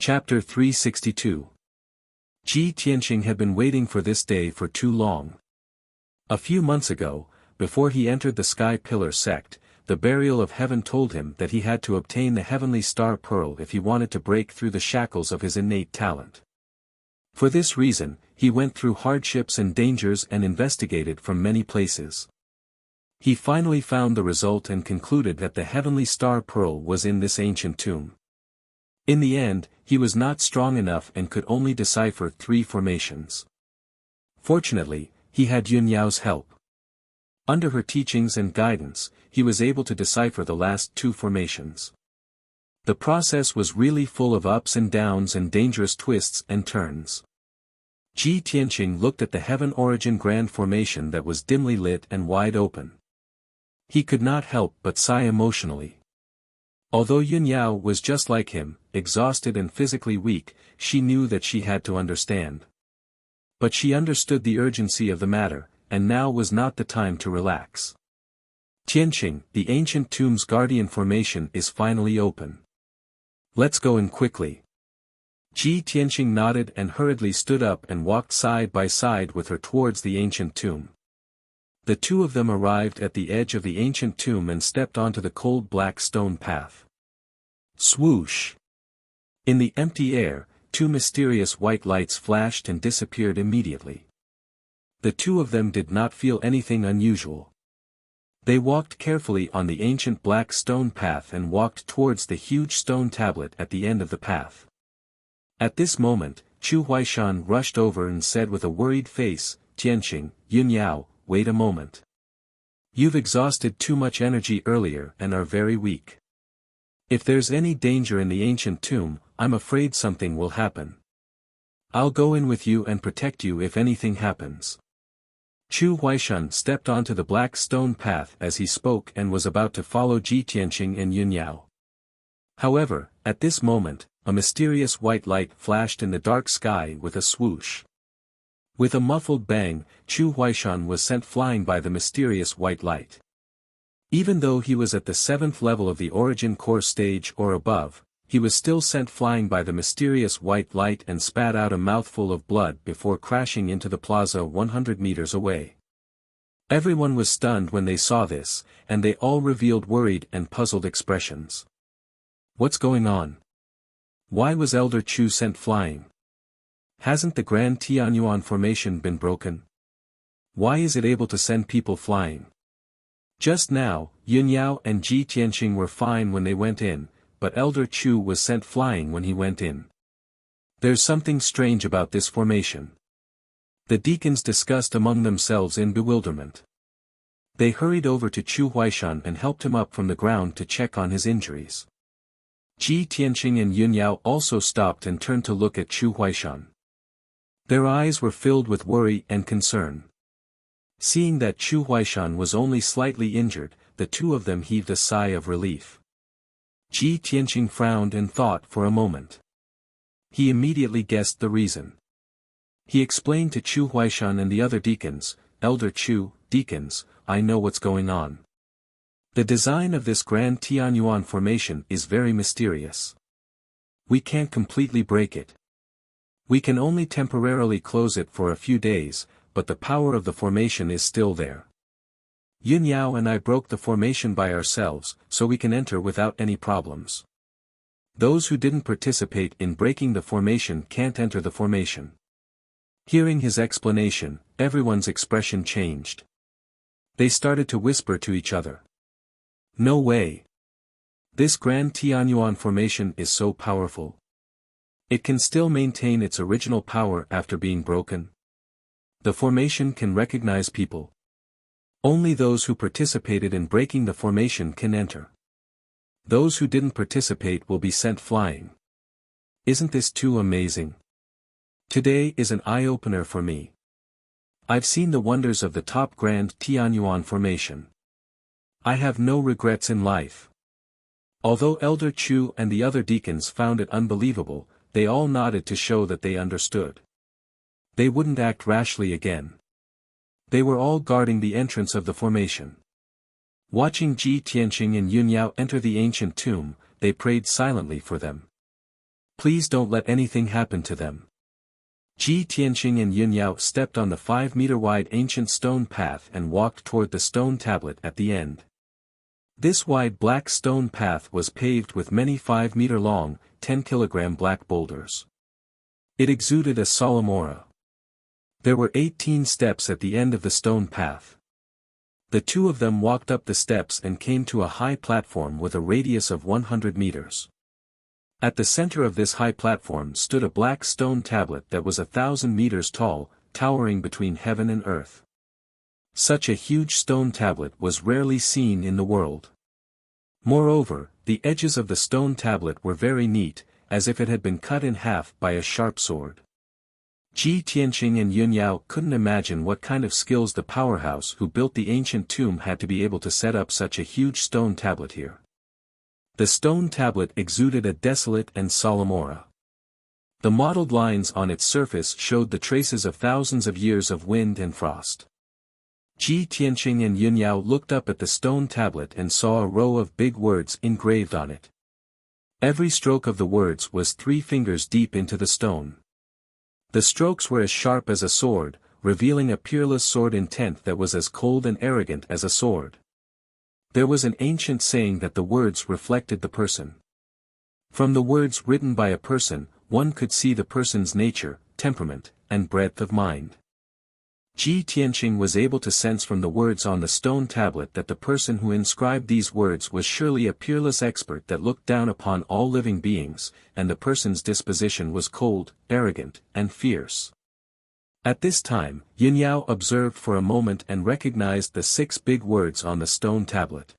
Chapter 362. Ji Tianqing had been waiting for this day for too long. A few months ago, before he entered the Sky Pillar sect, the burial of heaven told him that he had to obtain the heavenly star pearl if he wanted to break through the shackles of his innate talent. For this reason, he went through hardships and dangers and investigated from many places. He finally found the result and concluded that the heavenly star pearl was in this ancient tomb. In the end, he was not strong enough and could only decipher 3 formations. Fortunately, he had Yun Yao's help. Under her teachings and guidance, he was able to decipher the last 2 formations. The process was really full of ups and downs and dangerous twists and turns. Ji Tianqing looked at the Heaven Origin Grand Formation that was dimly lit and wide open. He could not help but sigh emotionally. Although Yun Yao was just like him, exhausted and physically weak, she knew that she had to understand. But she understood the urgency of the matter, and now was not the time to relax. Tianqing, the ancient tomb's guardian formation is finally open. Let's go in quickly. Ji Tianqing nodded and hurriedly stood up and walked side by side with her towards the ancient tomb. The 2 of them arrived at the edge of the ancient tomb and stepped onto the cold black stone path. Swoosh! In the empty air, 2 mysterious white lights flashed and disappeared immediately. The 2 of them did not feel anything unusual. They walked carefully on the ancient black stone path and walked towards the huge stone tablet at the end of the path. At this moment, Chu Huaishan rushed over and said with a worried face, "Tianqing, Yun Yao, wait a moment. You've exhausted too much energy earlier and are very weak. If there's any danger in the ancient tomb, I'm afraid something will happen. I'll go in with you and protect you if anything happens." Chu Huaishan stepped onto the black stone path as he spoke and was about to follow Ji Tianqing and Yun Yao. However, at this moment, a mysterious white light flashed in the dark sky with a swoosh. With a muffled bang, Chu Huaishan was sent flying by the mysterious white light. Even though he was at the 7th level of the Origin Core stage or above, he was still sent flying by the mysterious white light and spat out a mouthful of blood before crashing into the plaza 100 meters away. Everyone was stunned when they saw this, and they all revealed worried and puzzled expressions. What's going on? Why was Elder Chu sent flying? Hasn't the Grand Tianyuan formation been broken? Why is it able to send people flying? Just now, Yun Yao and Ji Tianqing were fine when they went in, but Elder Chu was sent flying when he went in. There's something strange about this formation. The deacons discussed among themselves in bewilderment. They hurried over to Chu Huaishan and helped him up from the ground to check on his injuries. Ji Tianqing and Yun Yao also stopped and turned to look at Chu Huaishan. Their eyes were filled with worry and concern. Seeing that Chu Huaishan was only slightly injured, the 2 of them heaved a sigh of relief. Ji Tianqing frowned and thought for a moment. He immediately guessed the reason. He explained to Chu Huaishan and the other deacons, "Elder Chu, deacons, I know what's going on. The design of this Grand Tianyuan formation is very mysterious. We can't completely break it. We can only temporarily close it for a few days, but the power of the formation is still there. Yun Yao and I broke the formation by ourselves, so we can enter without any problems. Those who didn't participate in breaking the formation can't enter the formation." Hearing his explanation, everyone's expression changed. They started to whisper to each other. No way. This Grand Tianyuan formation is so powerful. It can still maintain its original power after being broken. The formation can recognize people. Only those who participated in breaking the formation can enter. Those who didn't participate will be sent flying. Isn't this too amazing? Today is an eye-opener for me. I've seen the wonders of the top Grand Tianyuan formation. I have no regrets in life. Although Elder Chu and the other deacons found it unbelievable, they all nodded to show that they understood. They wouldn't act rashly again. They were all guarding the entrance of the formation. Watching Ji Tianqing and Yun Yao enter the ancient tomb, they prayed silently for them. Please don't let anything happen to them. Ji Tianqing and Yun Yao stepped on the 5-meter-wide ancient stone path and walked toward the stone tablet at the end. This wide black stone path was paved with many 5-meter-long, 10-kilogram black boulders. It exuded a solemn aura. There were 18 steps at the end of the stone path. The two of them walked up the steps and came to a high platform with a radius of 100 meters. At the center of this high platform stood a black stone tablet that was 1,000 meters tall, towering between heaven and earth. Such a huge stone tablet was rarely seen in the world. Moreover, the edges of the stone tablet were very neat, as if it had been cut in half by a sharp sword. Ji Tianqing and Yun Yao couldn't imagine what kind of skills the powerhouse who built the ancient tomb had to be able to set up such a huge stone tablet here. The stone tablet exuded a desolate and solemn aura. The mottled lines on its surface showed the traces of thousands of years of wind and frost. Ji Tianqing and Yun Yao looked up at the stone tablet and saw a row of big words engraved on it. Every stroke of the words was 3 fingers deep into the stone. The strokes were as sharp as a sword, revealing a peerless sword intent that was as cold and arrogant as a sword. There was an ancient saying that the words reflected the person. From the words written by a person, one could see the person's nature, temperament, and breadth of mind. Ji Tianqing was able to sense from the words on the stone tablet that the person who inscribed these words was surely a peerless expert that looked down upon all living beings, and the person's disposition was cold, arrogant, and fierce. At this time, Yun Yao observed for a moment and recognized the 6 big words on the stone tablet.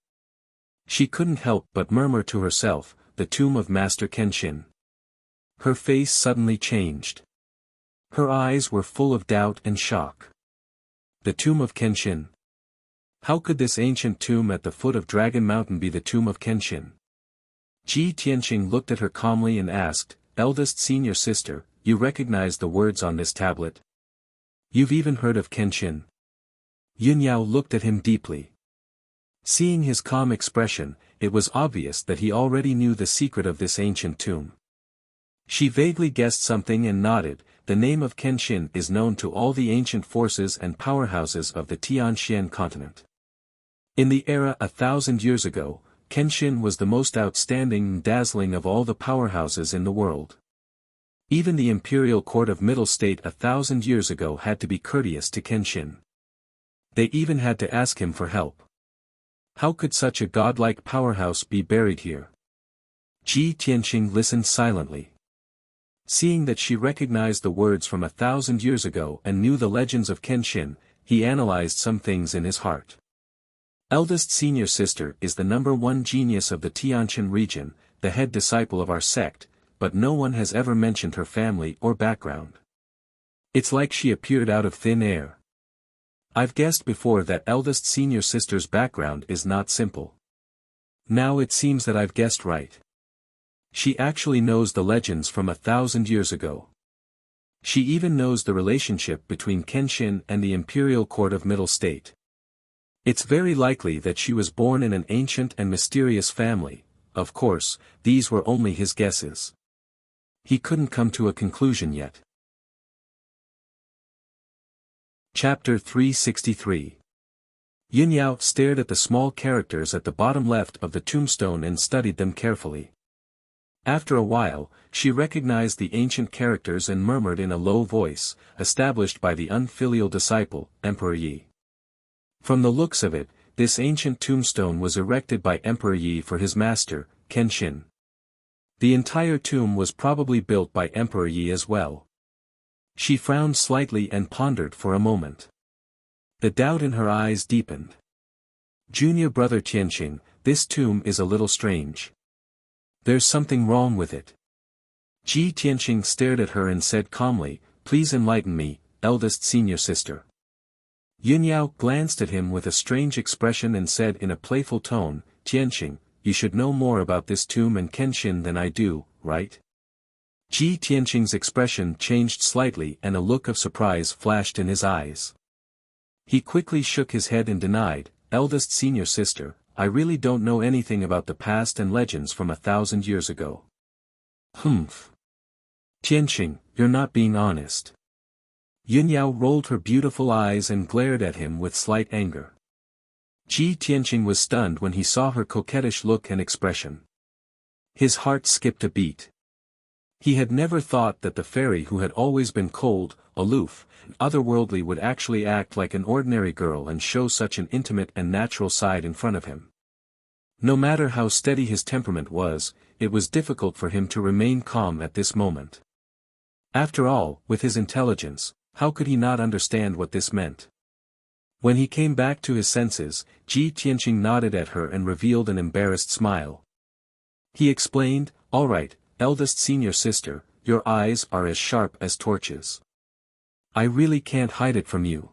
She couldn't help but murmur to herself, "The tomb of Master Kenshin." Her face suddenly changed. Her eyes were full of doubt and shock. The tomb of Kenshin. How could this ancient tomb at the foot of Dragon Mountain be the tomb of Kenshin? Ji Tianqing looked at her calmly and asked, "Eldest senior sister, you recognize the words on this tablet? You've even heard of Kenshin?" Yun Yao looked at him deeply. Seeing his calm expression, it was obvious that he already knew the secret of this ancient tomb. She vaguely guessed something and nodded. "The name of Kenshin is known to all the ancient forces and powerhouses of the Tianxian continent. In the era 1,000 years ago, Kenshin was the most outstanding and dazzling of all the powerhouses in the world. Even the imperial court of Middle State 1,000 years ago had to be courteous to Kenshin. They even had to ask him for help. How could such a godlike powerhouse be buried here?" Ji Tianqing listened silently. Seeing that she recognized the words from 1,000 years ago and knew the legends of Kenshin, he analyzed some things in his heart. Eldest senior sister is the #1 genius of the Tianqian region, the head disciple of our sect, but no one has ever mentioned her family or background. It's like she appeared out of thin air. I've guessed before that eldest senior sister's background is not simple. Now it seems that I've guessed right. She actually knows the legends from 1,000 years ago. She even knows the relationship between Kenshin and the imperial court of Middle State. It's very likely that she was born in an ancient and mysterious family. Of course, these were only his guesses. He couldn't come to a conclusion yet. Chapter 363. Yun Yao stared at the small characters at the bottom left of the tombstone and studied them carefully. After a while, she recognized the ancient characters and murmured in a low voice, "Established by the unfilial disciple, Emperor Yi." From the looks of it, this ancient tombstone was erected by Emperor Yi for his master, Kenshin. The entire tomb was probably built by Emperor Yi as well. She frowned slightly and pondered for a moment. The doubt in her eyes deepened. "Junior brother Tianqing, this tomb is a little strange. There's something wrong with it." Ji Tianqing stared at her and said calmly, "Please enlighten me, eldest senior sister." Yun Yao glanced at him with a strange expression and said in a playful tone, "Tianqing, you should know more about this tomb and Kenshin than I do, right?" Ji Tianqing's expression changed slightly and a look of surprise flashed in his eyes. He quickly shook his head and denied, "Eldest senior sister, I really don't know anything about the past and legends from 1,000 years ago." "Humph. Tianqing, you're not being honest. Yunyao rolled her beautiful eyes and glared at him with slight anger. Ji Tianqing was stunned when he saw her coquettish look and expression. His heart skipped a beat. He had never thought that the fairy who had always been cold, aloof, and otherworldly would actually act like an ordinary girl and show such an intimate and natural side in front of him. No matter how steady his temperament was, it was difficult for him to remain calm at this moment. After all, with his intelligence, how could he not understand what this meant? When he came back to his senses, Ji Tianqing nodded at her and revealed an embarrassed smile. He explained, "All right, eldest senior sister, your eyes are as sharp as torches. I really can't hide it from you.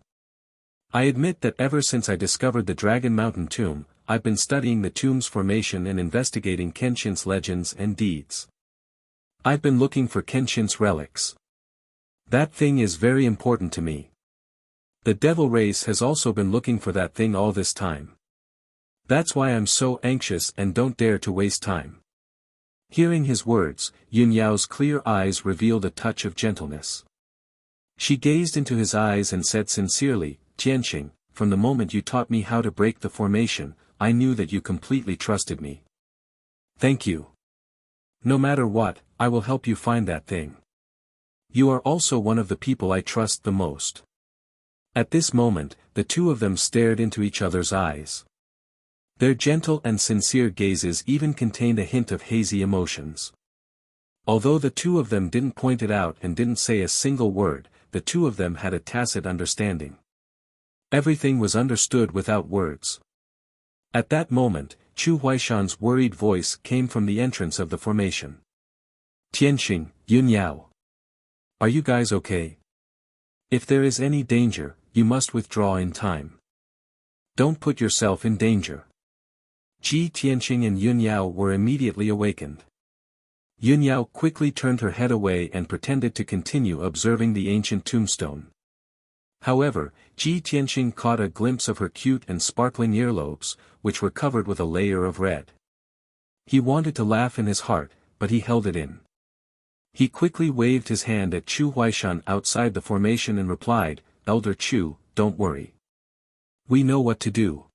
I admit that ever since I discovered the Dragon Mountain tomb, I've been studying the tomb's formation and investigating Kenshin's legends and deeds. I've been looking for Kenshin's relics. That thing is very important to me. The devil race has also been looking for that thing all this time. That's why I'm so anxious and don't dare to waste time." Hearing his words, Yunyao's clear eyes revealed a touch of gentleness. She gazed into his eyes and said sincerely, "Tianqing, from the moment you taught me how to break the formation, I knew that you completely trusted me. Thank you. No matter what, I will help you find that thing. You are also one of the people I trust the most." At this moment, the two of them stared into each other's eyes. Their gentle and sincere gazes even contained a hint of hazy emotions. Although the two of them didn't point it out and didn't say a single word, the two of them had a tacit understanding. Everything was understood without words. At that moment, Chu Huaishan's worried voice came from the entrance of the formation. "Tianqing, Yunyao. Are you guys okay? If there is any danger, you must withdraw in time. Don't put yourself in danger." Ji Tianqing and Yunyao were immediately awakened. Yunyao quickly turned her head away and pretended to continue observing the ancient tombstone. However, Ji Tianqing caught a glimpse of her cute and sparkling earlobes, which were covered with a layer of red. He wanted to laugh in his heart, but he held it in. He quickly waved his hand at Chu Huaishan outside the formation and replied, "Elder Chu, don't worry. We know what to do."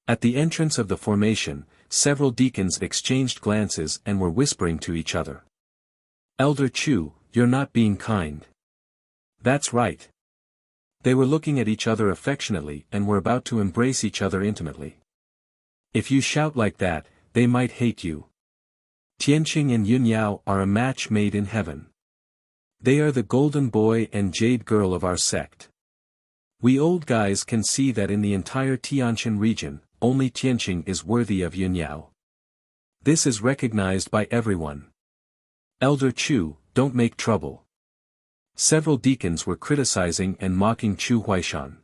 At the entrance of the formation, several deacons exchanged glances and were whispering to each other. "Elder Chu, you're not being kind." "That's right." They were looking at each other affectionately and were about to embrace each other intimately. "If you shout like that, they might hate you. Tianqing and Yunyao are a match made in heaven. They are the golden boy and jade girl of our sect. We old guys can see that in the entire Tianjin region, only Tianqing is worthy of Yunyao. This is recognized by everyone. Elder Chu, don't make trouble." Several deacons were criticizing and mocking Chu Huaishan.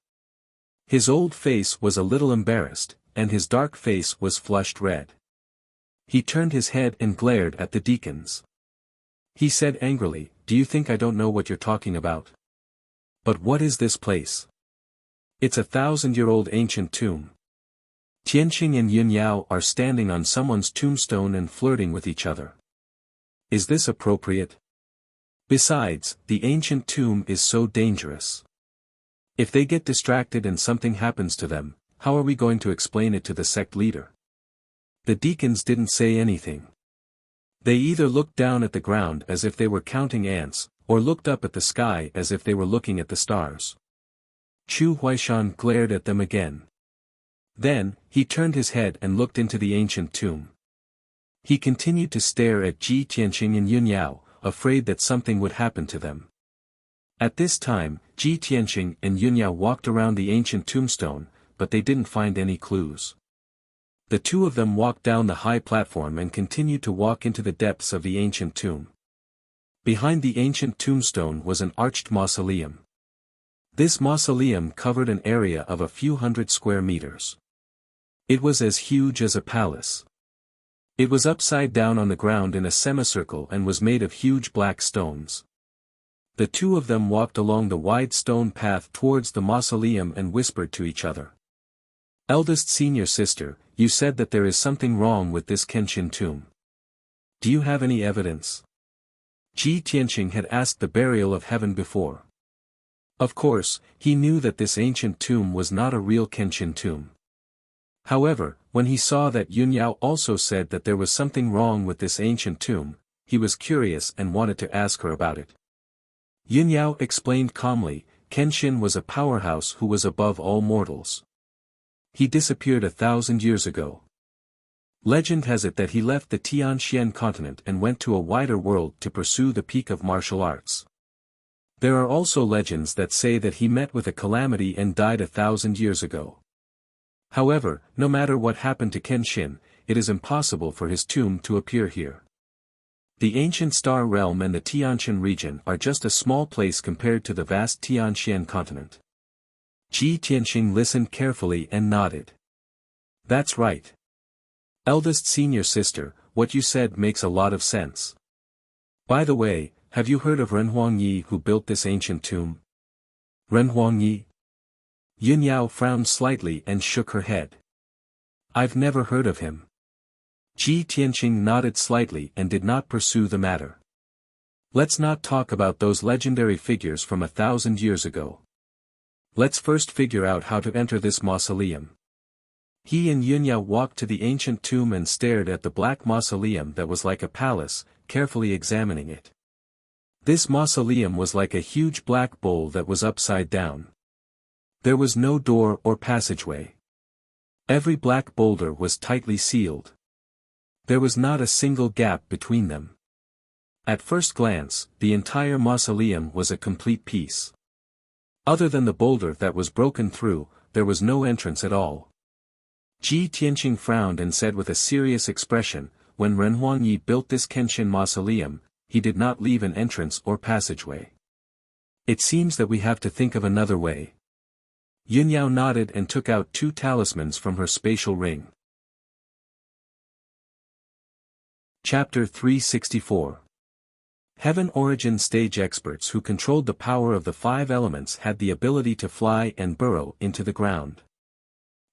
His old face was a little embarrassed, and his dark face was flushed red. He turned his head and glared at the deacons. He said angrily, "Do you think I don't know what you're talking about? But what is this place? It's a 1,000-year-old ancient tomb. Tianqing and Yunyao are standing on someone's tombstone and flirting with each other. Is this appropriate? Besides, the ancient tomb is so dangerous. If they get distracted and something happens to them, how are we going to explain it to the sect leader?" The deacons didn't say anything. They either looked down at the ground as if they were counting ants, or looked up at the sky as if they were looking at the stars. Chu Huaishan glared at them again. Then, he turned his head and looked into the ancient tomb. He continued to stare at Ji Tianqing and Yunyao, afraid that something would happen to them. At this time, Ji Tianqing and Yunyao walked around the ancient tombstone, but they didn't find any clues. The two of them walked down the high platform and continued to walk into the depths of the ancient tomb. Behind the ancient tombstone was an arched mausoleum. This mausoleum covered an area of a few hundred square meters. It was as huge as a palace. It was upside down on the ground in a semicircle and was made of huge black stones. The two of them walked along the wide stone path towards the mausoleum and whispered to each other. "Eldest senior sister, you said that there is something wrong with this Kenshin tomb. Do you have any evidence?" Ji Tianqing had asked the burial of heaven before. Of course, he knew that this ancient tomb was not a real Kenshin tomb. However, when he saw that Yunyao also said that there was something wrong with this ancient tomb, he was curious and wanted to ask her about it. Yunyao explained calmly, Kenshin was a powerhouse who was above all mortals. He disappeared 1,000 years ago. Legend has it that he left the Tianxian continent and went to a wider world to pursue the peak of martial arts. There are also legends that say that he met with a calamity and died 1,000 years ago. However, no matter what happened to Kenshin, it is impossible for his tomb to appear here. The ancient Star Realm and the Tianxian region are just a small place compared to the vast Tianxian continent. Ji Tianqing listened carefully and nodded. That's right. Eldest senior sister, what you said makes a lot of sense. By the way, have you heard of Ren Huangyi who built this ancient tomb? Ren Huangyi? Yunyao frowned slightly and shook her head. I've never heard of him. Ji Tianqing nodded slightly and did not pursue the matter. Let's not talk about those legendary figures from 1,000 years ago. Let's first figure out how to enter this mausoleum. He and Yunyao walked to the ancient tomb and stared at the black mausoleum that was like a palace, carefully examining it. This mausoleum was like a huge black bowl that was upside down. There was no door or passageway. Every black boulder was tightly sealed. There was not a single gap between them. At first glance, the entire mausoleum was a complete piece. Other than the boulder that was broken through, there was no entrance at all. Ji Tianqing frowned and said with a serious expression, when Ren Huangyi built this Kenshin mausoleum, he did not leave an entrance or passageway. It seems that we have to think of another way. Yunyao nodded and took out 2 talismans from her spatial ring. Chapter 364. Heaven origin stage experts who controlled the power of the 5 elements had the ability to fly and burrow into the ground.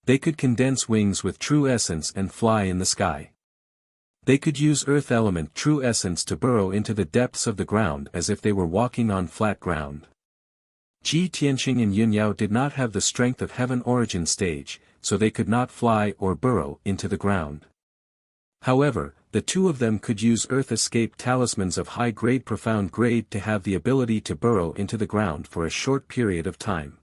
They could condense wings with true essence and fly in the sky. They could use earth element true essence to burrow into the depths of the ground as if they were walking on flat ground. Ji Tianqing and Yunyao did not have the strength of heaven origin stage, so they could not fly or burrow into the ground. However, the 2 of them could use earth escape talismans of high grade profound grade to have the ability to burrow into the ground for a short period of time.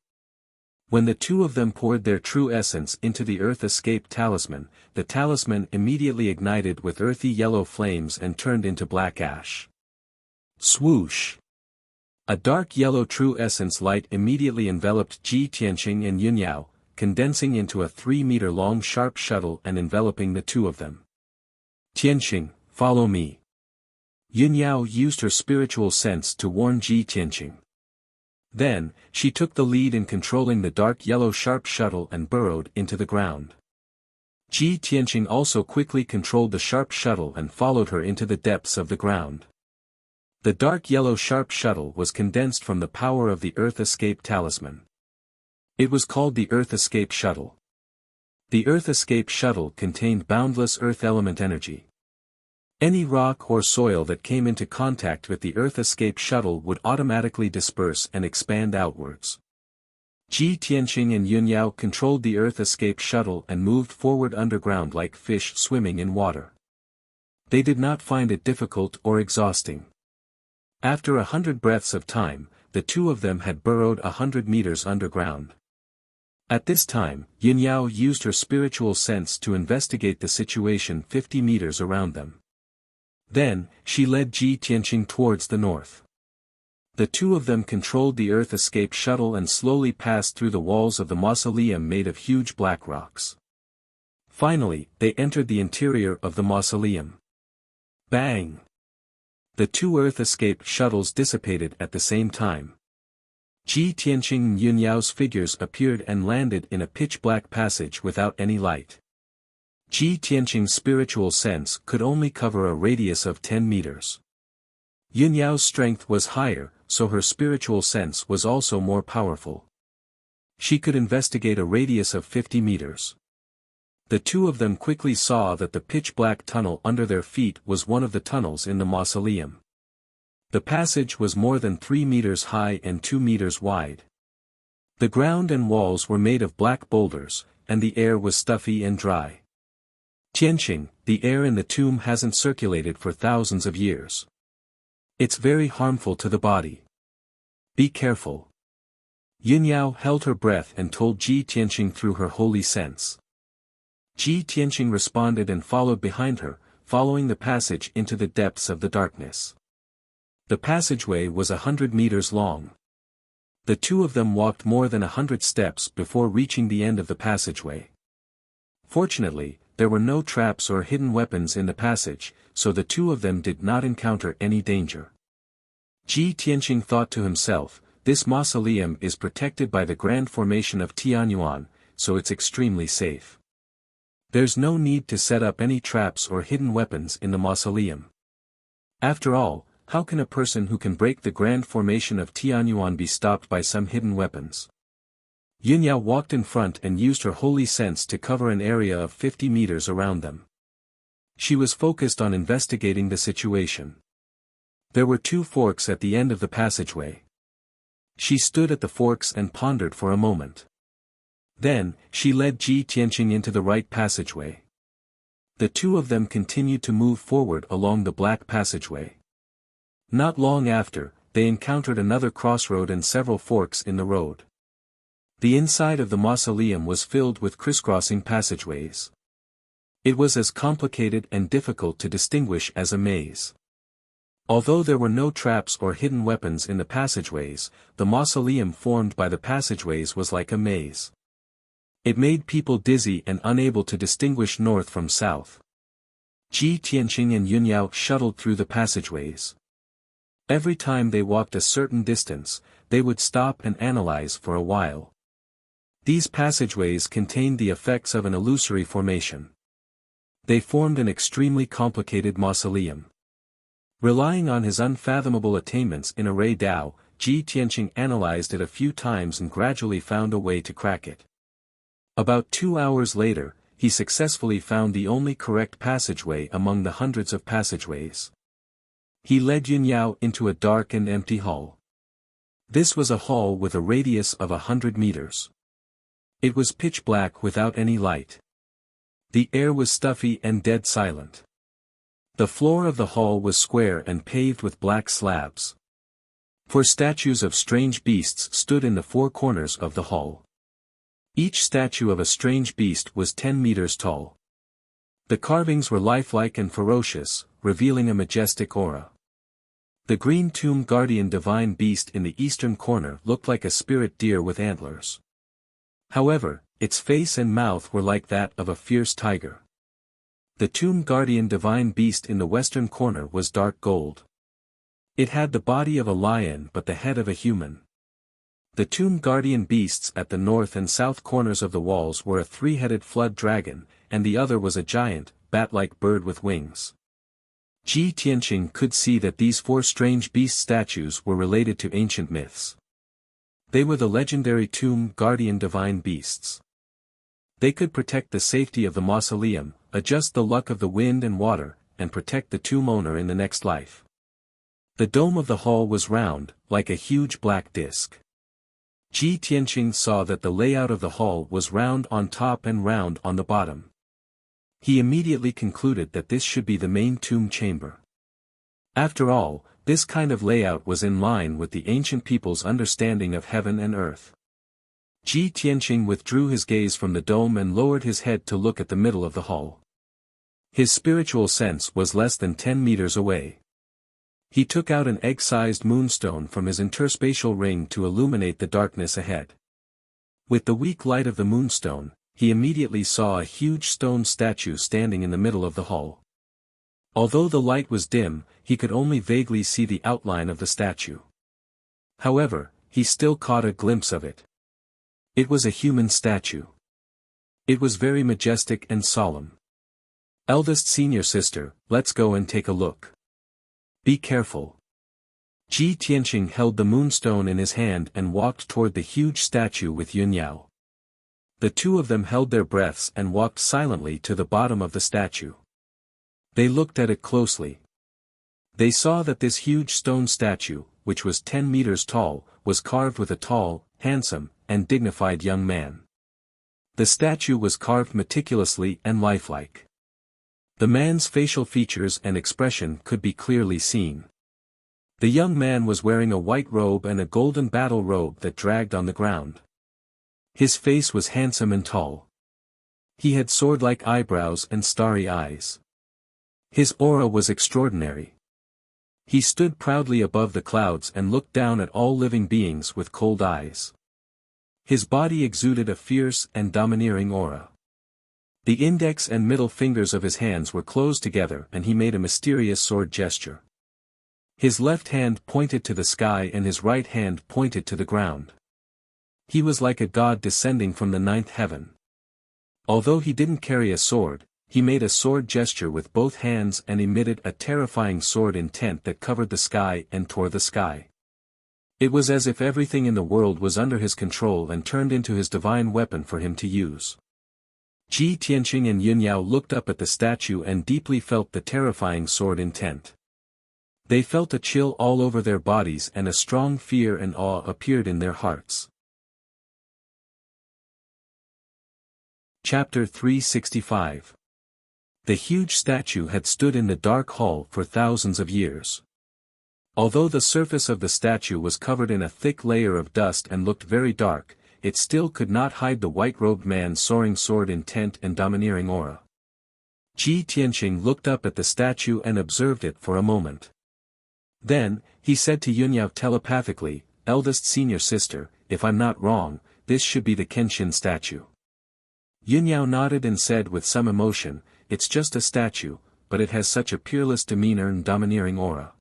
When the 2 of them poured their true essence into the earth escape talisman, the talisman immediately ignited with earthy yellow flames and turned into black ash. Swoosh! A dark yellow true essence light immediately enveloped Ji Tianqing and Yunyao, condensing into a 3-meter-long sharp shuttle and enveloping the 2 of them. Tianqing, follow me. Yunyao used her spiritual sense to warn Ji Tianqing. Then, she took the lead in controlling the dark yellow sharp shuttle and burrowed into the ground. Ji Tianqing also quickly controlled the sharp shuttle and followed her into the depths of the ground. The dark yellow sharp shuttle was condensed from the power of the Earth Escape Talisman. It was called the Earth Escape Shuttle. The Earth Escape Shuttle contained boundless Earth element energy. Any rock or soil that came into contact with the Earth Escape Shuttle would automatically disperse and expand outwards. Ji Tianqing and Yunyao controlled the Earth Escape Shuttle and moved forward underground like fish swimming in water. They did not find it difficult or exhausting. After 100 breaths of time, the 2 of them had burrowed 100 meters underground. At this time, Yunyao used her spiritual sense to investigate the situation 50 meters around them. Then, she led Ji Tianqing towards the north. The 2 of them controlled the Earth Escape Shuttle and slowly passed through the walls of the mausoleum made of huge black rocks. Finally, they entered the interior of the mausoleum. Bang! The 2 Earth Escape Shuttles dissipated at the same time. Ji Tianqing and Yunyao's figures appeared and landed in a pitch-black passage without any light. Ji Tianqing's spiritual sense could only cover a radius of 10 meters. Yunyao's strength was higher, so her spiritual sense was also more powerful. She could investigate a radius of 50 meters. The 2 of them quickly saw that the pitch-black tunnel under their feet was one of the tunnels in the mausoleum. The passage was more than 3 meters high and 2 meters wide. The ground and walls were made of black boulders, and the air was stuffy and dry. Tianqing, the air in the tomb hasn't circulated for thousands of years. It's very harmful to the body. Be careful. Yunyao held her breath and told Ji Tianqing through her holy sense. Ji Tianqing responded and followed behind her, following the passage into the depths of the darkness. The passageway was 100 meters long. The two of them walked more than 100 steps before reaching the end of the passageway. Fortunately, there were no traps or hidden weapons in the passage, so the two of them did not encounter any danger. Ji Tianqing thought to himself, this mausoleum is protected by the grand formation of Tianyuan, so it's extremely safe. There's no need to set up any traps or hidden weapons in the mausoleum. After all, how can a person who can break the grand formation of Tianyuan be stopped by some hidden weapons? Yunyao walked in front and used her holy sense to cover an area of 50 meters around them. She was focused on investigating the situation. There were 2 forks at the end of the passageway. She stood at the forks and pondered for a moment. Then, she led Ji Tianqing into the right passageway. The two of them continued to move forward along the black passageway. Not long after, they encountered another crossroad and several forks in the road. The inside of the mausoleum was filled with crisscrossing passageways. It was as complicated and difficult to distinguish as a maze. Although there were no traps or hidden weapons in the passageways, the mausoleum formed by the passageways was like a maze. It made people dizzy and unable to distinguish north from south. Ji Tianqing and Yunyao shuttled through the passageways. Every time they walked a certain distance, they would stop and analyze for a while. These passageways contained the effects of an illusory formation. They formed an extremely complicated mausoleum. Relying on his unfathomable attainments in array Dao, Ji Tianqing analyzed it a few times and gradually found a way to crack it. About 2 hours later, he successfully found the only correct passageway among the hundreds of passageways. He led Yunyao into a dark and empty hall. This was a hall with a radius of 100 meters. It was pitch black without any light. The air was stuffy and dead silent. The floor of the hall was square and paved with black slabs. 4 statues of strange beasts stood in the 4 corners of the hall. Each statue of a strange beast was 10 meters tall. The carvings were lifelike and ferocious, revealing a majestic aura. The green tomb guardian divine beast in the eastern corner looked like a spirit deer with antlers. However, its face and mouth were like that of a fierce tiger. The tomb guardian divine beast in the western corner was dark gold. It had the body of a lion but the head of a human. The tomb guardian beasts at the north and south corners of the walls were a 3-headed flood dragon, and the other was a giant, bat-like bird with wings. Ji Tianqing could see that these 4 strange beast statues were related to ancient myths. They were the legendary tomb guardian divine beasts. They could protect the safety of the mausoleum, adjust the luck of the wind and water, and protect the tomb owner in the next life. The dome of the hall was round, like a huge black disc. Ji Tianqing saw that the layout of the hall was round on top and round on the bottom. He immediately concluded that this should be the main tomb chamber. After all, this kind of layout was in line with the ancient people's understanding of heaven and earth. Ji Tianqing withdrew his gaze from the dome and lowered his head to look at the middle of the hall. His spiritual sense was less than 10 meters away. He took out an egg-sized moonstone from his interspatial ring to illuminate the darkness ahead. With the weak light of the moonstone, he immediately saw a huge stone statue standing in the middle of the hall. Although the light was dim, he could only vaguely see the outline of the statue. However, he still caught a glimpse of it. It was a human statue. It was very majestic and solemn. Eldest senior sister, let's go and take a look. Be careful. Ji Tianqing held the moonstone in his hand and walked toward the huge statue with Yunyao. The two of them held their breaths and walked silently to the bottom of the statue. They looked at it closely. They saw that this huge stone statue, which was 10 meters tall, was carved with a tall, handsome, and dignified young man. The statue was carved meticulously and lifelike. The man's facial features and expression could be clearly seen. The young man was wearing a white robe and a golden battle robe that dragged on the ground. His face was handsome and tall. He had sword-like eyebrows and starry eyes. His aura was extraordinary. He stood proudly above the clouds and looked down at all living beings with cold eyes. His body exuded a fierce and domineering aura. The index and middle fingers of his hands were closed together and he made a mysterious sword gesture. His left hand pointed to the sky and his right hand pointed to the ground. He was like a god descending from the ninth heaven. Although he didn't carry a sword, he made a sword gesture with both hands and emitted a terrifying sword intent that covered the sky and tore the sky. It was as if everything in the world was under his control and turned into his divine weapon for him to use. Ji Tianqing and Yunyao looked up at the statue and deeply felt the terrifying sword intent. They felt a chill all over their bodies and a strong fear and awe appeared in their hearts. Chapter 365. The huge statue had stood in the dark hall for thousands of years. Although the surface of the statue was covered in a thick layer of dust and looked very dark, it still could not hide the white-robed man's soaring sword intent and domineering aura. Ji Tianqing looked up at the statue and observed it for a moment. Then, he said to Yunyao telepathically, "Eldest senior sister, if I'm not wrong, this should be the Kenshin statue." Yunyao nodded and said with some emotion, "It's just a statue, but it has such a peerless demeanor and domineering aura.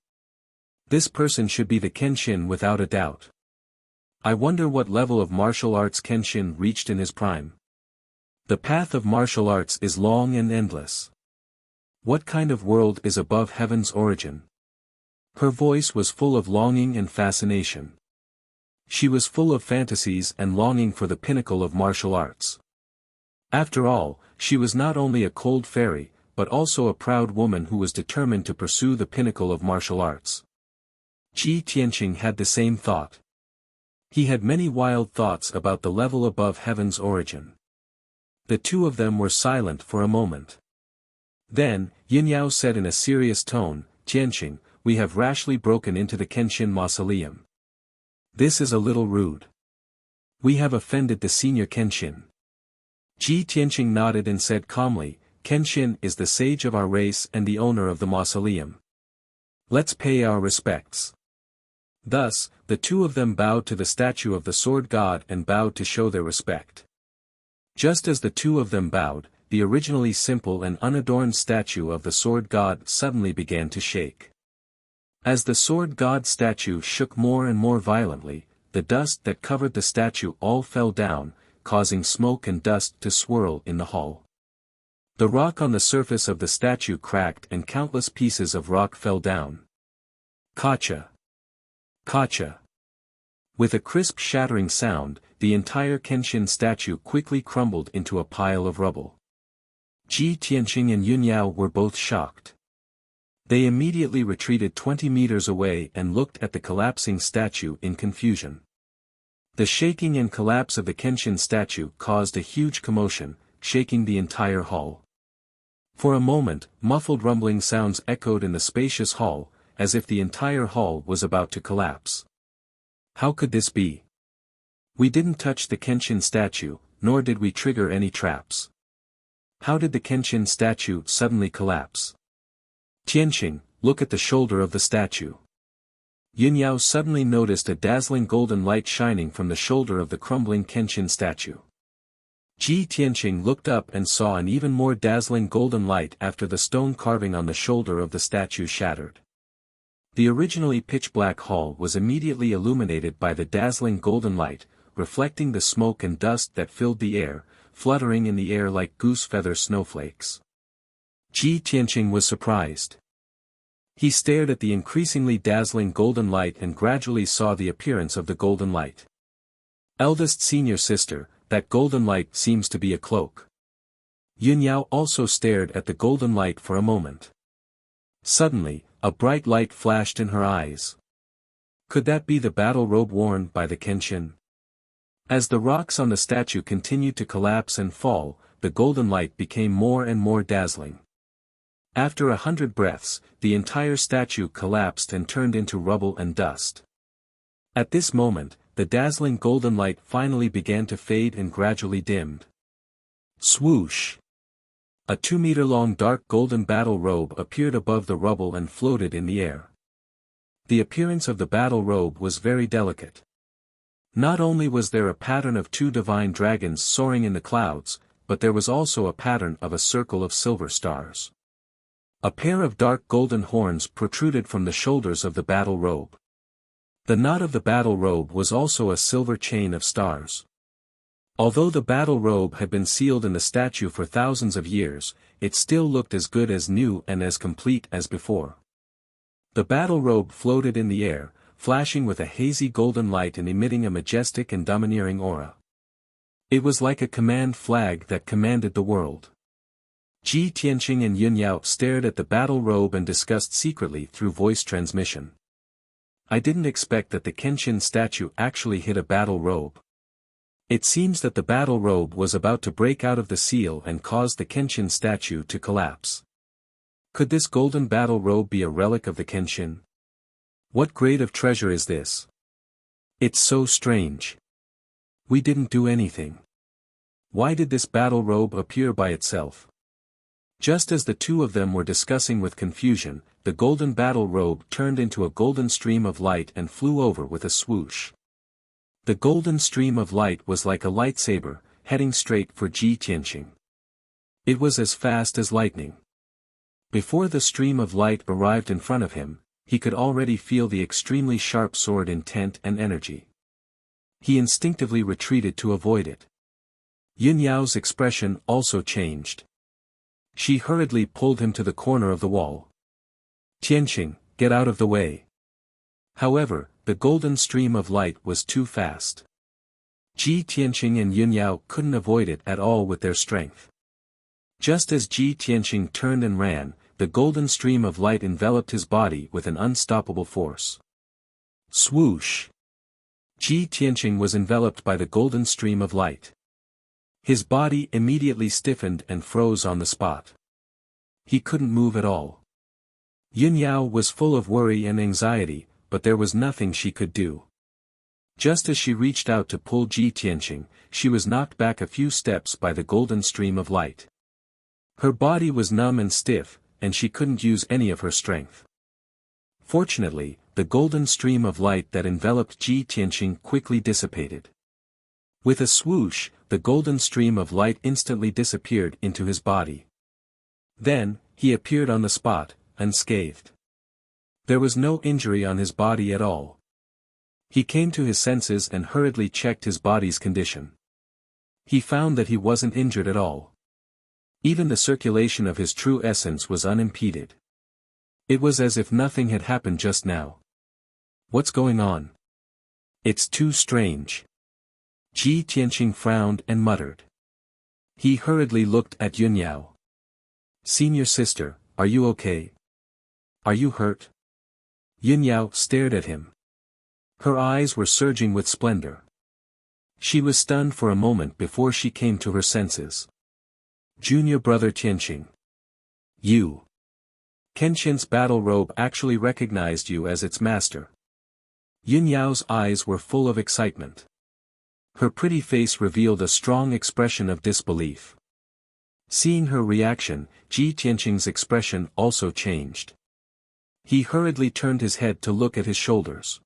This person should be the Kenshin without a doubt. I wonder what level of martial arts Kenshin reached in his prime. The path of martial arts is long and endless. What kind of world is above heaven's origin?" Her voice was full of longing and fascination. She was full of fantasies and longing for the pinnacle of martial arts. After all, she was not only a cold fairy, but also a proud woman who was determined to pursue the pinnacle of martial arts. Ji Tianqing had the same thought. He had many wild thoughts about the level above heaven's origin. The two of them were silent for a moment. Then, Yunyao said in a serious tone, "Tianqing, we have rashly broken into the Kenshin mausoleum. This is a little rude. We have offended the senior Kenshin." Ji Tianqing nodded and said calmly, "Kenshin is the sage of our race and the owner of the mausoleum. Let's pay our respects." Thus, the two of them bowed to the statue of the sword god and bowed to show their respect. Just as the two of them bowed, the originally simple and unadorned statue of the sword god suddenly began to shake. As the sword god statue shook more and more violently, the dust that covered the statue all fell down, causing smoke and dust to swirl in the hall. The rock on the surface of the statue cracked and countless pieces of rock fell down. Kacha! Kacha! With a crisp shattering sound, the entire Kenshin statue quickly crumbled into a pile of rubble. Ji Tianqing and Yunyao were both shocked. They immediately retreated 20 meters away and looked at the collapsing statue in confusion. The shaking and collapse of the Kenshin statue caused a huge commotion, shaking the entire hall. For a moment, muffled rumbling sounds echoed in the spacious hall, as if the entire hall was about to collapse. How could this be? We didn't touch the Kenshin statue, nor did we trigger any traps. How did the Kenshin statue suddenly collapse? Tianqing, look at the shoulder of the statue. Yunyao suddenly noticed a dazzling golden light shining from the shoulder of the crumbling Kenshin statue. Ji Tianqing looked up and saw an even more dazzling golden light after the stone carving on the shoulder of the statue shattered. The originally pitch-black hall was immediately illuminated by the dazzling golden light, reflecting the smoke and dust that filled the air, fluttering in the air like goose feather snowflakes. Ji Tianqing was surprised. He stared at the increasingly dazzling golden light and gradually saw the appearance of the golden light. Eldest senior sister, that golden light seems to be a cloak. Yunyao also stared at the golden light for a moment. Suddenly, A bright light flashed in her eyes. Could that be the battle robe worn by the Kenshin? As the rocks on the statue continued to collapse and fall, the golden light became more and more dazzling. After 100 breaths, the entire statue collapsed and turned into rubble and dust. At this moment, the dazzling golden light finally began to fade and gradually dimmed. Swoosh! A 2-meter-long dark golden battle robe appeared above the rubble and floated in the air. The appearance of the battle robe was very delicate. Not only was there a pattern of 2 divine dragons soaring in the clouds, but there was also a pattern of a circle of silver stars. A pair of dark golden horns protruded from the shoulders of the battle robe. The knot of the battle robe was also a silver chain of stars. Although the battle robe had been sealed in the statue for thousands of years, it still looked as good as new and as complete as before. The battle robe floated in the air, flashing with a hazy golden light and emitting a majestic and domineering aura. It was like a command flag that commanded the world. Ji Tianqing and Yun Yao stared at the battle robe and discussed secretly through voice transmission. I didn't expect that the Kenshin statue actually hit a battle robe. It seems that the battle robe was about to break out of the seal and cause the Kenshin statue to collapse. Could this golden battle robe be a relic of the Kenshin? What grade of treasure is this? It's so strange. We didn't do anything. Why did this battle robe appear by itself? Just as the two of them were discussing with confusion, the golden battle robe turned into a golden stream of light and flew over with a swoosh. The golden stream of light was like a lightsaber, heading straight for Ji Tianqing. It was as fast as lightning. Before the stream of light arrived in front of him, he could already feel the extremely sharp sword intent and energy. He instinctively retreated to avoid it. Yun Yao's expression also changed. She hurriedly pulled him to the corner of the wall. Tianqing, get out of the way. However, the golden stream of light was too fast. Ji Tianqing and Yun Yao couldn't avoid it at all with their strength. Just as Ji Tianqing turned and ran, the golden stream of light enveloped his body with an unstoppable force. Swoosh! Ji Tianqing was enveloped by the golden stream of light. His body immediately stiffened and froze on the spot. He couldn't move at all. Yun Yao was full of worry and anxiety, but there was nothing she could do. Just as she reached out to pull Ji Tianqing, she was knocked back a few steps by the golden stream of light. Her body was numb and stiff, and she couldn't use any of her strength. Fortunately, the golden stream of light that enveloped Ji Tianqing quickly dissipated. With a swoosh, the golden stream of light instantly disappeared into his body. Then, he appeared on the spot, unscathed. There was no injury on his body at all. He came to his senses and hurriedly checked his body's condition. He found that he wasn't injured at all. Even the circulation of his true essence was unimpeded. It was as if nothing had happened just now. What's going on? It's too strange. Ji Tianqing frowned and muttered. He hurriedly looked at Yun Yao. Senior sister, are you okay? Are you hurt? Yun Yao stared at him. Her eyes were surging with splendor. She was stunned for a moment before she came to her senses. Junior brother Tianqing. You. Kenshin's battle robe actually recognized you as its master. Yun Yao's eyes were full of excitement. Her pretty face revealed a strong expression of disbelief. Seeing her reaction, Ji Tianqing's expression also changed. He hurriedly turned his head to look at his shoulders.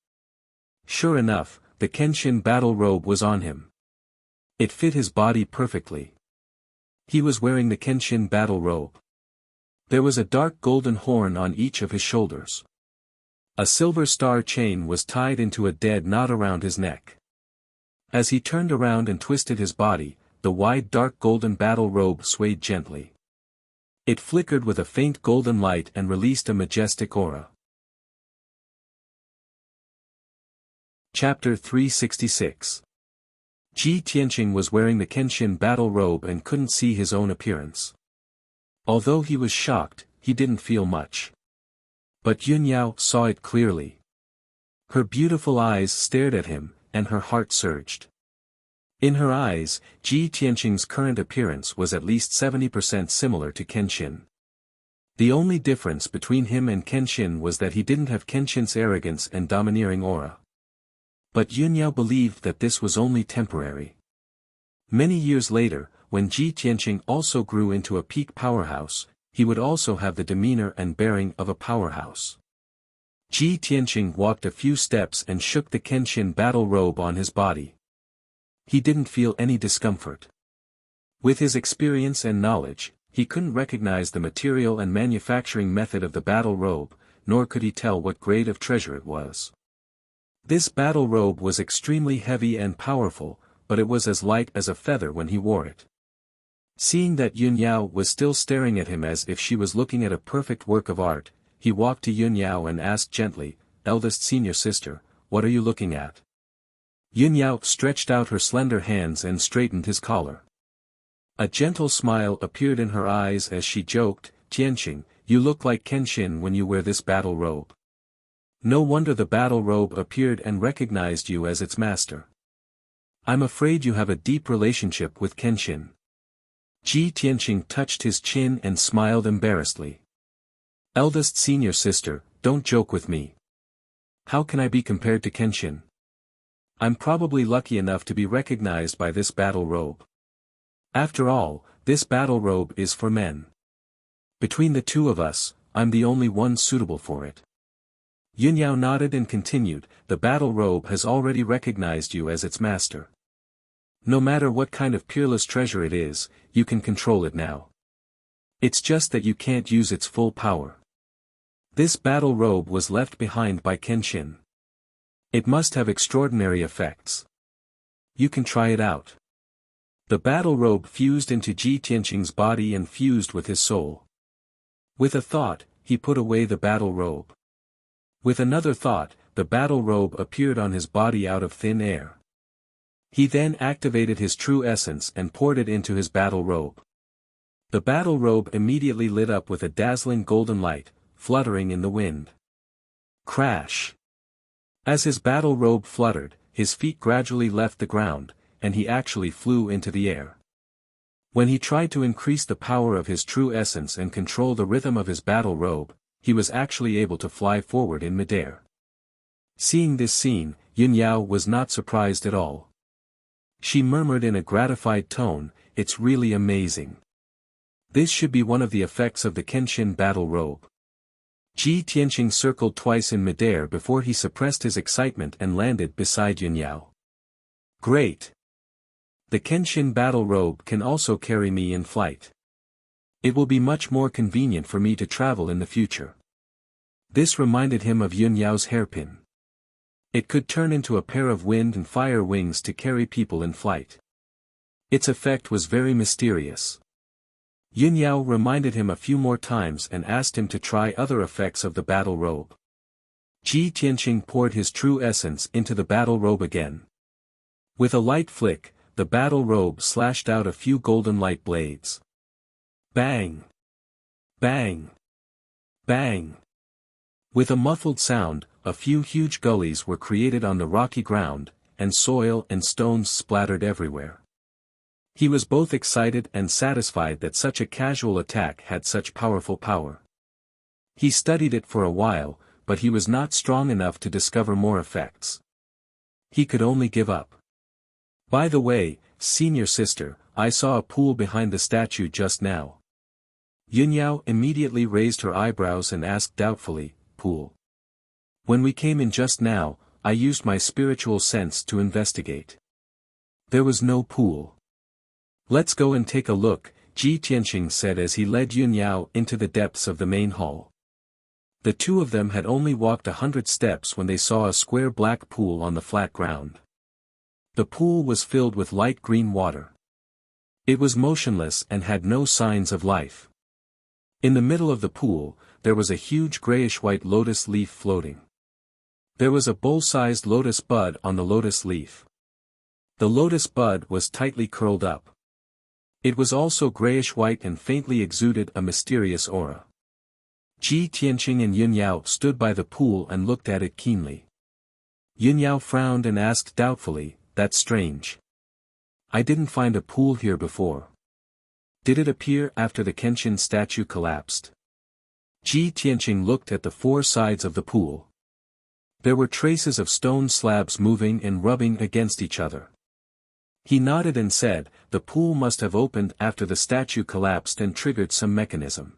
Sure enough, the Kenshin battle robe was on him. It fit his body perfectly. He was wearing the Kenshin battle robe. There was a dark golden horn on each of his shoulders. A silver star chain was tied into a dead knot around his neck. As he turned around and twisted his body, the wide dark golden battle robe swayed gently. It flickered with a faint golden light and released a majestic aura. Chapter 366. Ji Tianqing was wearing the Kenshin battle robe and couldn't see his own appearance. Although he was shocked, he didn't feel much. But Yun Yao saw it clearly. Her beautiful eyes stared at him, and her heart surged. In her eyes, Ji Tianqing's current appearance was at least 70% similar to Kenshin. The only difference between him and Kenshin was that he didn't have Kenshin's arrogance and domineering aura. But Yun Yao believed that this was only temporary. Many years later, when Ji Tianqing also grew into a peak powerhouse, he would also have the demeanor and bearing of a powerhouse. Ji Tianqing walked a few steps and shook the Kenshin battle robe on his body. He didn't feel any discomfort. With his experience and knowledge, he couldn't recognize the material and manufacturing method of the battle robe, nor could he tell what grade of treasure it was. This battle robe was extremely heavy and powerful, but it was as light as a feather when he wore it. Seeing that Yun Yao was still staring at him as if she was looking at a perfect work of art, he walked to Yun Yao and asked gently, "Eldest senior sister, what are you looking at?" Yun Yao stretched out her slender hands and straightened his collar. A gentle smile appeared in her eyes as she joked, "Tianqing, you look like Kenshin when you wear this battle robe. No wonder the battle robe appeared and recognized you as its master. I'm afraid you have a deep relationship with Kenshin." Ji Tianqing touched his chin and smiled embarrassedly. "Eldest senior sister, don't joke with me. How can I be compared to Kenshin? I'm probably lucky enough to be recognized by this battle robe. After all, this battle robe is for men. Between the two of us, I'm the only one suitable for it." Yun Yao nodded and continued, "The battle robe has already recognized you as its master. No matter what kind of peerless treasure it is, you can control it now. It's just that you can't use its full power. This battle robe was left behind by Kenshin. It must have extraordinary effects. You can try it out." The battle robe fused into Ji Tianqing's body and fused with his soul. With a thought, he put away the battle robe. With another thought, the battle robe appeared on his body out of thin air. He then activated his true essence and poured it into his battle robe. The battle robe immediately lit up with a dazzling golden light, fluttering in the wind. Crash! As his battle robe fluttered, his feet gradually left the ground, and he actually flew into the air. When he tried to increase the power of his true essence and control the rhythm of his battle robe, he was actually able to fly forward in midair. Seeing this scene, Yun Yao was not surprised at all. She murmured in a gratified tone, "It's really amazing. This should be one of the effects of the Kenshin battle robe." Ji Tianqing circled twice in midair before he suppressed his excitement and landed beside Yun Yao. "Great! The Kenshin battle robe can also carry me in flight. It will be much more convenient for me to travel in the future." This reminded him of Yun Yao's hairpin. It could turn into a pair of wind and fire wings to carry people in flight. Its effect was very mysterious. Yun Yao reminded him a few more times and asked him to try other effects of the battle robe. Ji Tianqing poured his true essence into the battle robe again. With a light flick, the battle robe slashed out a few golden light blades. Bang! Bang! Bang! With a muffled sound, a few huge gullies were created on the rocky ground, and soil and stones splattered everywhere. He was both excited and satisfied that such a casual attack had such powerful power. He studied it for a while, but he was not strong enough to discover more effects. He could only give up. "By the way, senior sister, I saw a pool behind the statue just now." Yun Yao immediately raised her eyebrows and asked doubtfully, "Pool? When we came in just now, I used my spiritual sense to investigate. There was no pool." "Let's go and take a look," Ji Tianqing said as he led Yun Yao into the depths of the main hall. The two of them had only walked 100 steps when they saw a square black pool on the flat ground. The pool was filled with light green water. It was motionless and had no signs of life. In the middle of the pool, there was a huge grayish-white lotus leaf floating. There was a bowl-sized lotus bud on the lotus leaf. The lotus bud was tightly curled up. It was also grayish-white and faintly exuded a mysterious aura. Ji Tianqing and Yun Yao stood by the pool and looked at it keenly. Yun Yao frowned and asked doubtfully, "That's strange. I didn't find a pool here before. Did it appear after the Kenshin statue collapsed?" Ji Tianqing looked at the four sides of the pool. There were traces of stone slabs moving and rubbing against each other. He nodded and said, "The pool must have opened after the statue collapsed and triggered some mechanism.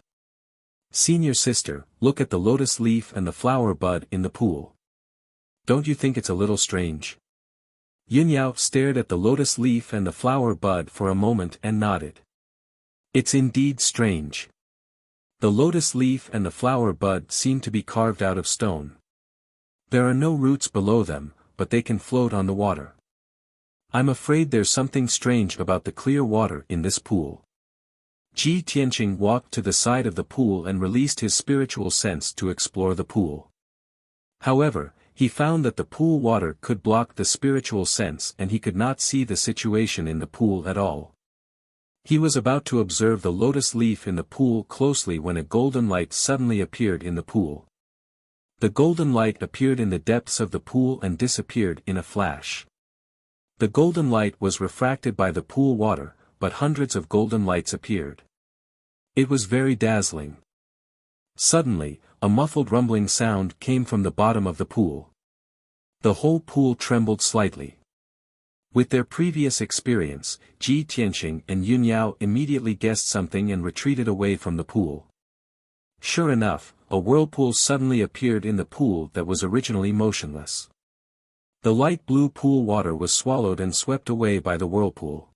Senior sister, look at the lotus leaf and the flower bud in the pool. Don't you think it's a little strange?" Yun Yao stared at the lotus leaf and the flower bud for a moment and nodded. "It's indeed strange. The lotus leaf and the flower bud seem to be carved out of stone. There are no roots below them, but they can float on the water. I'm afraid there's something strange about the clear water in this pool." Ji Tianqing walked to the side of the pool and released his spiritual sense to explore the pool. However, he found that the pool water could block the spiritual sense and he could not see the situation in the pool at all. He was about to observe the lotus leaf in the pool closely when a golden light suddenly appeared in the pool. The golden light appeared in the depths of the pool and disappeared in a flash. The golden light was refracted by the pool water, but hundreds of golden lights appeared. It was very dazzling. Suddenly, a muffled rumbling sound came from the bottom of the pool. The whole pool trembled slightly. With their previous experience, Ji Tianqing and Yun Yao immediately guessed something and retreated away from the pool. Sure enough, a whirlpool suddenly appeared in the pool that was originally motionless. The light blue pool water was swallowed and swept away by the whirlpool.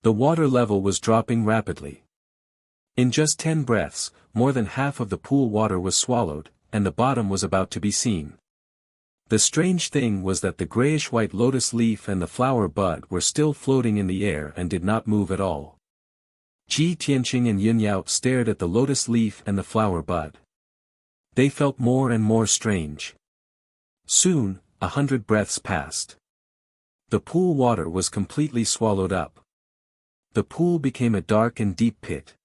The water level was dropping rapidly. In just 10 breaths, more than half of the pool water was swallowed, and the bottom was about to be seen. The strange thing was that the grayish-white lotus leaf and the flower bud were still floating in the air and did not move at all. Ji Tianqing and Yun Yao stared at the lotus leaf and the flower bud. They felt more and more strange. Soon, 100 breaths passed. The pool water was completely swallowed up. The pool became a dark and deep pit.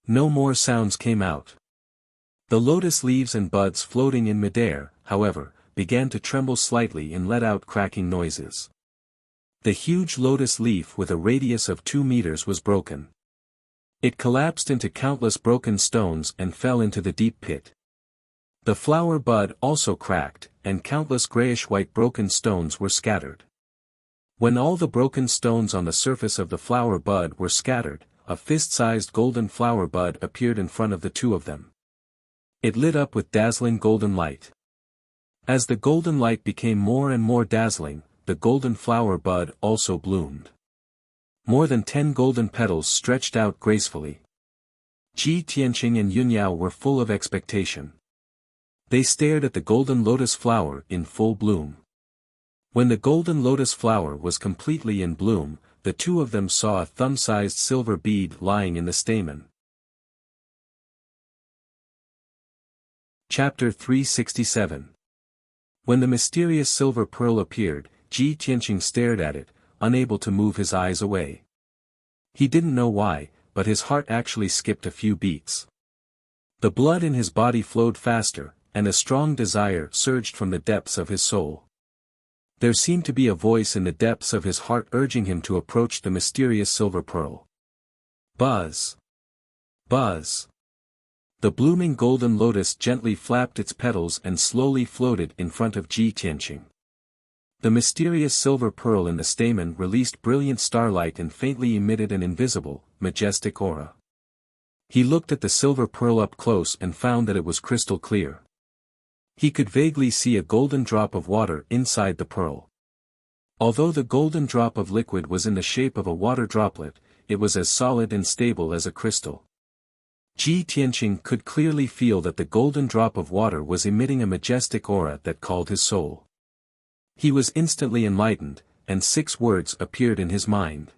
No more sounds came out. The lotus leaves and buds floating in midair, however, began to tremble slightly and let out cracking noises. The huge lotus leaf with a radius of 2 meters was broken. It collapsed into countless broken stones and fell into the deep pit. The flower bud also cracked, and countless grayish-white broken stones were scattered. When all the broken stones on the surface of the flower bud were scattered, a fist-sized golden flower bud appeared in front of the two of them. It lit up with dazzling golden light. As the golden light became more and more dazzling, the golden flower bud also bloomed. More than 10 golden petals stretched out gracefully. Ji Tianqing and Yun Yao were full of expectation. They stared at the golden lotus flower in full bloom. When the golden lotus flower was completely in bloom, the two of them saw a thumb-sized silver bead lying in the stamen. Chapter 367. When the mysterious silver pearl appeared, Ji Tianqing stared at it, unable to move his eyes away. He didn't know why, but his heart actually skipped a few beats. The blood in his body flowed faster, and a strong desire surged from the depths of his soul. There seemed to be a voice in the depths of his heart urging him to approach the mysterious silver pearl. Buzz! Buzz! The blooming golden lotus gently flapped its petals and slowly floated in front of Ji Tianqing. The mysterious silver pearl in the stamen released brilliant starlight and faintly emitted an invisible, majestic aura. He looked at the silver pearl up close and found that it was crystal clear. He could vaguely see a golden drop of water inside the pearl. Although the golden drop of liquid was in the shape of a water droplet, it was as solid and stable as a crystal. Ji Tianqing could clearly feel that the golden drop of water was emitting a majestic aura that called his soul. He was instantly enlightened, and 6 words appeared in his mind.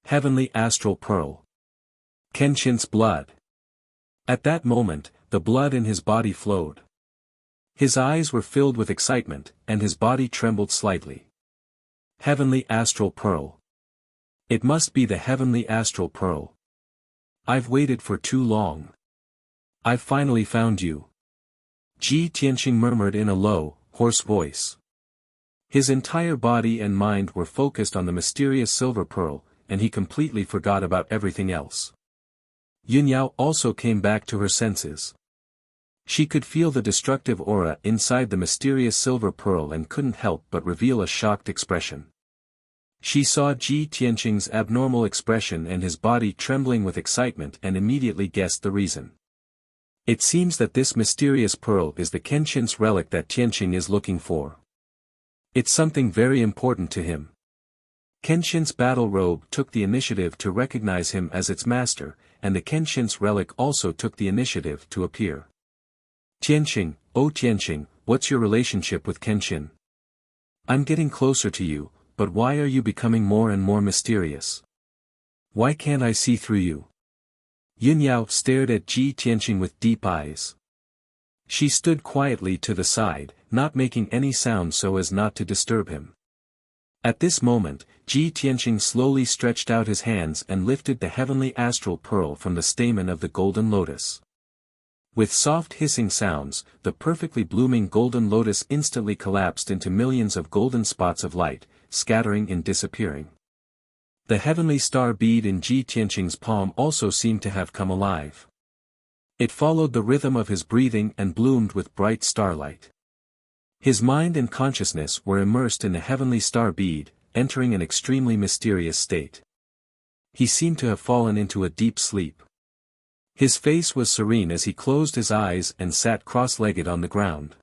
Heavenly Astral Pearl. Kenshin's blood. At that moment, the blood in his body flowed. His eyes were filled with excitement, and his body trembled slightly. Heavenly Astral Pearl. It must be the Heavenly Astral Pearl. I've waited for too long. "I've finally found you," Ji Tianqing murmured in a low, hoarse voice. His entire body and mind were focused on the mysterious silver pearl, and he completely forgot about everything else. Yunyao also came back to her senses. She could feel the destructive aura inside the mysterious silver pearl and couldn't help but reveal a shocked expression. She saw Ji Tianqing's abnormal expression and his body trembling with excitement and immediately guessed the reason. It seems that this mysterious pearl is the Kenshin's relic that Tianqing is looking for. It's something very important to him. Kenshin's battle robe took the initiative to recognize him as its master, and the Kenshin's relic also took the initiative to appear. Tianqing, oh Tianqing, what's your relationship with Kenshin? I'm getting closer to you, but why are you becoming more and more mysterious? Why can't I see through you? Yunyao stared at Ji Tianqing with deep eyes. She stood quietly to the side, not making any sound so as not to disturb him. At this moment, Ji Tianqing slowly stretched out his hands and lifted the heavenly astral pearl from the stamen of the golden lotus. With soft hissing sounds, the perfectly blooming golden lotus instantly collapsed into millions of golden spots of light, scattering and disappearing. The heavenly star bead in Ji Tianqing's palm also seemed to have come alive. It followed the rhythm of his breathing and bloomed with bright starlight. His mind and consciousness were immersed in the heavenly star bead, entering an extremely mysterious state. He seemed to have fallen into a deep sleep. His face was serene as he closed his eyes and sat cross-legged on the ground.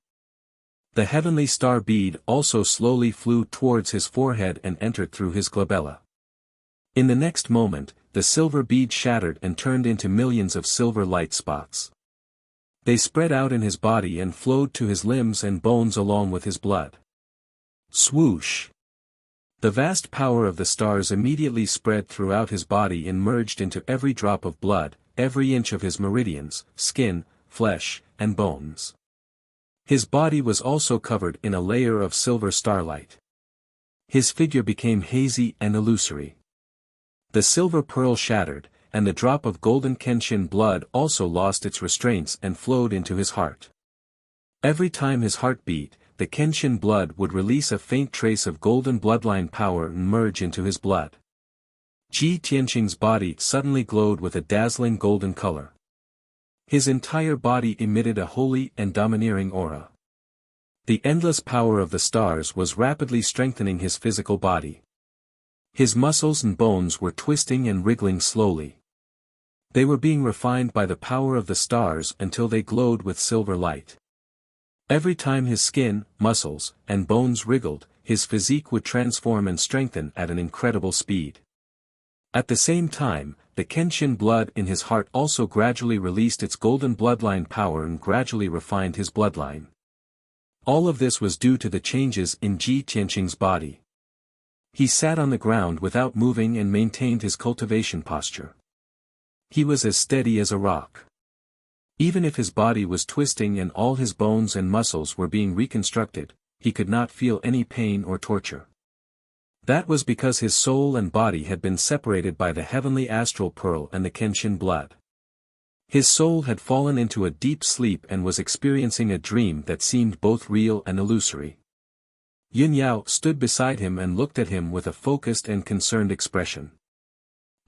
The heavenly star bead also slowly flew towards his forehead and entered through his glabella. In the next moment, the silver bead shattered and turned into millions of silver light spots. They spread out in his body and flowed to his limbs and bones along with his blood. Swoosh! The vast power of the stars immediately spread throughout his body and merged into every drop of blood, every inch of his meridians, skin, flesh, and bones. His body was also covered in a layer of silver starlight. His figure became hazy and illusory. The silver pearl shattered, and the drop of golden Kenshin blood also lost its restraints and flowed into his heart. Every time his heart beat, the Kenshin blood would release a faint trace of golden bloodline power and merge into his blood. Ji Tianqing's body suddenly glowed with a dazzling golden color. His entire body emitted a holy and domineering aura. The endless power of the stars was rapidly strengthening his physical body. His muscles and bones were twisting and wriggling slowly. They were being refined by the power of the stars until they glowed with silver light. Every time his skin, muscles, and bones wriggled, his physique would transform and strengthen at an incredible speed. At the same time, the Kenshin blood in his heart also gradually released its golden bloodline power and gradually refined his bloodline. All of this was due to the changes in Ji Tianqing's body. He sat on the ground without moving and maintained his cultivation posture. He was as steady as a rock. Even if his body was twisting and all his bones and muscles were being reconstructed, he could not feel any pain or torture. That was because his soul and body had been separated by the heavenly astral pearl and the Kenshin blood. His soul had fallen into a deep sleep and was experiencing a dream that seemed both real and illusory. Yunyao stood beside him and looked at him with a focused and concerned expression.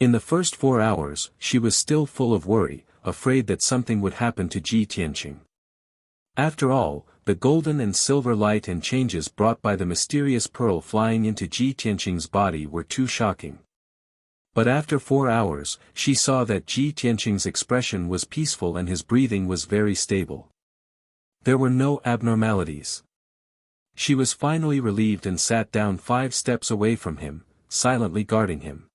In the first 4 hours, she was still full of worry, afraid that something would happen to Ji Tianqing. After all, the golden and silver light and changes brought by the mysterious pearl flying into Ji Tianqing's body were too shocking. But after 4 hours, she saw that Ji Tianqing's expression was peaceful and his breathing was very stable. There were no abnormalities. She was finally relieved and sat down 5 steps away from him, silently guarding him.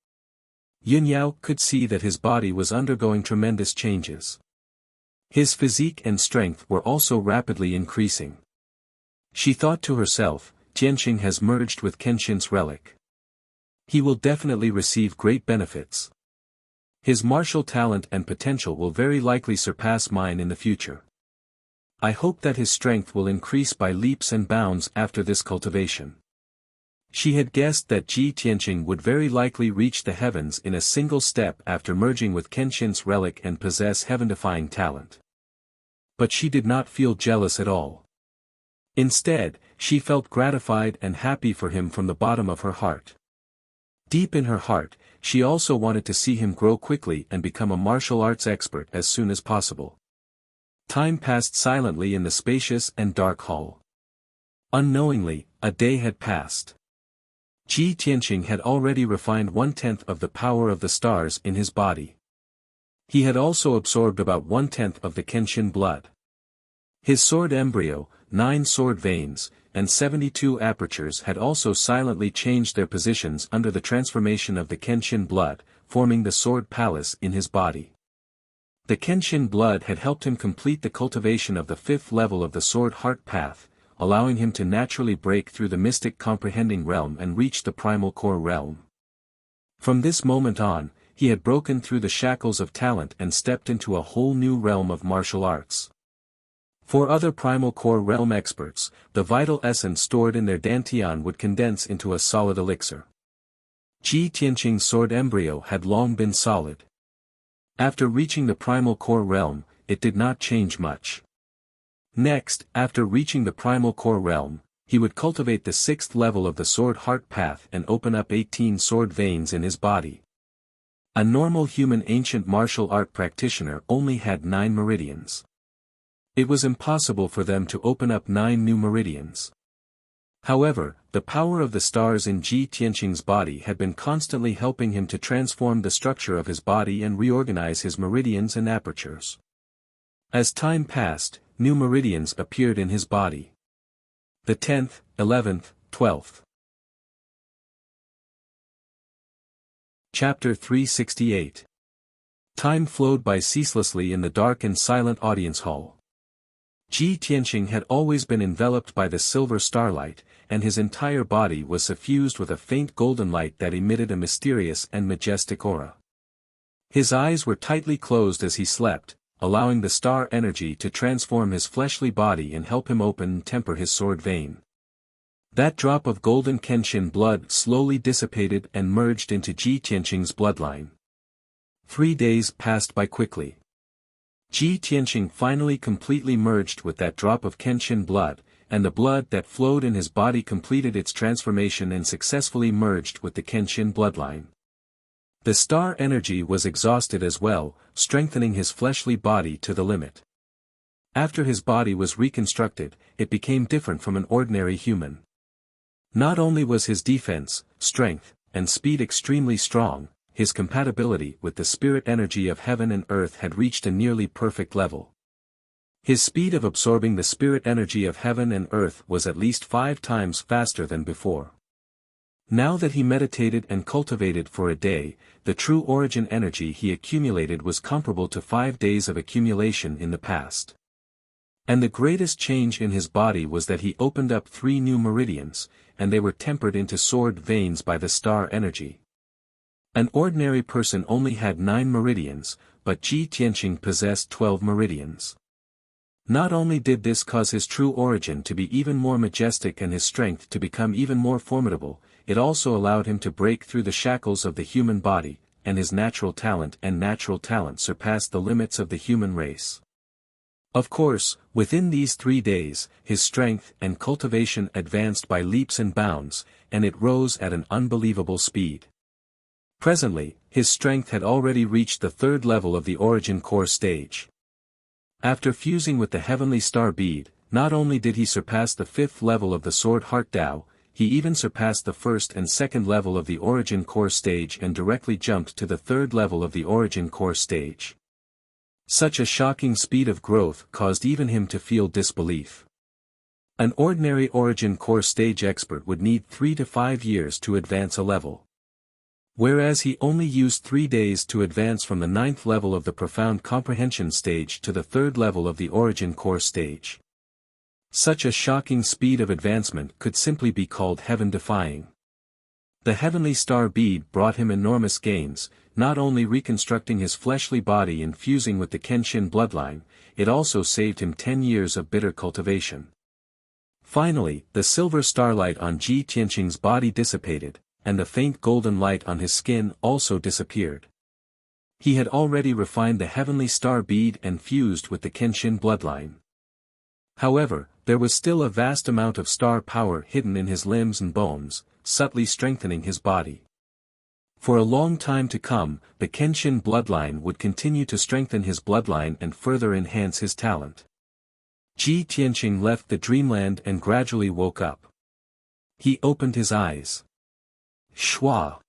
Yunyao could see that his body was undergoing tremendous changes. His physique and strength were also rapidly increasing. She thought to herself, Tianqing has merged with Kenshin's relic. He will definitely receive great benefits. His martial talent and potential will very likely surpass mine in the future. I hope that his strength will increase by leaps and bounds after this cultivation. She had guessed that Ji Tianqing would very likely reach the heavens in a single step after merging with Kenshin's relic and possess heaven-defying talent. But she did not feel jealous at all. Instead, she felt gratified and happy for him from the bottom of her heart. Deep in her heart, she also wanted to see him grow quickly and become a martial arts expert as soon as possible. Time passed silently in the spacious and dark hall. Unknowingly, a day had passed. Ji Tianqing had already refined 1/10 of the power of the stars in his body. He had also absorbed about 1/10 of the Kenshin blood. His sword embryo, 9 sword veins, and 72 apertures had also silently changed their positions under the transformation of the Kenshin blood, forming the sword palace in his body. The Kenshin blood had helped him complete the cultivation of the 5th level of the sword heart path, allowing him to naturally break through the mystic comprehending realm and reach the primal core realm. From this moment on, he had broken through the shackles of talent and stepped into a whole new realm of martial arts. For other primal core realm experts, the vital essence stored in their dantian would condense into a solid elixir. Ji Tianqing's sword embryo had long been solid. After reaching the primal core realm, it did not change much. Next, after reaching the primal core realm, he would cultivate the 6th level of the sword heart path and open up 18 sword veins in his body. A normal human ancient martial art practitioner only had 9 meridians. It was impossible for them to open up 9 new meridians. However, the power of the stars in Ji Tianqing's body had been constantly helping him to transform the structure of his body and reorganize his meridians and apertures. As time passed, new meridians appeared in his body. The 10th, 11th, 12th. Chapter 368. Time flowed by ceaselessly in the dark and silent audience hall. Ji Tianqing had always been enveloped by the silver starlight, and his entire body was suffused with a faint golden light that emitted a mysterious and majestic aura. His eyes were tightly closed as he slept, allowing the star energy to transform his fleshly body and help him open and temper his sword vein. That drop of golden Kenshin blood slowly dissipated and merged into Ji Tianqing's bloodline. 3 days passed by quickly. Ji Tianqing finally completely merged with that drop of Kenshin blood, and the blood that flowed in his body completed its transformation and successfully merged with the Kenshin bloodline. The star energy was exhausted as well, strengthening his fleshly body to the limit. After his body was reconstructed, it became different from an ordinary human. Not only was his defense, strength, and speed extremely strong, his compatibility with the spirit energy of heaven and earth had reached a nearly perfect level. His speed of absorbing the spirit energy of heaven and earth was at least 5 times faster than before. Now that he meditated and cultivated for a day, the true origin energy he accumulated was comparable to 5 days of accumulation in the past. And the greatest change in his body was that he opened up 3 new meridians, and they were tempered into sword veins by the star energy. An ordinary person only had 9 meridians, but Ji Tianqing possessed 12 meridians. Not only did this cause his true origin to be even more majestic and his strength to become even more formidable, it also allowed him to break through the shackles of the human body, and his natural talent surpassed the limits of the human race. Of course, within these 3 days, his strength and cultivation advanced by leaps and bounds, and it rose at an unbelievable speed. Presently, his strength had already reached the 3rd level of the origin core stage. After fusing with the heavenly star bead, not only did he surpass the 5th level of the sword heart Tao, he even surpassed the 1st and 2nd level of the origin core stage and directly jumped to the 3rd level of the origin core stage. Such a shocking speed of growth caused even him to feel disbelief. An ordinary origin core stage expert would need 3 to 5 years to advance a level. Whereas he only used 3 days to advance from the 9th level of the profound comprehension stage to the 3rd level of the origin core stage. Such a shocking speed of advancement could simply be called heaven-defying. The heavenly star bead brought him enormous gains, not only reconstructing his fleshly body and fusing with the Kenshin bloodline, it also saved him 10 years of bitter cultivation. Finally, the silver starlight on Ji Tianqing's body dissipated, and the faint golden light on his skin also disappeared. He had already refined the heavenly star bead and fused with the Kenshin bloodline. However, there was still a vast amount of star power hidden in his limbs and bones, subtly strengthening his body. For a long time to come, the Kenshin bloodline would continue to strengthen his bloodline and further enhance his talent. Ji Tianqing left the dreamland and gradually woke up. He opened his eyes. Shua!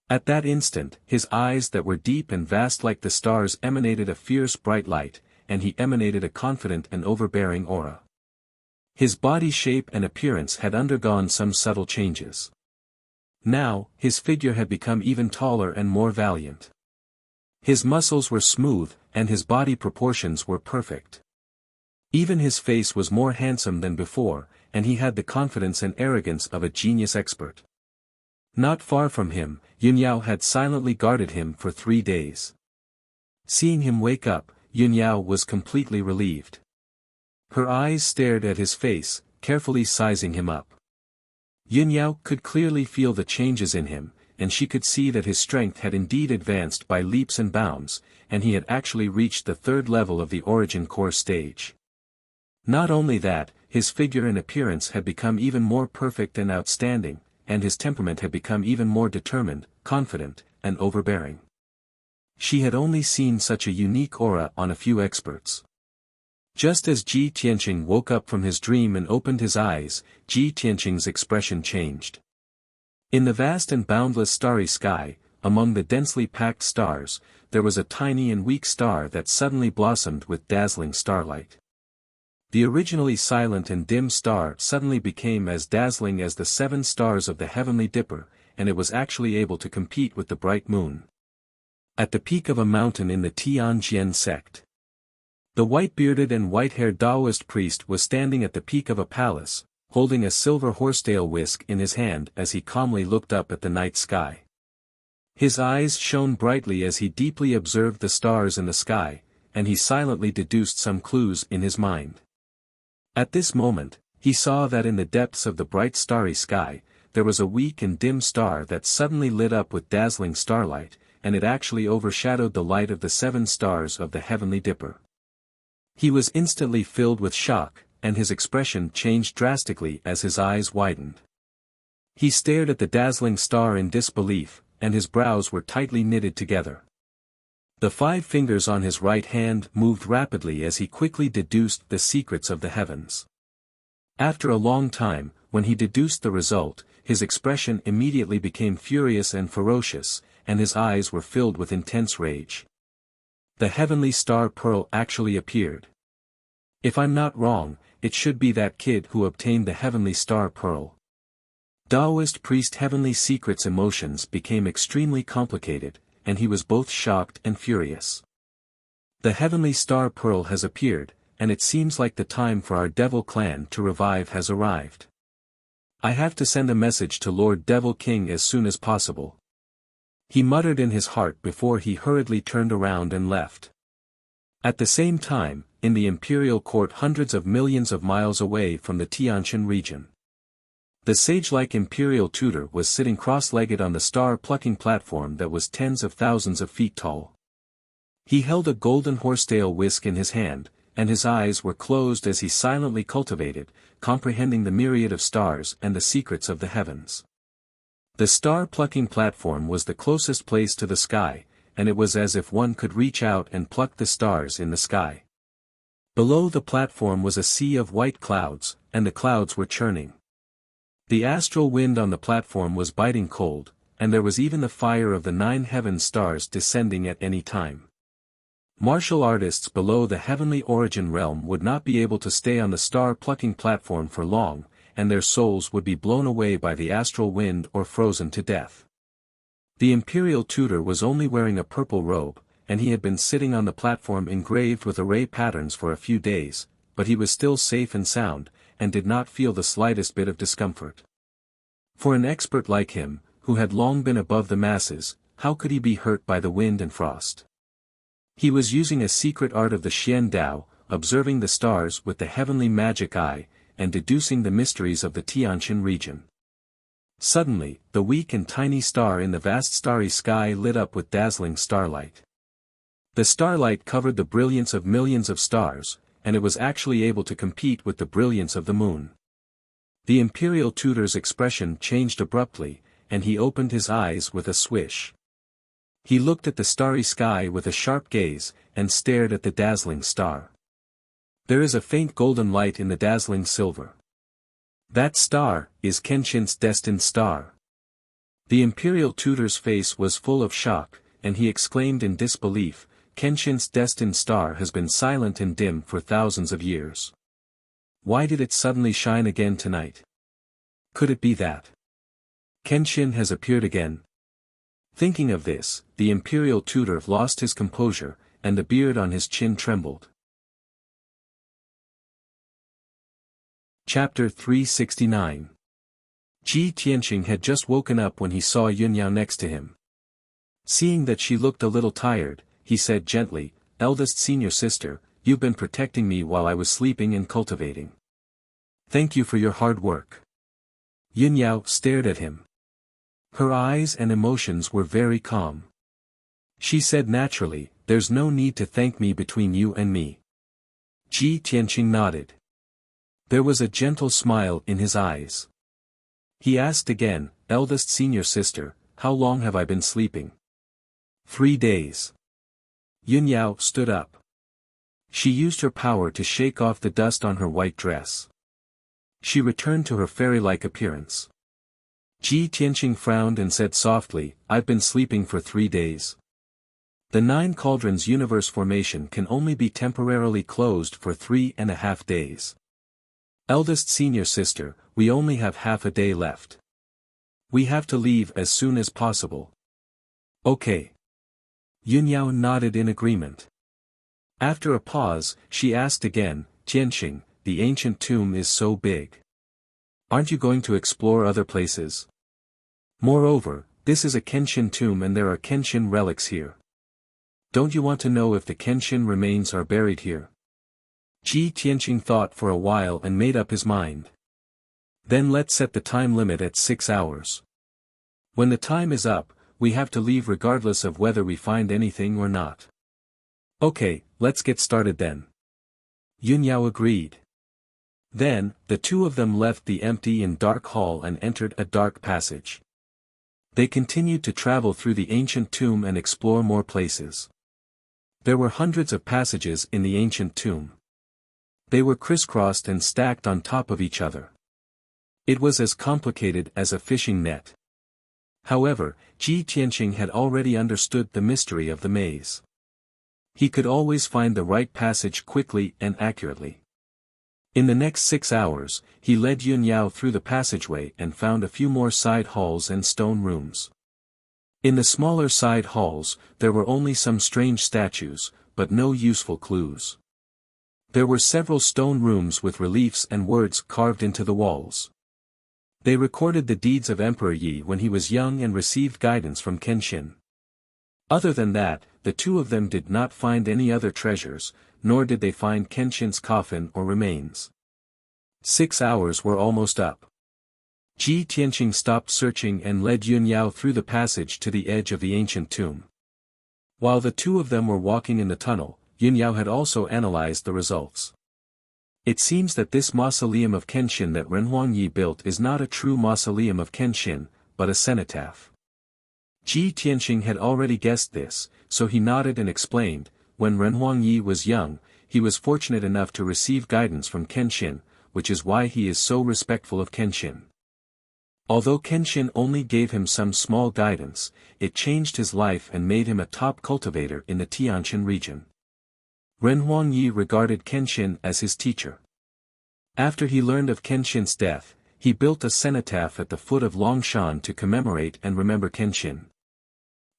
At that instant, his eyes that were deep and vast like the stars emanated a fierce bright light, and he emanated a confident and overbearing aura. His body shape and appearance had undergone some subtle changes. Now, his figure had become even taller and more valiant. His muscles were smooth, and his body proportions were perfect. Even his face was more handsome than before, and he had the confidence and arrogance of a genius expert. Not far from him, Yunyao had silently guarded him for 3 days. Seeing him wake up, Yunyao was completely relieved. Her eyes stared at his face, carefully sizing him up. Yunyao could clearly feel the changes in him, and she could see that his strength had indeed advanced by leaps and bounds, and he had actually reached the 3rd level of the origin core stage. Not only that, his figure and appearance had become even more perfect and outstanding, and his temperament had become even more determined, confident, and overbearing. She had only seen such a unique aura on a few experts. Just as Ji Tianqing woke up from his dream and opened his eyes, Ji Tianqing's expression changed. In the vast and boundless starry sky, among the densely packed stars, there was a tiny and weak star that suddenly blossomed with dazzling starlight. The originally silent and dim star suddenly became as dazzling as the 7 stars of the heavenly dipper, and it was actually able to compete with the bright moon. At the peak of a mountain in the Tianjian sect, the white-bearded and white-haired Taoist priest was standing at the peak of a palace, holding a silver horsetail whisk in his hand as he calmly looked up at the night sky. His eyes shone brightly as he deeply observed the stars in the sky, and he silently deduced some clues in his mind. At this moment, he saw that in the depths of the bright starry sky, there was a weak and dim star that suddenly lit up with dazzling starlight, and it actually overshadowed the light of the 7 stars of the heavenly dipper. He was instantly filled with shock, and his expression changed drastically as his eyes widened. He stared at the dazzling star in disbelief, and his brows were tightly knitted together. The 5 fingers on his right hand moved rapidly as he quickly deduced the secrets of the heavens. After a long time, when he deduced the result, his expression immediately became furious and ferocious, and his eyes were filled with intense rage. The heavenly star pearl actually appeared. If I'm not wrong, it should be that kid who obtained the heavenly star pearl. Taoist priest Heavenly Secret's emotions became extremely complicated, and he was both shocked and furious. The heavenly star pearl has appeared, and it seems like the time for our Devil clan to revive has arrived. I have to send a message to Lord Devil King as soon as possible. He muttered in his heart before he hurriedly turned around and left. At the same time, in the imperial court hundreds of millions of miles away from the Tianshan region, the sage-like imperial tutor was sitting cross-legged on the star-plucking platform that was tens of thousands of feet tall. He held a golden horsetail whisk in his hand, and his eyes were closed as he silently cultivated, comprehending the myriad of stars and the secrets of the heavens. The star-plucking platform was the closest place to the sky, and it was as if one could reach out and pluck the stars in the sky. Below the platform was a sea of white clouds, and the clouds were churning. The astral wind on the platform was biting cold, and there was even the fire of the 9 heaven stars descending at any time. Martial artists below the heavenly origin realm would not be able to stay on the star-plucking platform for long, and their souls would be blown away by the astral wind or frozen to death. The imperial tutor was only wearing a purple robe, and he had been sitting on the platform engraved with array patterns for a few days, but he was still safe and sound, and did not feel the slightest bit of discomfort. For an expert like him, who had long been above the masses, how could he be hurt by the wind and frost? He was using a secret art of the Xian Dao, observing the stars with the heavenly magic eye, and deducing the mysteries of the Tianshan region. Suddenly, the weak and tiny star in the vast starry sky lit up with dazzling starlight. The starlight covered the brilliance of millions of stars, and it was actually able to compete with the brilliance of the moon. The imperial tutor's expression changed abruptly, and he opened his eyes with a swish. He looked at the starry sky with a sharp gaze, and stared at the dazzling star. There is a faint golden light in the dazzling silver. That star is Kenshin's destined star. The imperial tutor's face was full of shock, and he exclaimed in disbelief, Kenshin's destined star has been silent and dim for thousands of years. Why did it suddenly shine again tonight? Could it be that Kenshin has appeared again? Thinking of this, the imperial tutor lost his composure, and the beard on his chin trembled. Chapter 369. Ji Tianqing had just woken up when he saw Yunyao next to him. Seeing that she looked a little tired, he said gently, "Eldest senior sister, you've been protecting me while I was sleeping and cultivating. Thank you for your hard work." Yunyao stared at him. Her eyes and emotions were very calm. She said naturally, "There's no need to thank me between you and me." Ji Tianqing nodded. There was a gentle smile in his eyes. He asked again, "Eldest senior sister, how long have I been sleeping?" 3 days. Yunyao stood up. She used her power to shake off the dust on her white dress. She returned to her fairy-like appearance. Ji Tianqing frowned and said softly, "I've been sleeping for 3 days. The 9 cauldrons universe formation can only be temporarily closed for 3.5 days. Eldest senior sister, we only have half a day left. We have to leave as soon as possible." "Okay." Yunyao nodded in agreement. After a pause, she asked again, "Tianqing, the ancient tomb is so big. Aren't you going to explore other places? Moreover, this is a Kenshin tomb and there are Kenshin relics here. Don't you want to know if the Kenshin remains are buried here?" Ji Tianqing thought for a while and made up his mind. "Then let's set the time limit at 6 hours. When the time is up, we have to leave regardless of whether we find anything or not." "Okay, let's get started then." Yunyao agreed. Then, the two of them left the empty and dark hall and entered a dark passage. They continued to travel through the ancient tomb and explore more places. There were hundreds of passages in the ancient tomb. They were crisscrossed and stacked on top of each other. It was as complicated as a fishing net. However, Ji Tianqing had already understood the mystery of the maze. He could always find the right passage quickly and accurately. In the next 6 hours, he led Yunyao through the passageway and found a few more side halls and stone rooms. In the smaller side halls, there were only some strange statues, but no useful clues. There were several stone rooms with reliefs and words carved into the walls. They recorded the deeds of Emperor Yi when he was young and received guidance from Kenshin. Other than that, the two of them did not find any other treasures, nor did they find Kenshin's coffin or remains. 6 hours were almost up. Ji Tianqing stopped searching and led Yunyao through the passage to the edge of the ancient tomb. While the two of them were walking in the tunnel, Yunyao had also analyzed the results. It seems that this mausoleum of Kenshin that Renhuang Yi built is not a true mausoleum of Kenshin, but a cenotaph. Ji Tianqing had already guessed this, so he nodded and explained, when Renhuang Yi was young, he was fortunate enough to receive guidance from Kenshin, which is why he is so respectful of Kenshin. Although Kenshin only gave him some small guidance, it changed his life and made him a top cultivator in the Tianshan region. Renhuang Yi regarded Kenshin as his teacher. After he learned of Kenshin's death, he built a cenotaph at the foot of Longshan to commemorate and remember Kenshin.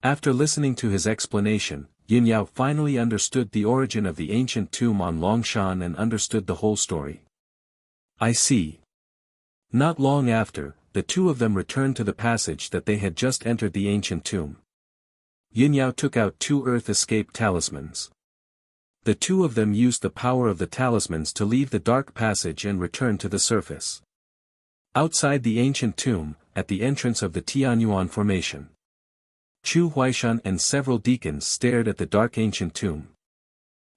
After listening to his explanation, Yunyao finally understood the origin of the ancient tomb on Longshan and understood the whole story. "I see." Not long after, the two of them returned to the passage that they had just entered the ancient tomb. Yunyao took out 2 earth escape talismans. The two of them used the power of the talismans to leave the dark passage and return to the surface. Outside the ancient tomb, at the entrance of the Tianyuan formation, Chu Huaishan and several deacons stared at the dark ancient tomb.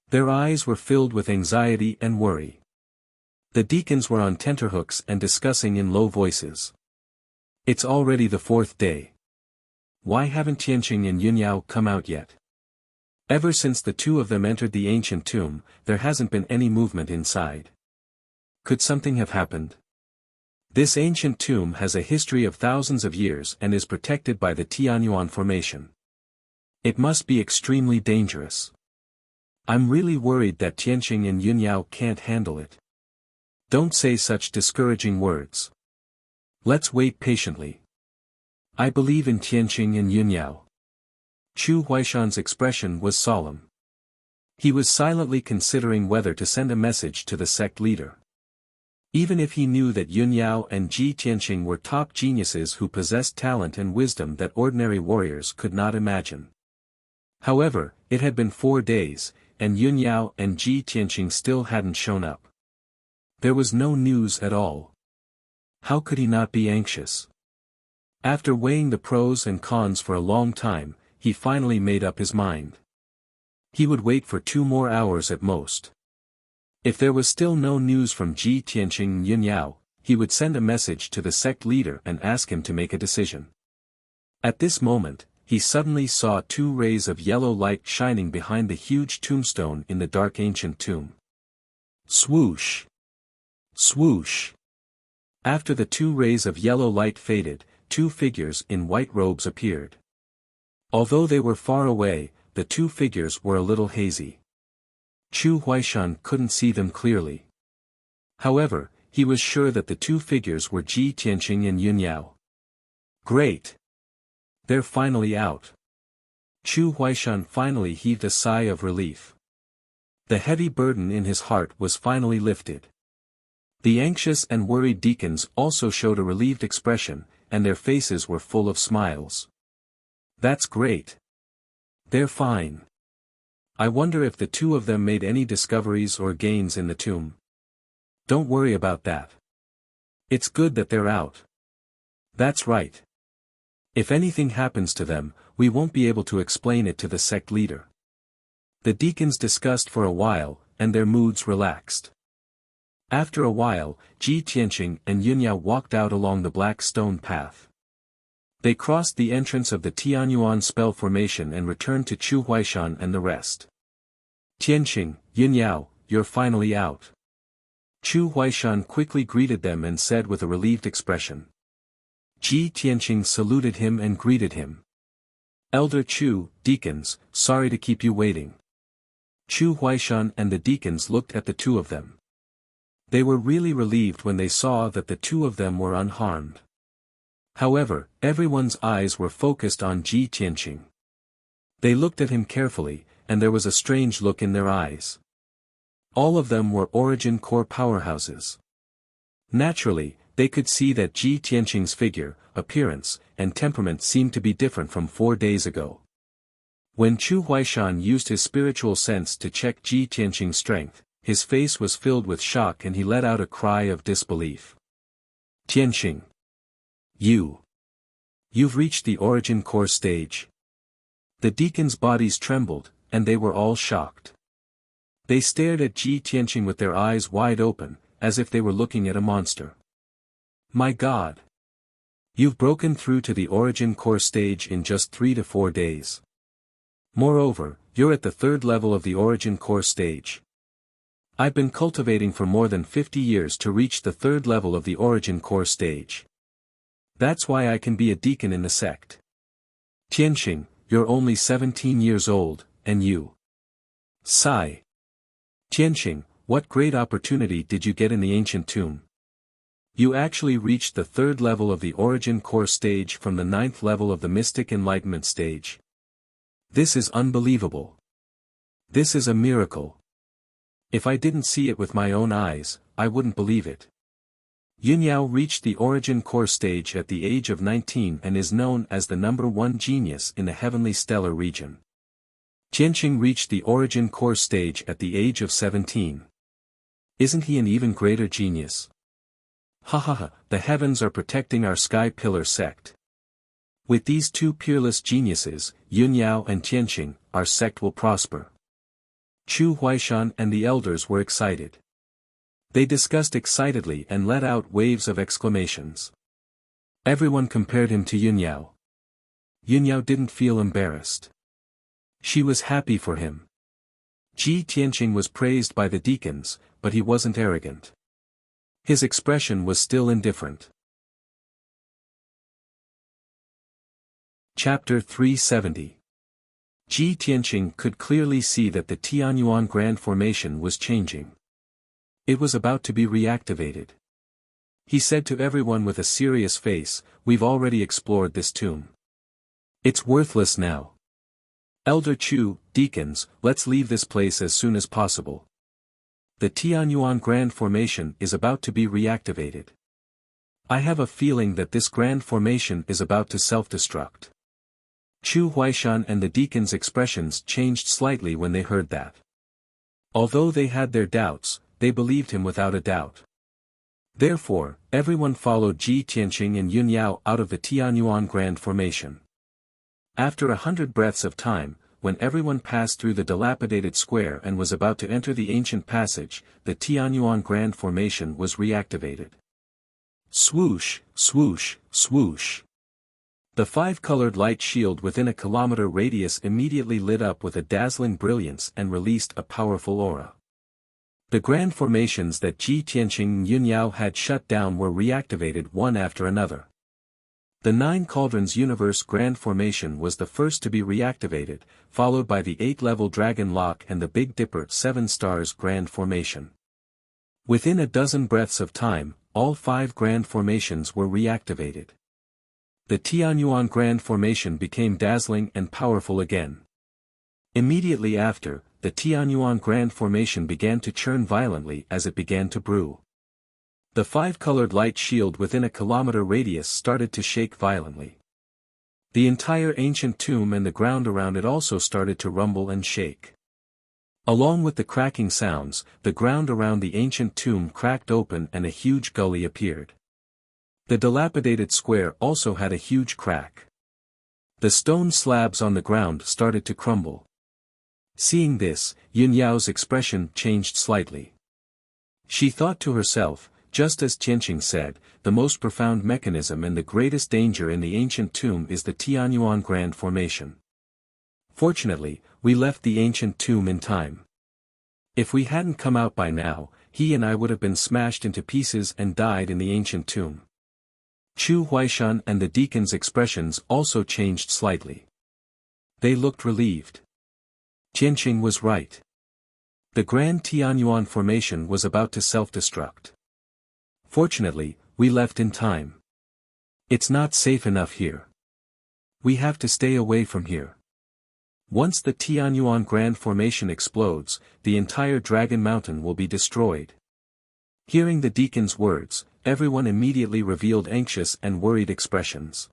Their eyes were filled with anxiety and worry. The deacons were on tenterhooks and discussing in low voices. It's already the 4th day. Why haven't Tianqing and Yunyao come out yet? Ever since the two of them entered the ancient tomb, there hasn't been any movement inside. Could something have happened? This ancient tomb has a history of thousands of years and is protected by the Tianyuan Formation. It must be extremely dangerous. I'm really worried that Tianqing and Yunyao can't handle it. Don't say such discouraging words. Let's wait patiently. I believe in Tianqing and Yunyao. Chu Huaishan's expression was solemn. He was silently considering whether to send a message to the sect leader. Even if he knew that Yunyao and Ji Tianqing were top geniuses who possessed talent and wisdom that ordinary warriors could not imagine. However, it had been 4 days, and Yunyao and Ji Tianqing still hadn't shown up. There was no news at all. How could he not be anxious? After weighing the pros and cons for a long time, he finally made up his mind. He would wait for 2 more hours at most. If there was still no news from Ji Tianqing and Yunyao, he would send a message to the sect leader and ask him to make a decision. At this moment, he suddenly saw 2 rays of yellow light shining behind the huge tombstone in the dark ancient tomb. Swoosh! Swoosh! After the 2 rays of yellow light faded, 2 figures in white robes appeared. Although they were far away, the 2 figures were a little hazy. Chu Huaishan couldn't see them clearly. However, he was sure that the 2 figures were Ji Tianqing and Yunyao. Great! They're finally out. Chu Huaishan finally heaved a sigh of relief. The heavy burden in his heart was finally lifted. The anxious and worried deacons also showed a relieved expression, and their faces were full of smiles. That's great. They're fine. I wonder if the 2 of them made any discoveries or gains in the tomb. Don't worry about that. It's good that they're out. That's right. If anything happens to them, we won't be able to explain it to the sect leader. The deacons discussed for a while, and their moods relaxed. After a while, Ji Tianqing and Yunyao walked out along the black stone path. They crossed the entrance of the Tianyuan spell formation and returned to Chu Huaishan and the rest. Tianqing, Yunyao, you're finally out. Chu Huaishan quickly greeted them and said with a relieved expression. Ji Tianqing saluted him and greeted him. Elder Chu, deacons, sorry to keep you waiting. Chu Huaishan and the deacons looked at the 2 of them. They were really relieved when they saw that the 2 of them were unharmed. However, everyone's eyes were focused on Ji Tianqing. They looked at him carefully, and there was a strange look in their eyes. All of them were origin core powerhouses. Naturally, they could see that Ji Tianqing's figure, appearance, and temperament seemed to be different from 4 days ago. When Chu Huaishan used his spiritual sense to check Ji Tianqing's strength, his face was filled with shock and he let out a cry of disbelief. Tianqing. You've reached the origin core stage. The deacons' bodies trembled, and they were all shocked. They stared at Ji Tianqing with their eyes wide open, as if they were looking at a monster. My God! You've broken through to the origin core stage in just 3 to 4 days. Moreover, you're at the 3rd level of the origin core stage. I've been cultivating for more than 50 years to reach the 3rd level of the origin core stage. That's why I can be a deacon in the sect. Tianqing, you're only 17 years old, and you. Sigh. Tianqing, what great opportunity did you get in the ancient tomb? You actually reached the 3rd level of the origin core stage from the 9th level of the mystic enlightenment stage. This is unbelievable. This is a miracle. If I didn't see it with my own eyes, I wouldn't believe it. Yunyao reached the origin core stage at the age of 19 and is known as the #1 genius in the heavenly stellar region. Tianqing reached the origin core stage at the age of 17. Isn't he an even greater genius? Ha ha ha, the heavens are protecting our sky pillar sect. With these two peerless geniuses, Yunyao and Tianqing, our sect will prosper. Chu Huaishan and the elders were excited. They discussed excitedly and let out waves of exclamations. Everyone compared him to Yunyao. Yunyao didn't feel embarrassed. She was happy for him. Ji Tianqing was praised by the deacons, but he wasn't arrogant. His expression was still indifferent. Chapter 370. Ji Tianqing could clearly see that the Tianyuan Grand Formation was changing. It was about to be reactivated. He said to everyone with a serious face, "We've already explored this tomb. It's worthless now. Elder Chu, deacons, let's leave this place as soon as possible. The Tianyuan Grand Formation is about to be reactivated. I have a feeling that this Grand Formation is about to self-destruct." Chu Huaishan and the deacons' expressions changed slightly when they heard that. Although they had their doubts, they believed him without a doubt. Therefore, everyone followed Ji Tianqing and Yunyao out of the Tianyuan Grand Formation. After 100 breaths of time, when everyone passed through the dilapidated square and was about to enter the ancient passage, the Tianyuan Grand Formation was reactivated. Swoosh, swoosh, swoosh. The five-colored light shield within a kilometer radius immediately lit up with a dazzling brilliance and released a powerful aura. The grand formations that Ji Tianqing and Yunyao had shut down were reactivated one after another. The Nine Cauldrons Universe Grand Formation was the first to be reactivated, followed by the 8-level Dragon Lock and the Big Dipper 7 Stars Grand Formation. Within a dozen breaths of time, all 5 Grand Formations were reactivated. The Tianyuan Grand Formation became dazzling and powerful again. Immediately after, the Tianyuan Grand Formation began to churn violently as it began to brew. The 5-colored light shield within a kilometer radius started to shake violently. The entire ancient tomb and the ground around it also started to rumble and shake. Along with the cracking sounds, the ground around the ancient tomb cracked open and a huge gully appeared. The dilapidated square also had a huge crack. The stone slabs on the ground started to crumble. Seeing this, Yunyao's expression changed slightly. She thought to herself, just as Tianqing said, the most profound mechanism and the greatest danger in the ancient tomb is the Tianyuan Grand Formation. Fortunately, we left the ancient tomb in time. If we hadn't come out by now, he and I would have been smashed into pieces and died in the ancient tomb. Chu Huaishan and the deacons' expressions also changed slightly. They looked relieved. Tianqing was right. The Grand Tianyuan Formation was about to self-destruct. Fortunately, we left in time. It's not safe enough here. We have to stay away from here. Once the Tianyuan Grand Formation explodes, the entire Dragon Mountain will be destroyed. Hearing the deacon's words, everyone immediately revealed anxious and worried expressions.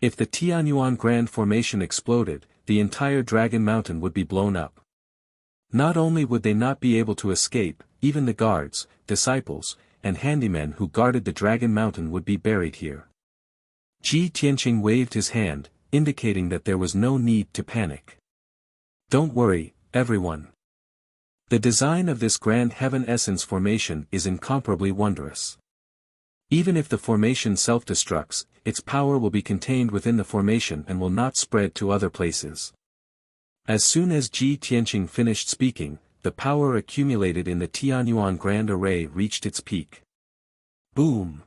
If the Tianyuan Grand Formation exploded, the entire Dragon Mountain would be blown up. Not only would they not be able to escape, even the guards, disciples, and handymen who guarded the Dragon Mountain would be buried here. Ji Tianqing waved his hand, indicating that there was no need to panic. Don't worry, everyone. The design of this Grand Heaven Essence Formation is incomparably wondrous. Even if the formation self-destructs, its power will be contained within the formation and will not spread to other places. As soon as Ji Tianqing finished speaking, the power accumulated in the Tianyuan Grand Array reached its peak. Boom!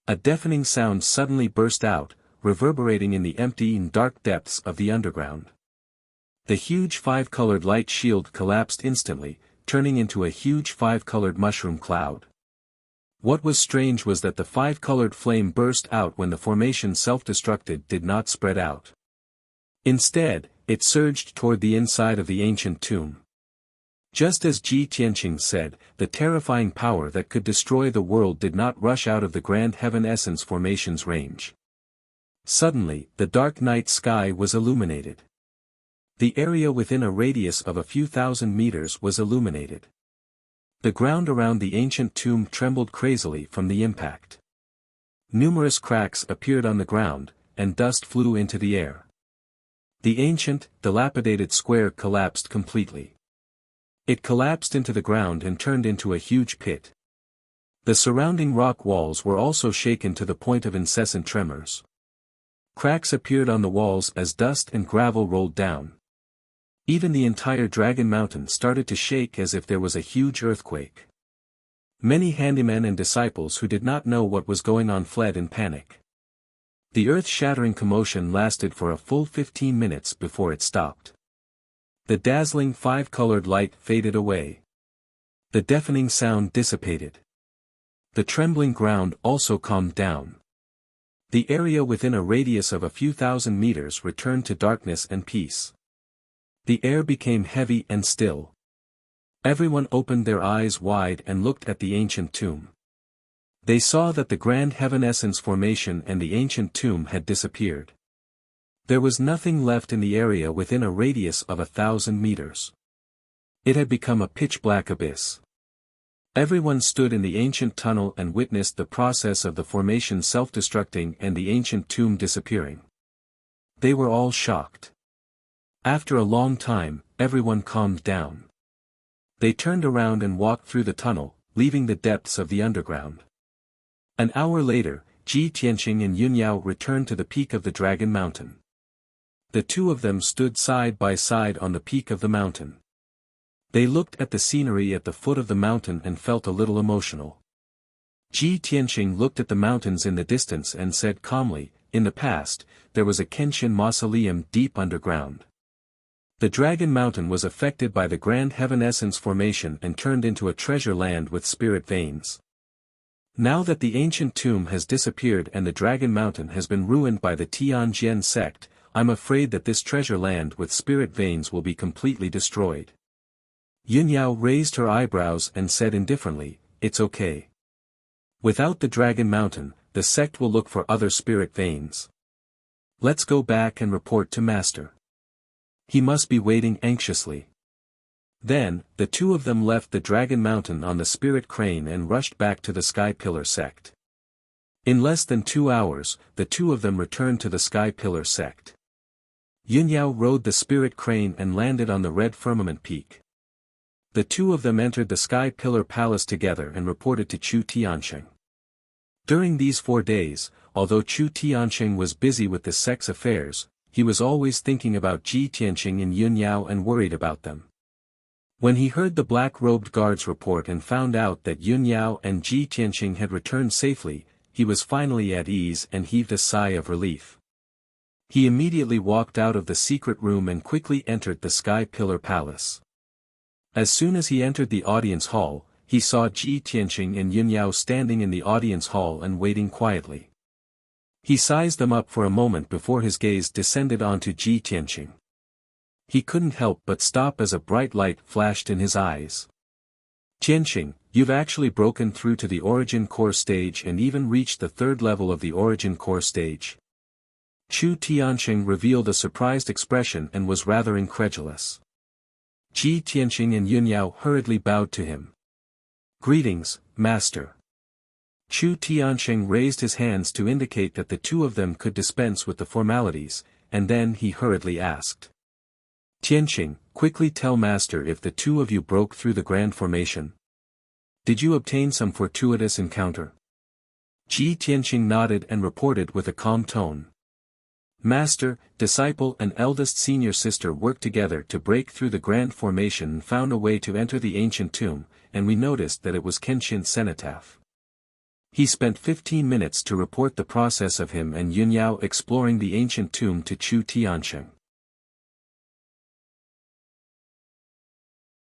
A deafening sound suddenly burst out, reverberating in the empty and dark depths of the underground. The huge 5-colored light shield collapsed instantly, turning into a huge 5-colored mushroom cloud. What was strange was that the 5-colored flame burst out when the formation self-destructed did not spread out. Instead, it surged toward the inside of the ancient tomb. Just as Ji Tianqing said, the terrifying power that could destroy the world did not rush out of the Grand Heaven Essence Formation's range. Suddenly, the dark night sky was illuminated. The area within a radius of a few thousand meters was illuminated. The ground around the ancient tomb trembled crazily from the impact. Numerous cracks appeared on the ground, and dust flew into the air. The ancient, dilapidated square collapsed completely. It collapsed into the ground and turned into a huge pit. The surrounding rock walls were also shaken to the point of incessant tremors. Cracks appeared on the walls as dust and gravel rolled down. Even the entire Dragon Mountain started to shake as if there was a huge earthquake. Many handymen and disciples who did not know what was going on fled in panic. The earth-shattering commotion lasted for a full 15 minutes before it stopped. The dazzling five-colored light faded away. The deafening sound dissipated. The trembling ground also calmed down. The area within a radius of a few thousand meters returned to darkness and peace. The air became heavy and still. Everyone opened their eyes wide and looked at the ancient tomb. They saw that the grand heaven essence formation and the ancient tomb had disappeared. There was nothing left in the area within a radius of 1,000 meters. It had become a pitch-black abyss. Everyone stood in the ancient tunnel and witnessed the process of the formation self-destructing and the ancient tomb disappearing. They were all shocked. After a long time, everyone calmed down. They turned around and walked through the tunnel, leaving the depths of the underground. An hour later, Ji Tianqing and Yunyao returned to the peak of the Dragon Mountain. The two of them stood side by side on the peak of the mountain. They looked at the scenery at the foot of the mountain and felt a little emotional. Ji Tianqing looked at the mountains in the distance and said calmly, "In the past, there was a Kenshin mausoleum deep underground. The Dragon Mountain was affected by the Grand Heaven Essence formation and turned into a treasure land with spirit veins. Now that the ancient tomb has disappeared and the Dragon Mountain has been ruined by the Tianjian sect, I'm afraid that this treasure land with spirit veins will be completely destroyed." Yunyao raised her eyebrows and said indifferently, "It's okay. Without the Dragon Mountain, the sect will look for other spirit veins. Let's go back and report to Master. He must be waiting anxiously." Then, the two of them left the Dragon Mountain on the spirit crane and rushed back to the Sky Pillar sect. In less than 2 hours, the two of them returned to the Sky Pillar sect. Yunyao rode the spirit crane and landed on the red firmament peak. The two of them entered the Sky Pillar Palace together and reported to Chu Tianqing. During these 4 days, although Chu Tianqing was busy with the sect's affairs, he was always thinking about Ji Tianqing and Yunyao and worried about them. When he heard the black-robed guards report and found out that Yunyao and Ji Tianqing had returned safely, he was finally at ease and heaved a sigh of relief. He immediately walked out of the secret room and quickly entered the Sky Pillar Palace. As soon as he entered the audience hall, he saw Ji Tianqing and Yunyao standing in the audience hall and waiting quietly. He sized them up for a moment before his gaze descended onto Ji Tianqing. He couldn't help but stop as a bright light flashed in his eyes. "Tianqing, you've actually broken through to the Origin Core stage and even reached the 3rd level of the Origin Core stage." Chu Tianqing revealed a surprised expression and was rather incredulous. Ji Tianqing and Yunyao hurriedly bowed to him. "Greetings, Master." Chu Tianqing raised his hands to indicate that the two of them could dispense with the formalities, and then he hurriedly asked. "Tianqing, quickly tell Master if the two of you broke through the grand formation. Did you obtain some fortuitous encounter?" Ji Tianqing nodded and reported with a calm tone. "Master, disciple and eldest senior sister worked together to break through the grand formation and found a way to enter the ancient tomb, and we noticed that it was Kenshin's cenotaph. He spent 15 minutes to report the process of him and Yunyao exploring the ancient tomb to Chu Tianqing."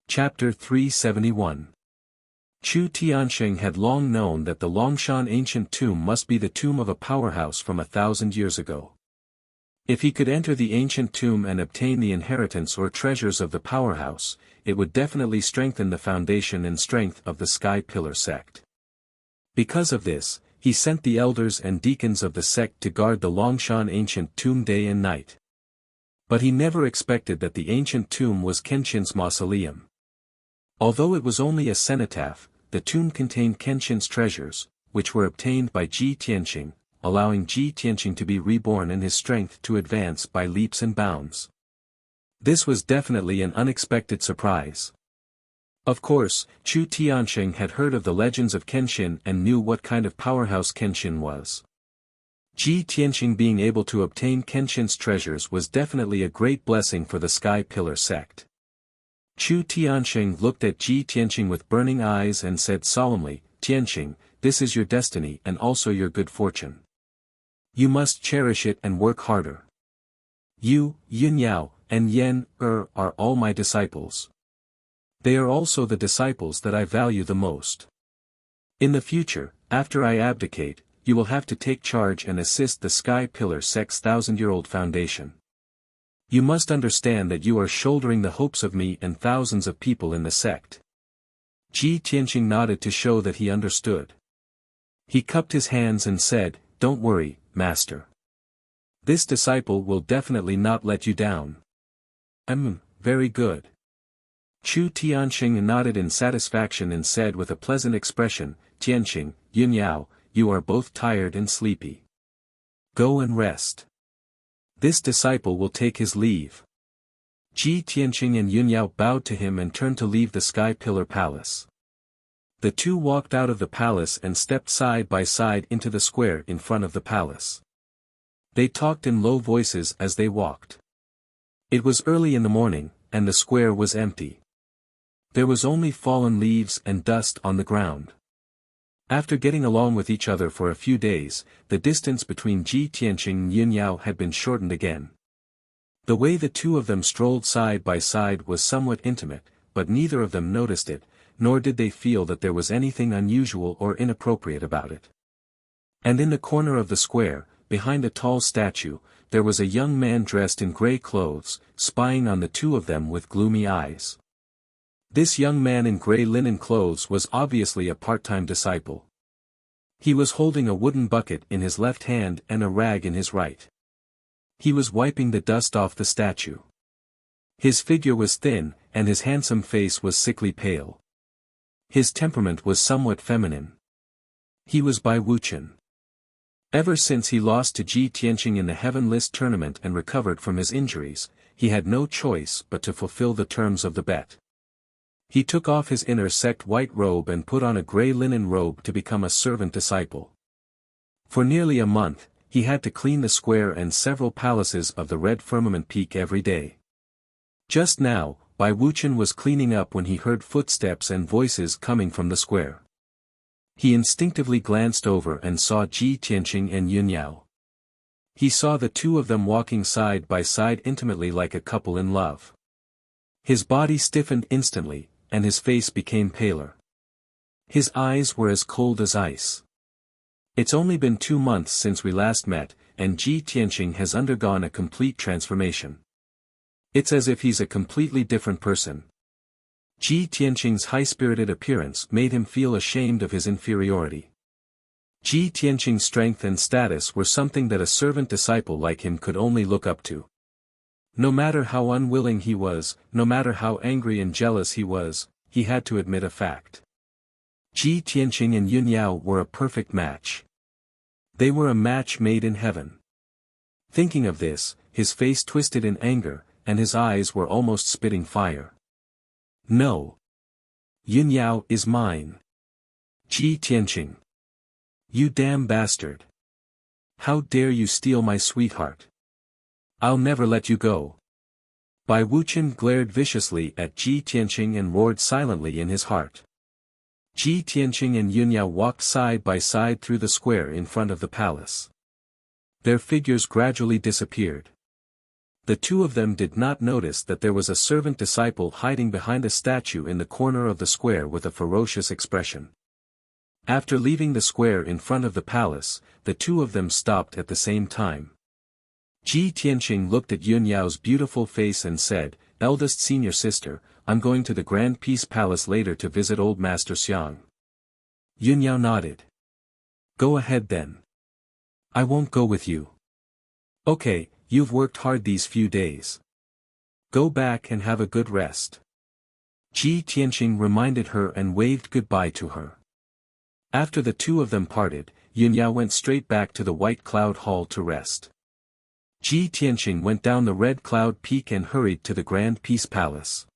Chapter 371. Chu Tianqing had long known that the Longshan ancient tomb must be the tomb of a powerhouse from 1,000 years ago. If he could enter the ancient tomb and obtain the inheritance or treasures of the powerhouse, it would definitely strengthen the foundation and strength of the Sky Pillar sect. Because of this, he sent the elders and deacons of the sect to guard the Longshan ancient tomb day and night. But he never expected that the ancient tomb was Kenshin's mausoleum. Although it was only a cenotaph, the tomb contained Kenshin's treasures, which were obtained by Ji Tianqing, allowing Ji Tianqing to be reborn and his strength to advance by leaps and bounds. This was definitely an unexpected surprise. Of course, Chu Tiansheng had heard of the legends of Kenshin and knew what kind of powerhouse Kenshin was. Ji Tianqing being able to obtain Kenshin's treasures was definitely a great blessing for the Sky Pillar sect. Chu Tiansheng looked at Ji Tianqing with burning eyes and said solemnly, "Tianqing, this is your destiny and also your good fortune. You must cherish it and work harder. You, Yin Yao, and Yen Er are all my disciples. They are also the disciples that I value the most. In the future, after I abdicate, you will have to take charge and assist the Sky Pillar sect's 1,000-year-old foundation. You must understand that you are shouldering the hopes of me and thousands of people in the sect." Ji Tianqing nodded to show that he understood. He cupped his hands and said, "Don't worry, Master. This disciple will definitely not let you down." Very good." Chu Tianqing nodded in satisfaction and said with a pleasant expression, "Tianqing, Yin Yao, you are both tired and sleepy. Go and rest. This disciple will take his leave." Ji Tianqing and Yin Yao bowed to him and turned to leave the Sky Pillar Palace. The two walked out of the palace and stepped side by side into the square in front of the palace. They talked in low voices as they walked. It was early in the morning, and the square was empty. There was only fallen leaves and dust on the ground. After getting along with each other for a few days, the distance between Ji Tianqing and Yin Yao had been shortened again. The way the two of them strolled side by side was somewhat intimate, but neither of them noticed it, nor did they feel that there was anything unusual or inappropriate about it. And in the corner of the square, behind a tall statue, there was a young man dressed in gray clothes, spying on the two of them with gloomy eyes. This young man in gray linen clothes was obviously a part-time disciple. He was holding a wooden bucket in his left hand and a rag in his right. He was wiping the dust off the statue. His figure was thin, and his handsome face was sickly pale. His temperament was somewhat feminine. He was by Wuxia. Ever since he lost to Ji Tianqing in the Heaven List tournament and recovered from his injuries, he had no choice but to fulfill the terms of the bet. He took off his inner sect white robe and put on a gray linen robe to become a servant disciple. For nearly a month, he had to clean the square and several palaces of the Red Firmament Peak every day. Just now, Bai Wuqian was cleaning up when he heard footsteps and voices coming from the square. He instinctively glanced over and saw Ji Tianqing and Yin Yao. He saw the two of them walking side by side intimately like a couple in love. His body stiffened instantly, and his face became paler. His eyes were as cold as ice. It's only been 2 months since we last met, and Ji Tianqing has undergone a complete transformation. It's as if he's a completely different person. Ji Tianqing's high-spirited appearance made him feel ashamed of his inferiority. Ji Tianqing's strength and status were something that a servant disciple like him could only look up to. No matter how unwilling he was, no matter how angry and jealous he was, he had to admit a fact. Ji Tianqing and Yin Yao were a perfect match. They were a match made in heaven. Thinking of this, his face twisted in anger, and his eyes were almost spitting fire. No. Yin Yao is mine. Ji Tianqing. You damn bastard. How dare you steal my sweetheart? I'll never let you go. Bai Wuqian glared viciously at Ji Tianqing and roared silently in his heart. Ji Tianqing and Yin Yao walked side by side through the square in front of the palace. Their figures gradually disappeared. The two of them did not notice that there was a servant disciple hiding behind a statue in the corner of the square with a ferocious expression. After leaving the square in front of the palace, the two of them stopped at the same time. Ji Tianqing looked at Yin Yao's beautiful face and said, "Eldest senior sister, I'm going to the Grand Peace Palace later to visit old Master Xiang." Yin Yao nodded. "Go ahead then. I won't go with you." "Okay, you've worked hard these few days. Go back and have a good rest." Ji Tianqing reminded her and waved goodbye to her. After the two of them parted, Yunyao went straight back to the White Cloud Hall to rest. Ji Tianqing went down the Red Cloud Peak and hurried to the Grand Peace Palace.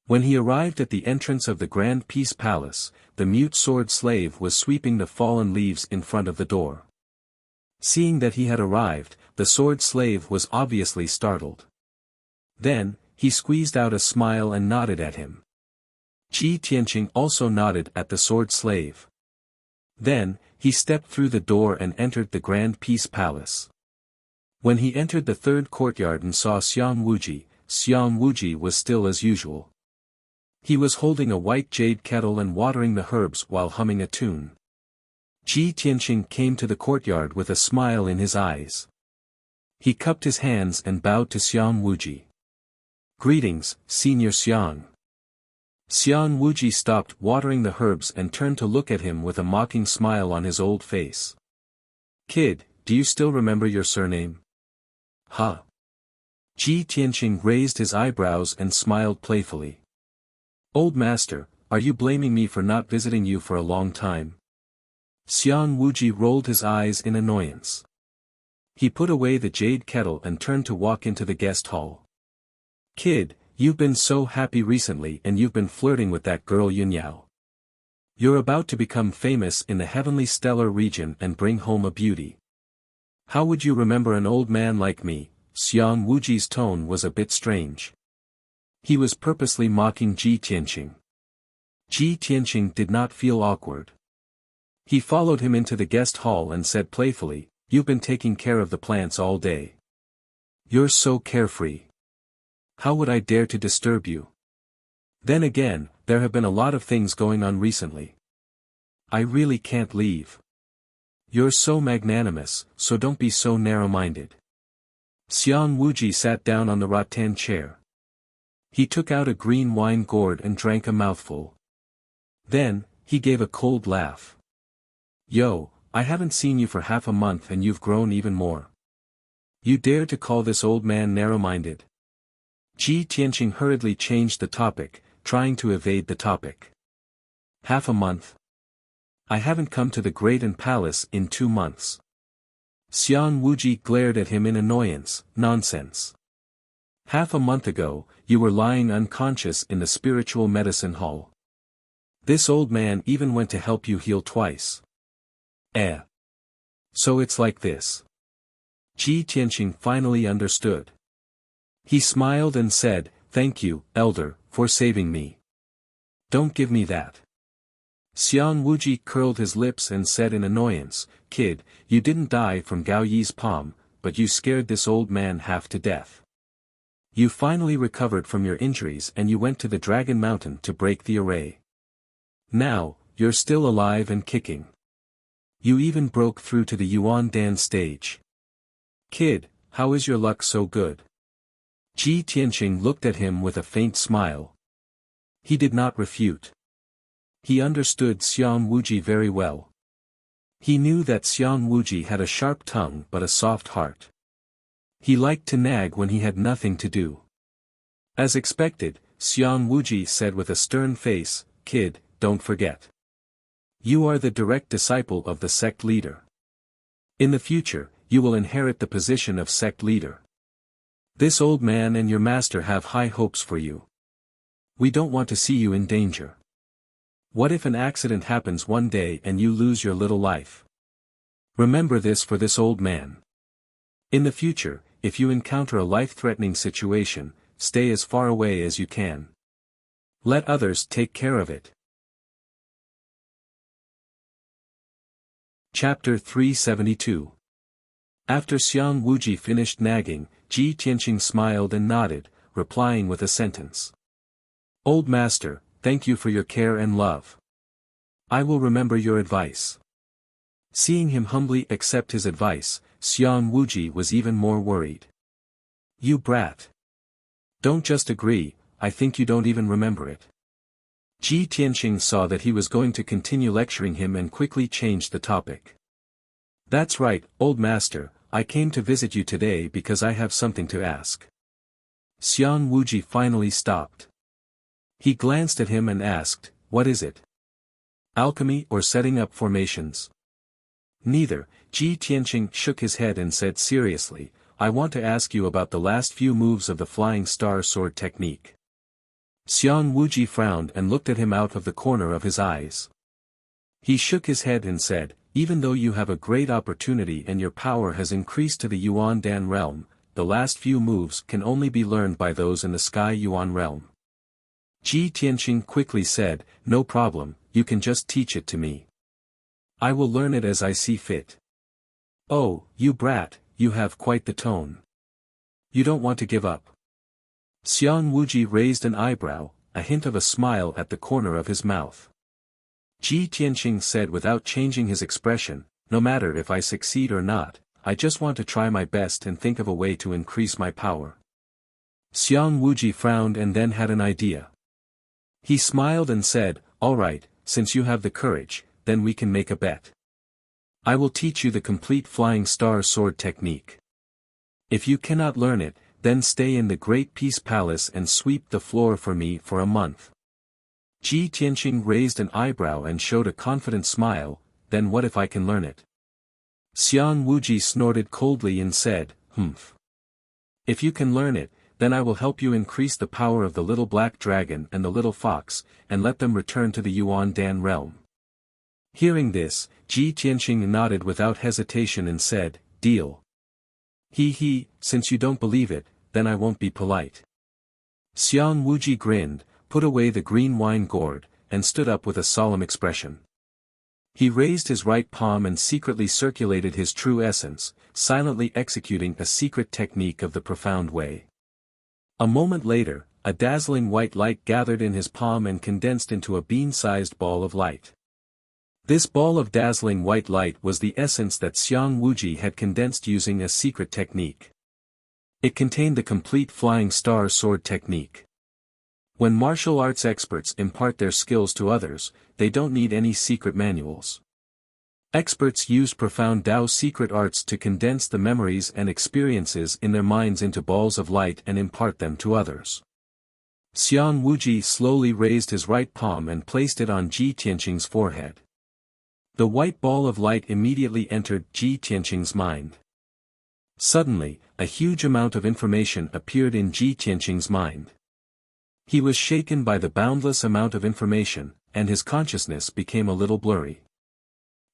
When he arrived at the entrance of the Grand Peace Palace, the mute sword slave was sweeping the fallen leaves in front of the door. Seeing that he had arrived, the sword slave was obviously startled. Then, he squeezed out a smile and nodded at him. Ji Tianqing also nodded at the sword slave. Then, he stepped through the door and entered the Grand Peace Palace. When he entered the third courtyard and saw Xiang Wuji was still as usual. He was holding a white jade kettle and watering the herbs while humming a tune. Ji Tianqing came to the courtyard with a smile in his eyes. He cupped his hands and bowed to Xiang Wuji. "Greetings, Senior Xiang." Xiang Wuji stopped watering the herbs and turned to look at him with a mocking smile on his old face. "Kid, do you still remember your surname?" "Huh?" Ji Tianqing raised his eyebrows and smiled playfully. "Old master, are you blaming me for not visiting you for a long time?" Xiang Wuji rolled his eyes in annoyance. He put away the jade kettle and turned to walk into the guest hall. "Kid, you've been so happy recently and you've been flirting with that girl Yunyao. You're about to become famous in the heavenly stellar region and bring home a beauty. How would you remember an old man like me?" Xiang Wuji's tone was a bit strange. He was purposely mocking Ji Tianqing. Ji Tianqing did not feel awkward. He followed him into the guest hall and said playfully, "You've been taking care of the plants all day. You're so carefree. How would I dare to disturb you? Then again, there have been a lot of things going on recently. I really can't leave. You're so magnanimous, so don't be so narrow-minded." Xiang Wuji sat down on the rattan chair. He took out a green wine gourd and drank a mouthful. Then, he gave a cold laugh. "Yo, I haven't seen you for half a month and you've grown even more. You dare to call this old man narrow-minded?" Ji Tianqing hurriedly changed the topic, trying to evade the topic. "Half a month? I haven't come to the Great Palace in 2 months. Xiang Wuji glared at him in annoyance. "Nonsense. Half a month ago, you were lying unconscious in the spiritual medicine hall. This old man even went to help you heal twice. So it's like this." Ji Tianqing finally understood. He smiled and said, "Thank you, elder, for saving me. Don't give me that." Xiang Wuji curled his lips and said in annoyance, "Kid, you didn't die from Gao Yi's palm, but you scared this old man half to death. You finally recovered from your injuries and you went to the Dragon Mountain to break the array. Now, you're still alive and kicking. You even broke through to the Yuan Dan stage. Kid, how is your luck so good?" Ji Tianqing looked at him with a faint smile. He did not refute. He understood Xiang Wuji very well. He knew that Xiang Wuji had a sharp tongue but a soft heart. He liked to nag when he had nothing to do. As expected, Xiang Wuji said with a stern face, "Kid, don't forget. You are the direct disciple of the sect leader. In the future, you will inherit the position of sect leader. This old man and your master have high hopes for you. We don't want to see you in danger. What if an accident happens one day and you lose your little life? Remember this for this old man. In the future, if you encounter a life-threatening situation, stay as far away as you can. Let others take care of it." Chapter 372. After Xiang Wuji finished nagging, Ji Tianqing smiled and nodded, replying with a sentence. "Old master, thank you for your care and love. I will remember your advice." Seeing him humbly accept his advice, Xiang Wuji was even more worried. "You brat. Don't just agree, I think you don't even remember it." Ji Tianqing saw that he was going to continue lecturing him and quickly changed the topic. "That's right, old master, I came to visit you today because I have something to ask." Xiang Wuji finally stopped. He glanced at him and asked, "What is it? Alchemy or setting up formations?" Neither. Ji Tianqing shook his head and said seriously, I want to ask you about the last few moves of the Flying Star Sword technique. Xiang Wuji frowned and looked at him out of the corner of his eyes. He shook his head and said, even though you have a great opportunity and your power has increased to the Yuan Dan realm, the last few moves can only be learned by those in the Sky Yuan realm. Ji Tianqing quickly said, no problem, you can just teach it to me. I will learn it as I see fit. Oh, you brat, you have quite the tone. You don't want to give up. Xiang Wuji raised an eyebrow, a hint of a smile at the corner of his mouth. Ji Tianqing said without changing his expression, no matter if I succeed or not, I just want to try my best and think of a way to increase my power. Xiang Wuji frowned and then had an idea. He smiled and said, all right, since you have the courage, then we can make a bet. I will teach you the complete Flying Star Sword technique. If you cannot learn it, then stay in the Great Peace Palace and sweep the floor for me for a month. Ji Tianqing raised an eyebrow and showed a confident smile, then what if I can learn it? Xiang Wuji snorted coldly and said, humph. If you can learn it, then I will help you increase the power of the little black dragon and the little fox, and let them return to the Yuan Dan realm. Hearing this, Ji Tianqing nodded without hesitation and said, deal. He, since you don't believe it, then I won't be polite. Xiang Wuji grinned, put away the green wine gourd, and stood up with a solemn expression. He raised his right palm and secretly circulated his true essence, silently executing a secret technique of the profound way. A moment later, a dazzling white light gathered in his palm and condensed into a bean-sized ball of light. This ball of dazzling white light was the essence that Xiang Wuji had condensed using a secret technique. It contained the complete Flying Star Sword technique. When martial arts experts impart their skills to others, they don't need any secret manuals. Experts use profound Tao secret arts to condense the memories and experiences in their minds into balls of light and impart them to others. Xiang Wuji slowly raised his right palm and placed it on Ji Tianqing's forehead. The white ball of light immediately entered Ji Tianqing's mind. Suddenly, a huge amount of information appeared in Ji Tianqing's mind. He was shaken by the boundless amount of information, and his consciousness became a little blurry.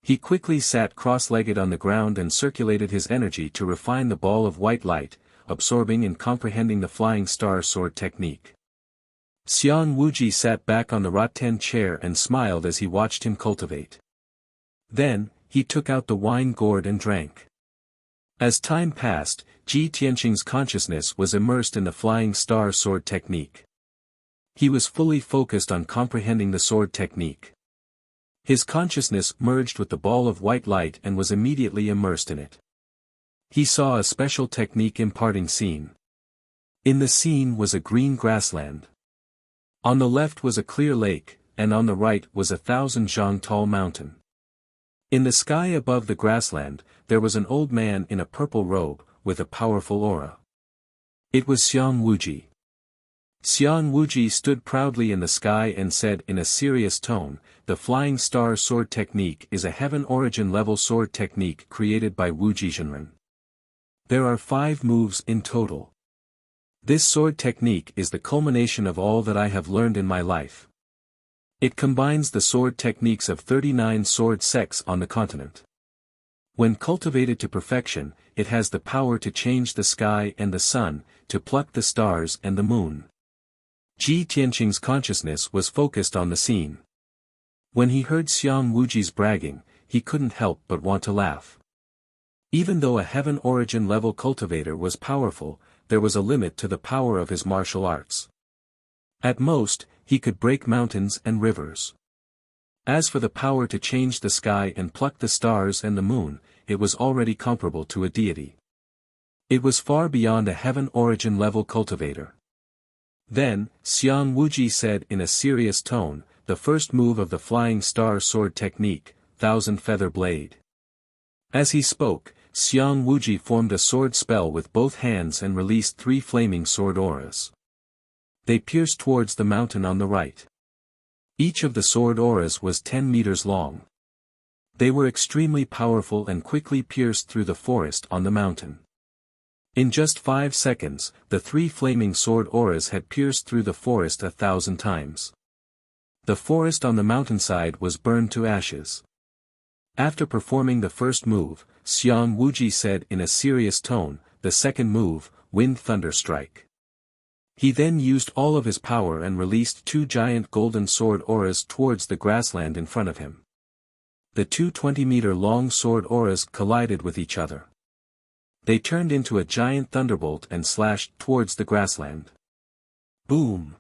He quickly sat cross-legged on the ground and circulated his energy to refine the ball of white light, absorbing and comprehending the Flying Star Sword technique. Xiang Wuji sat back on the rattan chair and smiled as he watched him cultivate. Then, he took out the wine gourd and drank. As time passed, Ji Tianqing's consciousness was immersed in the Flying Star Sword technique. He was fully focused on comprehending the sword technique. His consciousness merged with the ball of white light and was immediately immersed in it. He saw a special technique imparting scene. In the scene was a green grassland. On the left was a clear lake, and on the right was 1,000 zhang tall mountain. In the sky above the grassland, there was an old man in a purple robe, with a powerful aura. It was Xiang Wuji. Xiang Wuji stood proudly in the sky and said in a serious tone, the Flying Star Sword technique is a heaven origin level sword technique created by Wuji Zhenren. There are 5 moves in total. This sword technique is the culmination of all that I have learned in my life. It combines the sword techniques of 39 sword sects on the continent. When cultivated to perfection, it has the power to change the sky and the sun, to pluck the stars and the moon. Ji Tianqing's consciousness was focused on the scene. When he heard Xiang Wuji's bragging, he couldn't help but want to laugh. Even though a heaven origin level cultivator was powerful, there was a limit to the power of his martial arts. At most, he could break mountains and rivers. As for the power to change the sky and pluck the stars and the moon, it was already comparable to a deity. It was far beyond a heaven origin level cultivator. Then, Xiang Wuji said in a serious tone, the first move of the Flying Star Sword technique, 1,000 Feather Blade. As he spoke, Xiang Wuji formed a sword spell with both hands and released 3 flaming sword auras. They pierced towards the mountain on the right. Each of the sword auras was 10 meters long. They were extremely powerful and quickly pierced through the forest on the mountain. In just 5 seconds, the 3 flaming sword auras had pierced through the forest 1,000 times. The forest on the mountainside was burned to ashes. After performing the first move, Xiang Wuji said in a serious tone, "The second move, Wind Thunder Strike." He then used all of his power and released 2 giant golden sword auras towards the grassland in front of him. The 2 20-meter-long sword auras collided with each other. They turned into a giant thunderbolt and slashed towards the grassland. Boom!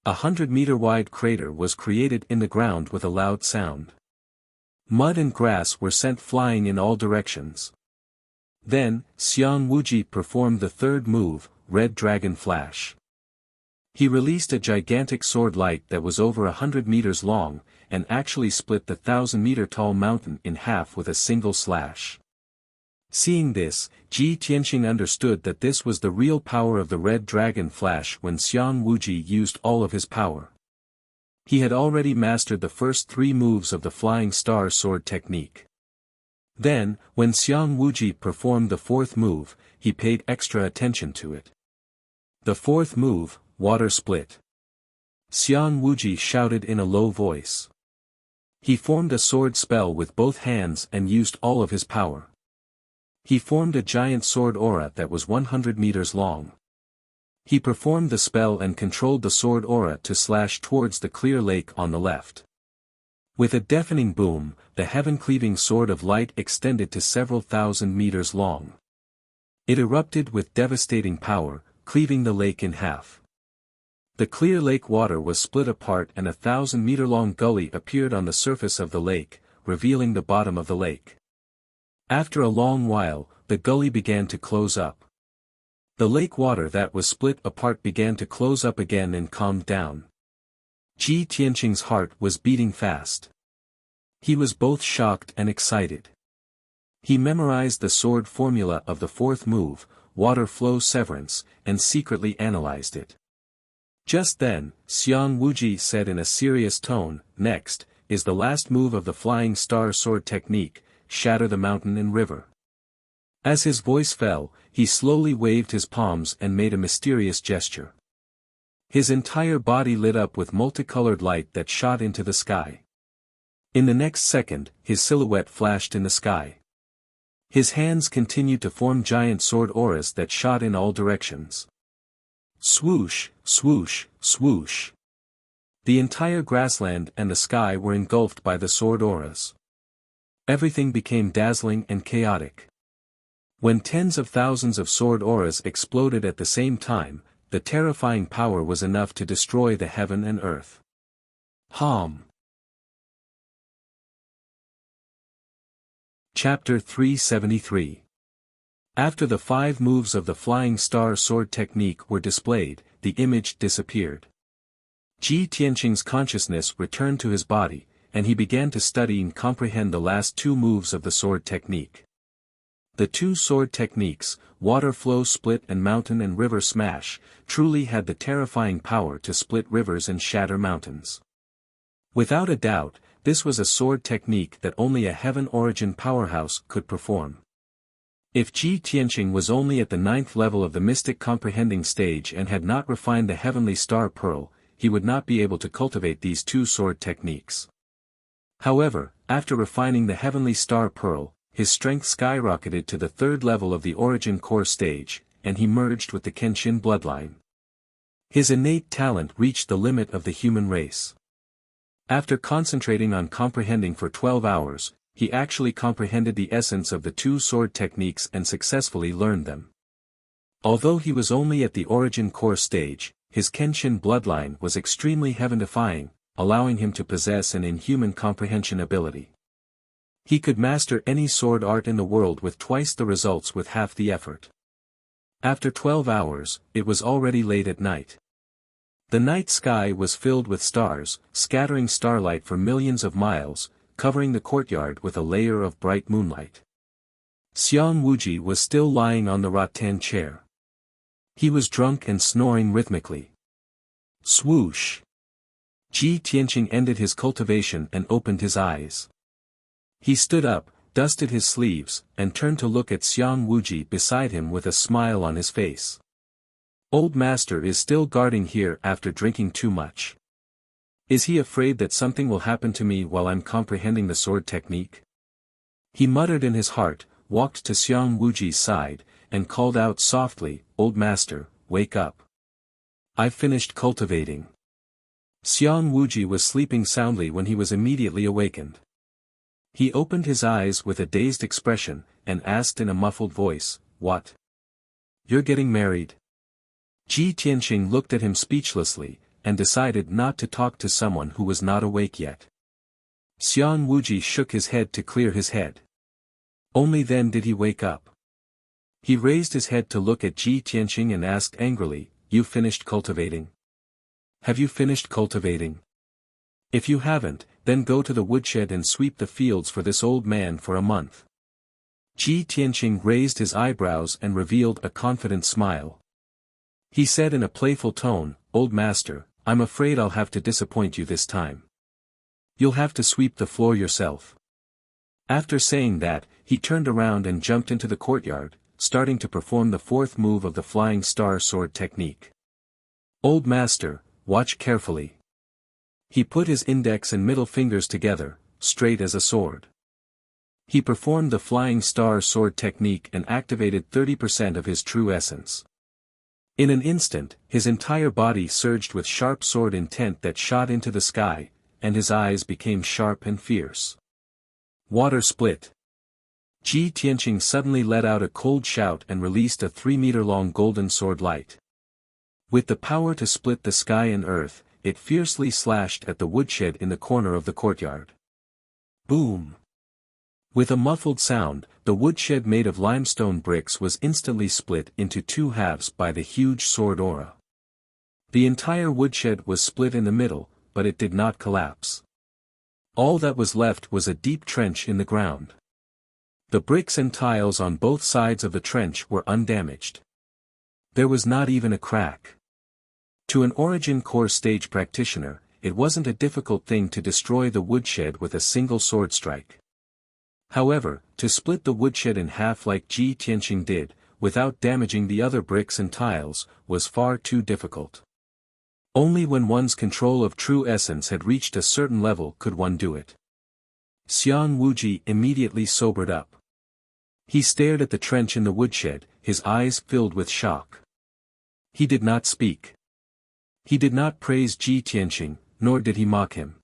A 100-meter-wide crater was created in the ground with a loud sound. Mud and grass were sent flying in all directions. Then, Xiang Wuji performed the third move, Red Dragon Flash. He released a gigantic sword light that was over 100 meters long, and actually split the 1,000-meter-tall mountain in half with a single slash. Seeing this, Ji Tianxing understood that this was the real power of the Red Dragon Flash when Xiang Wuji used all of his power. He had already mastered the first 3 moves of the Flying Star Sword technique. Then, when Xiang Wuji performed the 4th move, he paid extra attention to it. The 4th move, Water Split. Xiang Wuji shouted in a low voice. He formed a sword spell with both hands and used all of his power. He formed a giant sword aura that was 100 meters long. He performed the spell and controlled the sword aura to slash towards the clear lake on the left. With a deafening boom, the heaven-cleaving sword of light extended to several thousand meters long. It erupted with devastating power, cleaving the lake in half. The clear lake water was split apart and a 1,000-meter-long gully appeared on the surface of the lake, revealing the bottom of the lake. After a long while, the gully began to close up. The lake water that was split apart began to close up again and calmed down. Ji Tianxing's heart was beating fast. He was both shocked and excited. He memorized the sword formula of the 4th move, Water Flow Severance, and secretly analyzed it. Just then, Xiang Wuji said in a serious tone, "Next, is the last move of the Flying Star Sword technique, Shatter the Mountain and River." As his voice fell, he slowly waved his palms and made a mysterious gesture. His entire body lit up with multicolored light that shot into the sky. In the next second, his silhouette flashed in the sky. His hands continued to form giant sword auras that shot in all directions. Swoosh, swoosh, swoosh. The entire grassland and the sky were engulfed by the sword auras. Everything became dazzling and chaotic. When tens of thousands of sword auras exploded at the same time, the terrifying power was enough to destroy the heaven and earth. Hom. Chapter 373. After the 5 moves of the Flying Star Sword technique were displayed, the image disappeared. Ji Tianxing's consciousness returned to his body, and he began to study and comprehend the last 2 moves of the sword technique. The 2 sword techniques, Water Flow Split and Mountain and River Smash, truly had the terrifying power to split rivers and shatter mountains. Without a doubt, this was a sword technique that only a heaven origin powerhouse could perform. If Ji Tianxing was only at the 9th level of the mystic comprehending stage and had not refined the heavenly star pearl, he would not be able to cultivate these 2 sword techniques. However, after refining the heavenly star pearl, his strength skyrocketed to the 3rd level of the origin core stage, and he merged with the Kenshin bloodline. His innate talent reached the limit of the human race. After concentrating on comprehending for 12 hours, he actually comprehended the essence of the 2 sword techniques and successfully learned them. Although he was only at the origin core stage, his Kenshin bloodline was extremely heaven-defying, allowing him to possess an inhuman comprehension ability. He could master any sword art in the world with twice the results with half the effort. After 12 hours, it was already late at night. The night sky was filled with stars, scattering starlight for millions of miles, covering the courtyard with a layer of bright moonlight. Xiang Wuji was still lying on the rattan chair. He was drunk and snoring rhythmically. Swoosh! Ji Tianxing ended his cultivation and opened his eyes. He stood up, dusted his sleeves, and turned to look at Xiang Wuji beside him with a smile on his face. Old master is still guarding here after drinking too much. Is he afraid that something will happen to me while I'm comprehending the sword technique? He muttered in his heart, walked to Xiang Wuji's side, and called out softly, "Old master, wake up. I've finished cultivating." Xiang Wuji was sleeping soundly when he was immediately awakened. He opened his eyes with a dazed expression, and asked in a muffled voice, "What? You're getting married?" Ji Tianqing looked at him speechlessly, and decided not to talk to someone who was not awake yet. Xiang Wuji shook his head to clear his head. Only then did he wake up. He raised his head to look at Ji Tianqing and asked angrily, "You finished cultivating? Have you finished cultivating? If you haven't, then go to the woodshed and sweep the fields for this old man for a month." Ji Tianqing raised his eyebrows and revealed a confident smile. He said in a playful tone, "Old master, I'm afraid I'll have to disappoint you this time. You'll have to sweep the floor yourself." After saying that, he turned around and jumped into the courtyard, starting to perform the fourth move of the flying star sword technique. "Old master, watch carefully." He put his index and middle fingers together, straight as a sword. He performed the flying star sword technique and activated 30% of his true essence. In an instant, his entire body surged with sharp sword intent that shot into the sky, and his eyes became sharp and fierce. Water split. Ji Tianqing suddenly let out a cold shout and released a 3-meter-long golden sword light. With the power to split the sky and earth, it fiercely slashed at the woodshed in the corner of the courtyard. Boom! With a muffled sound, the woodshed made of limestone bricks was instantly split into two halves by the huge sword aura. The entire woodshed was split in the middle, but it did not collapse. All that was left was a deep trench in the ground. The bricks and tiles on both sides of the trench were undamaged. There was not even a crack. To an Origin Core stage practitioner, it wasn't a difficult thing to destroy the woodshed with a single sword strike. However, to split the woodshed in half like Ji Tianqing did, without damaging the other bricks and tiles, was far too difficult. Only when one's control of true essence had reached a certain level could one do it. Xiang Wuji immediately sobered up. He stared at the trench in the woodshed, his eyes filled with shock. He did not speak. He did not praise Ji Tianqing, nor did he mock him.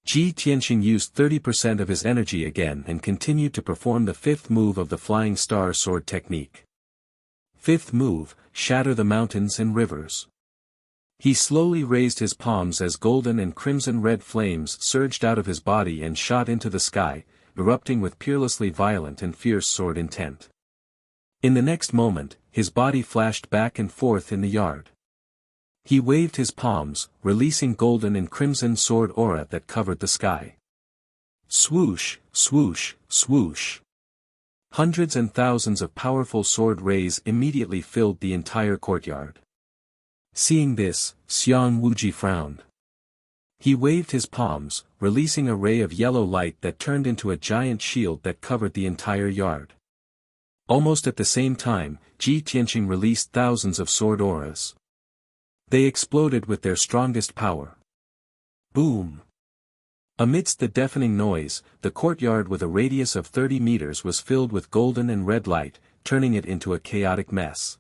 Ji Tianqing used 30% of his energy again and continued to perform the fifth move of the flying star sword technique. Fifth move, shatter the mountains and rivers. He slowly raised his palms as golden and crimson red flames surged out of his body and shot into the sky, erupting with peerlessly violent and fierce sword intent. In the next moment, his body flashed back and forth in the yard. He waved his palms, releasing golden and crimson sword aura that covered the sky. Swoosh, swoosh, swoosh. Hundreds and thousands of powerful sword rays immediately filled the entire courtyard. Seeing this, Xiang Wuji frowned. He waved his palms, releasing a ray of yellow light that turned into a giant shield that covered the entire yard. Almost at the same time, Ji Tianqing released thousands of sword auras. They exploded with their strongest power. Boom! Amidst the deafening noise, the courtyard with a radius of 30 meters was filled with golden and red light, turning it into a chaotic mess.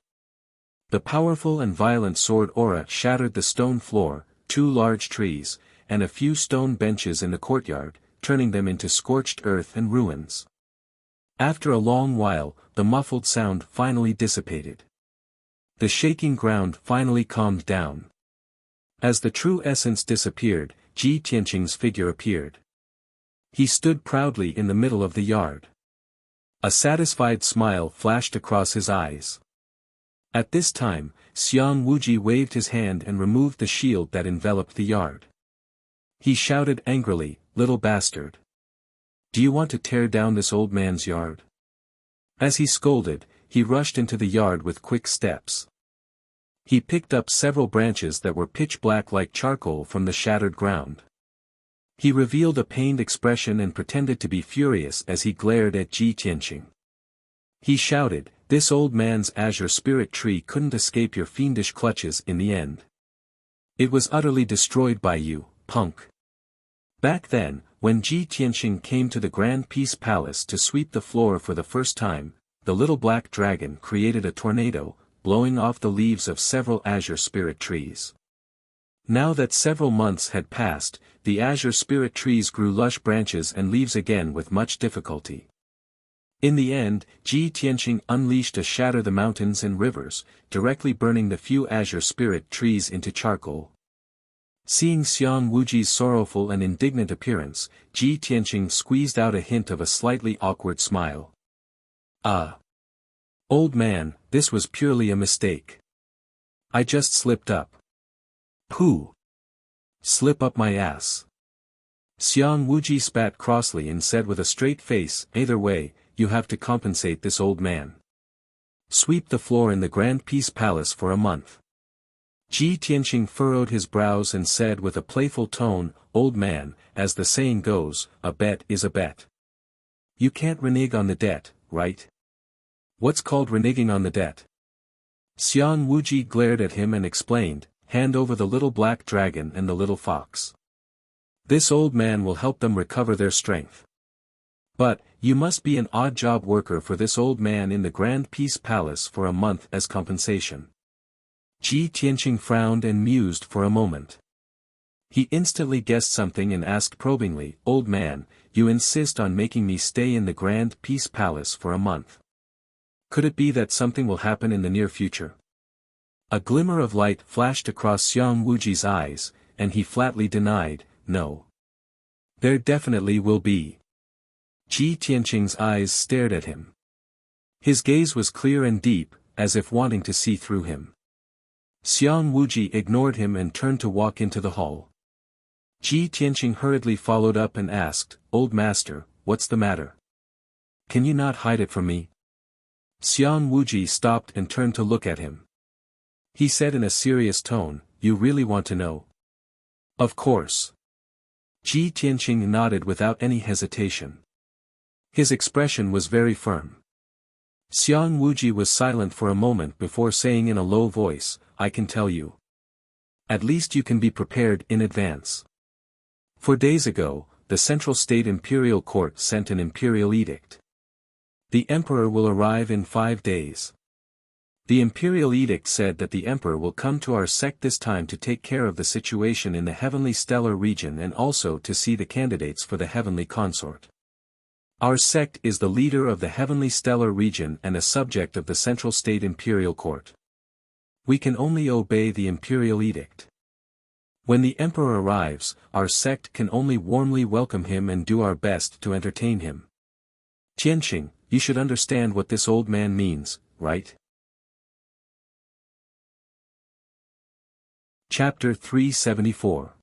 The powerful and violent sword aura shattered the stone floor, 2 large trees, and a few stone benches in the courtyard, turning them into scorched earth and ruins. After a long while, the muffled sound finally dissipated. The shaking ground finally calmed down. As the true essence disappeared, Ji Tianqing's figure appeared. He stood proudly in the middle of the yard. A satisfied smile flashed across his eyes. At this time, Xiang Wuji waved his hand and removed the shield that enveloped the yard. He shouted angrily, "Little bastard! Do you want to tear down this old man's yard?" As he scolded, he rushed into the yard with quick steps. He picked up several branches that were pitch black like charcoal from the shattered ground. He revealed a pained expression and pretended to be furious as he glared at Ji Tianqing. He shouted, "This old man's azure spirit tree couldn't escape your fiendish clutches in the end. It was utterly destroyed by you, punk." Back then, when Ji Tianqing came to the Grand Peace Palace to sweep the floor for the first time, the little black dragon created a tornado, blowing off the leaves of several azure spirit trees. Now that several months had passed, the azure spirit trees grew lush branches and leaves again with much difficulty. In the end, Ji Tianqing unleashed a shatter the mountains and rivers, directly burning the few azure spirit trees into charcoal. Seeing Xiang Wuji's sorrowful and indignant appearance, Ji Tianqing squeezed out a hint of a slightly awkward smile. "Ah. Old man, this was purely a mistake. I just slipped up." "Pooh. Slip up my ass." Xiang Wuji spat crossly and said with a straight face, "Either way, you have to compensate this old man. Sweep the floor in the Grand Peace Palace for a month." Ji Tianqing furrowed his brows and said with a playful tone, "Old man, as the saying goes, a bet is a bet. You can't renege on the debt, right?" "What's called reneging on the debt?" Xiang Wuji glared at him and explained, "Hand over the little black dragon and the little fox. This old man will help them recover their strength. But, you must be an odd job worker for this old man in the Grand Peace Palace for a month as compensation." Ji Tianqing frowned and mused for a moment. He instantly guessed something and asked probingly, "Old man, you insist on making me stay in the Grand Peace Palace for a month. Could it be that something will happen in the near future?" A glimmer of light flashed across Xiang Wuji's eyes, and he flatly denied, "No. There definitely will be." Ji Tianqing's eyes stared at him. His gaze was clear and deep, as if wanting to see through him. Xiang Wuji ignored him and turned to walk into the hall. Ji Tianqing hurriedly followed up and asked, "Old master, what's the matter? Can you not hide it from me?" Xiang Wuji stopped and turned to look at him. He said in a serious tone, "You really want to know?" "Of course." Ji Tianqing nodded without any hesitation. His expression was very firm. Xiang Wuji was silent for a moment before saying in a low voice, "I can tell you. At least you can be prepared in advance. 4 days ago, the Central State Imperial Court sent an imperial edict. The emperor will arrive in 5 days. The imperial edict said that the emperor will come to our sect this time to take care of the situation in the heavenly stellar region and also to see the candidates for the heavenly consort. Our sect is the leader of the heavenly stellar region and a subject of the Central State Imperial Court. We can only obey the imperial edict. When the emperor arrives, our sect can only warmly welcome him and do our best to entertain him. Tianqing, you should understand what this old man means, right?" Chapter 374.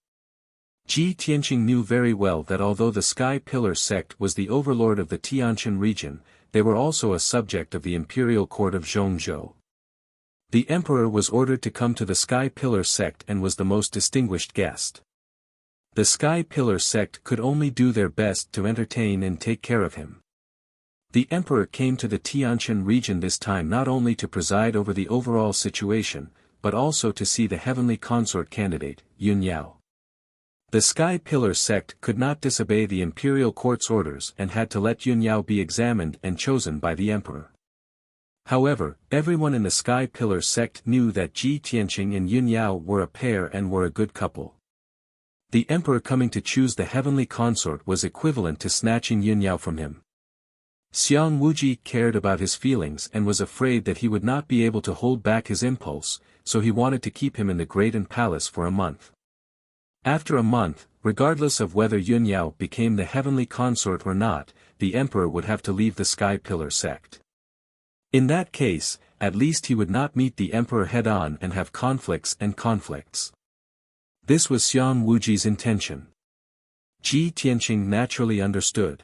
Ji Tianqing knew very well that although the Sky Pillar sect was the overlord of the Tianshan region, they were also a subject of the imperial court of Zhongzhou. The emperor was ordered to come to the Sky Pillar sect and was the most distinguished guest. The Sky Pillar sect could only do their best to entertain and take care of him. The emperor came to the Tianshan region this time not only to preside over the overall situation, but also to see the heavenly consort candidate, Yun Yao. The Sky Pillar sect could not disobey the imperial court's orders and had to let Yun Yao be examined and chosen by the emperor. However, everyone in the Sky Pillar sect knew that Ji Tianqing and Yun Yao were a pair and were a good couple. The emperor coming to choose the heavenly consort was equivalent to snatching Yun Yao from him. Xiang Wuji cared about his feelings and was afraid that he would not be able to hold back his impulse, so he wanted to keep him in the Graden Palace for a month. After a month, regardless of whether Yun Yao became the heavenly consort or not, the emperor would have to leave the Sky Pillar sect. In that case, at least he would not meet the emperor head-on and have conflicts. This was Xiang Wuji's intention. Ji Tianqing naturally understood.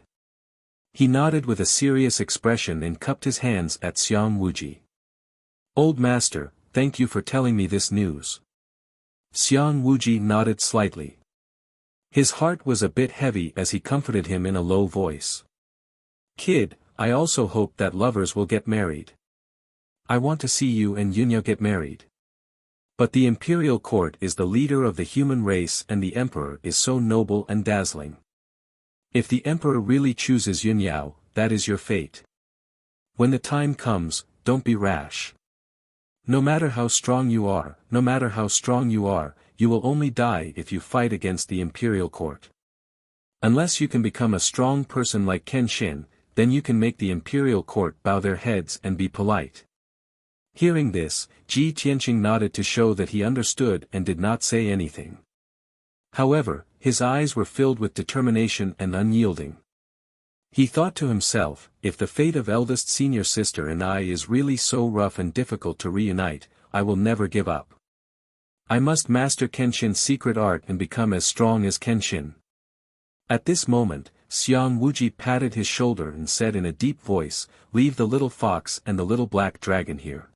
He nodded with a serious expression and cupped his hands at Xiang Wuji. "Old master, thank you for telling me this news." Xiang Wuji nodded slightly. His heart was a bit heavy as he comforted him in a low voice. "Kid, I also hope that lovers will get married. I want to see you and Yunya get married. But the imperial court is the leader of the human race and the emperor is so noble and dazzling. If the emperor really chooses Yunyao, that is your fate. When the time comes, don't be rash. No matter how strong you are, you will only die if you fight against the imperial court. Unless you can become a strong person like Kenshin, then you can make the imperial court bow their heads and be polite." Hearing this, Ji Tianqing nodded to show that he understood and did not say anything. However, his eyes were filled with determination and unyielding. He thought to himself, if the fate of eldest senior sister and I is really so rough and difficult to reunite, I will never give up. I must master Kenshin's secret art and become as strong as Kenshin. At this moment, Xiang Wuji patted his shoulder and said in a deep voice, "Leave the little fox and the little black dragon here.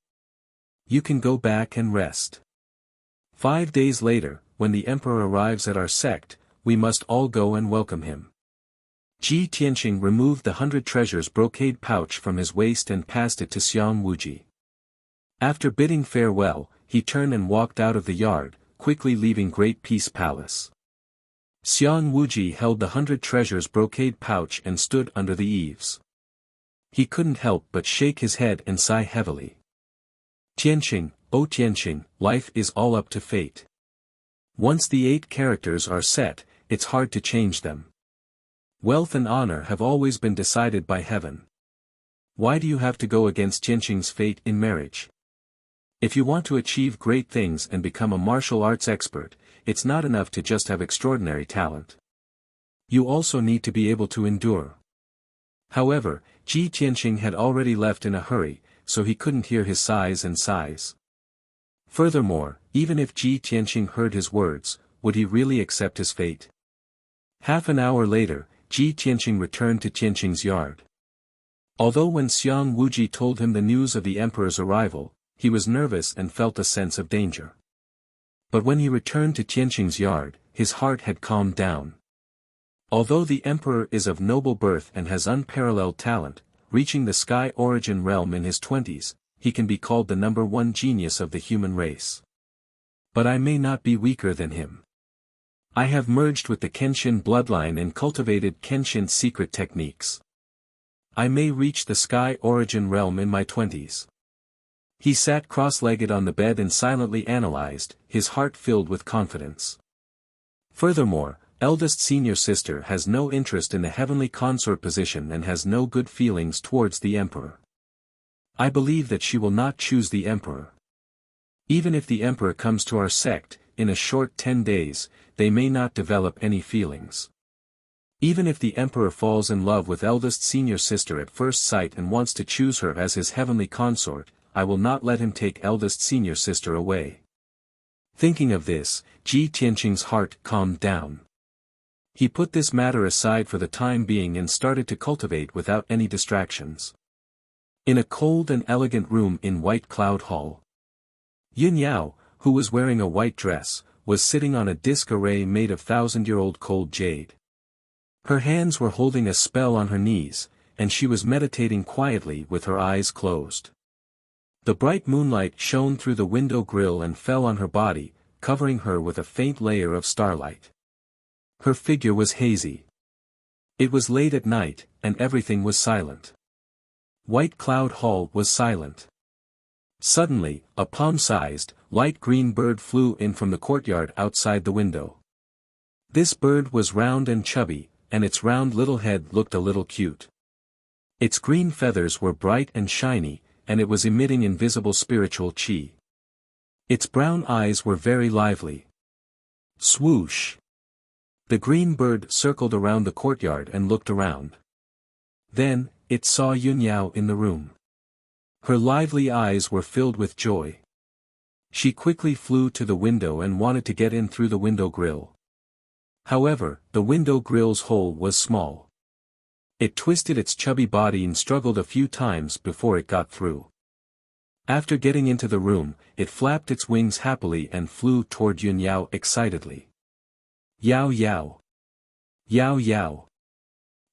You can go back and rest. 5 days later, when the emperor arrives at our sect, we must all go and welcome him." Ji Tianqing removed the 100 treasures brocade pouch from his waist and passed it to Xiang Wuji. After bidding farewell, he turned and walked out of the yard, quickly leaving Great Peace Palace. Xiang Wuji held the 100 treasures brocade pouch and stood under the eaves. He couldn't help but shake his head and sigh heavily. Tianqing, oh Tianqing, life is all up to fate. Once the 8 characters are set, it's hard to change them. Wealth and honor have always been decided by heaven. Why do you have to go against Tianqing's fate in marriage? If you want to achieve great things and become a martial arts expert, it's not enough to just have extraordinary talent. You also need to be able to endure. However, Ji Tianqing had already left in a hurry, so he couldn't hear his sighs. Furthermore, even if Ji Tianqing heard his words, would he really accept his fate? Half an hour later, Ji Tianqing returned to Tianqing's yard. Although when Xiang Wuji told him the news of the emperor's arrival, he was nervous and felt a sense of danger. But when he returned to Tianqing's yard, his heart had calmed down. Although the emperor is of noble birth and has unparalleled talent, reaching the Sky Origin realm in his 20s, he can be called the #1 genius of the human race. But I may not be weaker than him. I have merged with the Kenshin bloodline and cultivated Kenshin's secret techniques. I may reach the Sky Origin realm in my 20s. He sat cross-legged on the bed and silently analyzed, his heart filled with confidence. Furthermore, eldest senior sister has no interest in the heavenly consort position and has no good feelings towards the emperor. I believe that she will not choose the emperor. Even if the emperor comes to our sect, in a short 10 days, they may not develop any feelings. Even if the emperor falls in love with eldest senior sister at first sight and wants to choose her as his heavenly consort, I will not let him take eldest senior sister away. Thinking of this, Ji Tianqing's heart calmed down. He put this matter aside for the time being and started to cultivate without any distractions. In a cold and elegant room in White Cloud Hall, Yun Yao, who was wearing a white dress, was sitting on a disc array made of 1,000-year-old cold jade. Her hands were holding a spell on her knees, and she was meditating quietly with her eyes closed. The bright moonlight shone through the window grill and fell on her body, covering her with a faint layer of starlight. Her figure was hazy. It was late at night, and everything was silent. White Cloud Hall was silent. Suddenly, a palm-sized, light green bird flew in from the courtyard outside the window. This bird was round and chubby, and its round little head looked a little cute. Its green feathers were bright and shiny, and it was emitting invisible spiritual chi. Its brown eyes were very lively. Swoosh! The green bird circled around the courtyard and looked around. Then, it saw Yun Yao in the room. Her lively eyes were filled with joy. She quickly flew to the window and wanted to get in through the window grill. However, the window grill's hole was small. It twisted its chubby body and struggled a few times before it got through. After getting into the room, it flapped its wings happily and flew toward Yun Yao excitedly. Yao Yao! Yao Yao.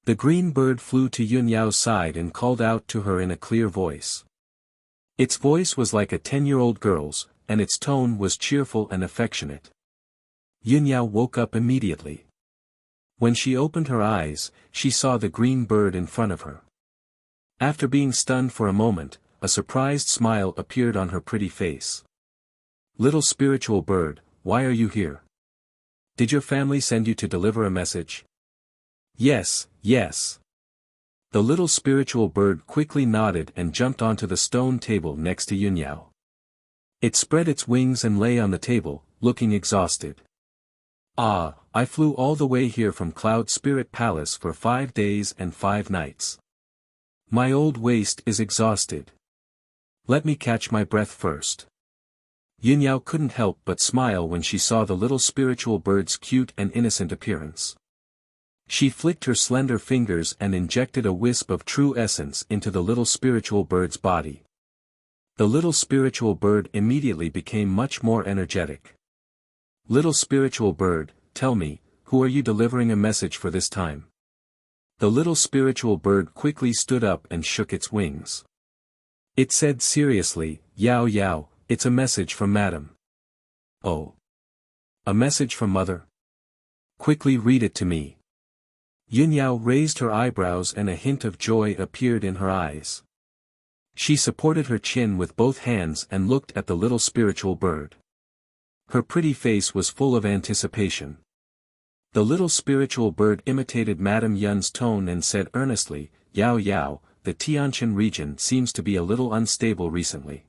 The green bird flew to Yun Yao's side and called out to her in a clear voice. Its voice was like a 10-year-old girl's, and its tone was cheerful and affectionate. Yun Yao woke up immediately. When she opened her eyes, she saw the green bird in front of her. After being stunned for a moment, a surprised smile appeared on her pretty face. Little spiritual bird, why are you here? Did your family send you to deliver a message? Yes, yes. The little spiritual bird quickly nodded and jumped onto the stone table next to Yun Yao. It spread its wings and lay on the table, looking exhausted. Ah, I flew all the way here from Cloud Spirit Palace for 5 days and 5 nights. My old waist is exhausted. Let me catch my breath first. Yun Yao couldn't help but smile when she saw the little spiritual bird's cute and innocent appearance. She flicked her slender fingers and injected a wisp of true essence into the little spiritual bird's body. The little spiritual bird immediately became much more energetic. Little spiritual bird, tell me, who are you delivering a message for this time? The little spiritual bird quickly stood up and shook its wings. It said seriously, Yao Yao, it's a message from Madam. Oh. A message from Mother? Quickly read it to me. Yun Yao raised her eyebrows and a hint of joy appeared in her eyes. She supported her chin with both hands and looked at the little spiritual bird. Her pretty face was full of anticipation. The little spiritual bird imitated Madame Yun's tone and said earnestly, Yao Yao, the Tianjin region seems to be a little unstable recently.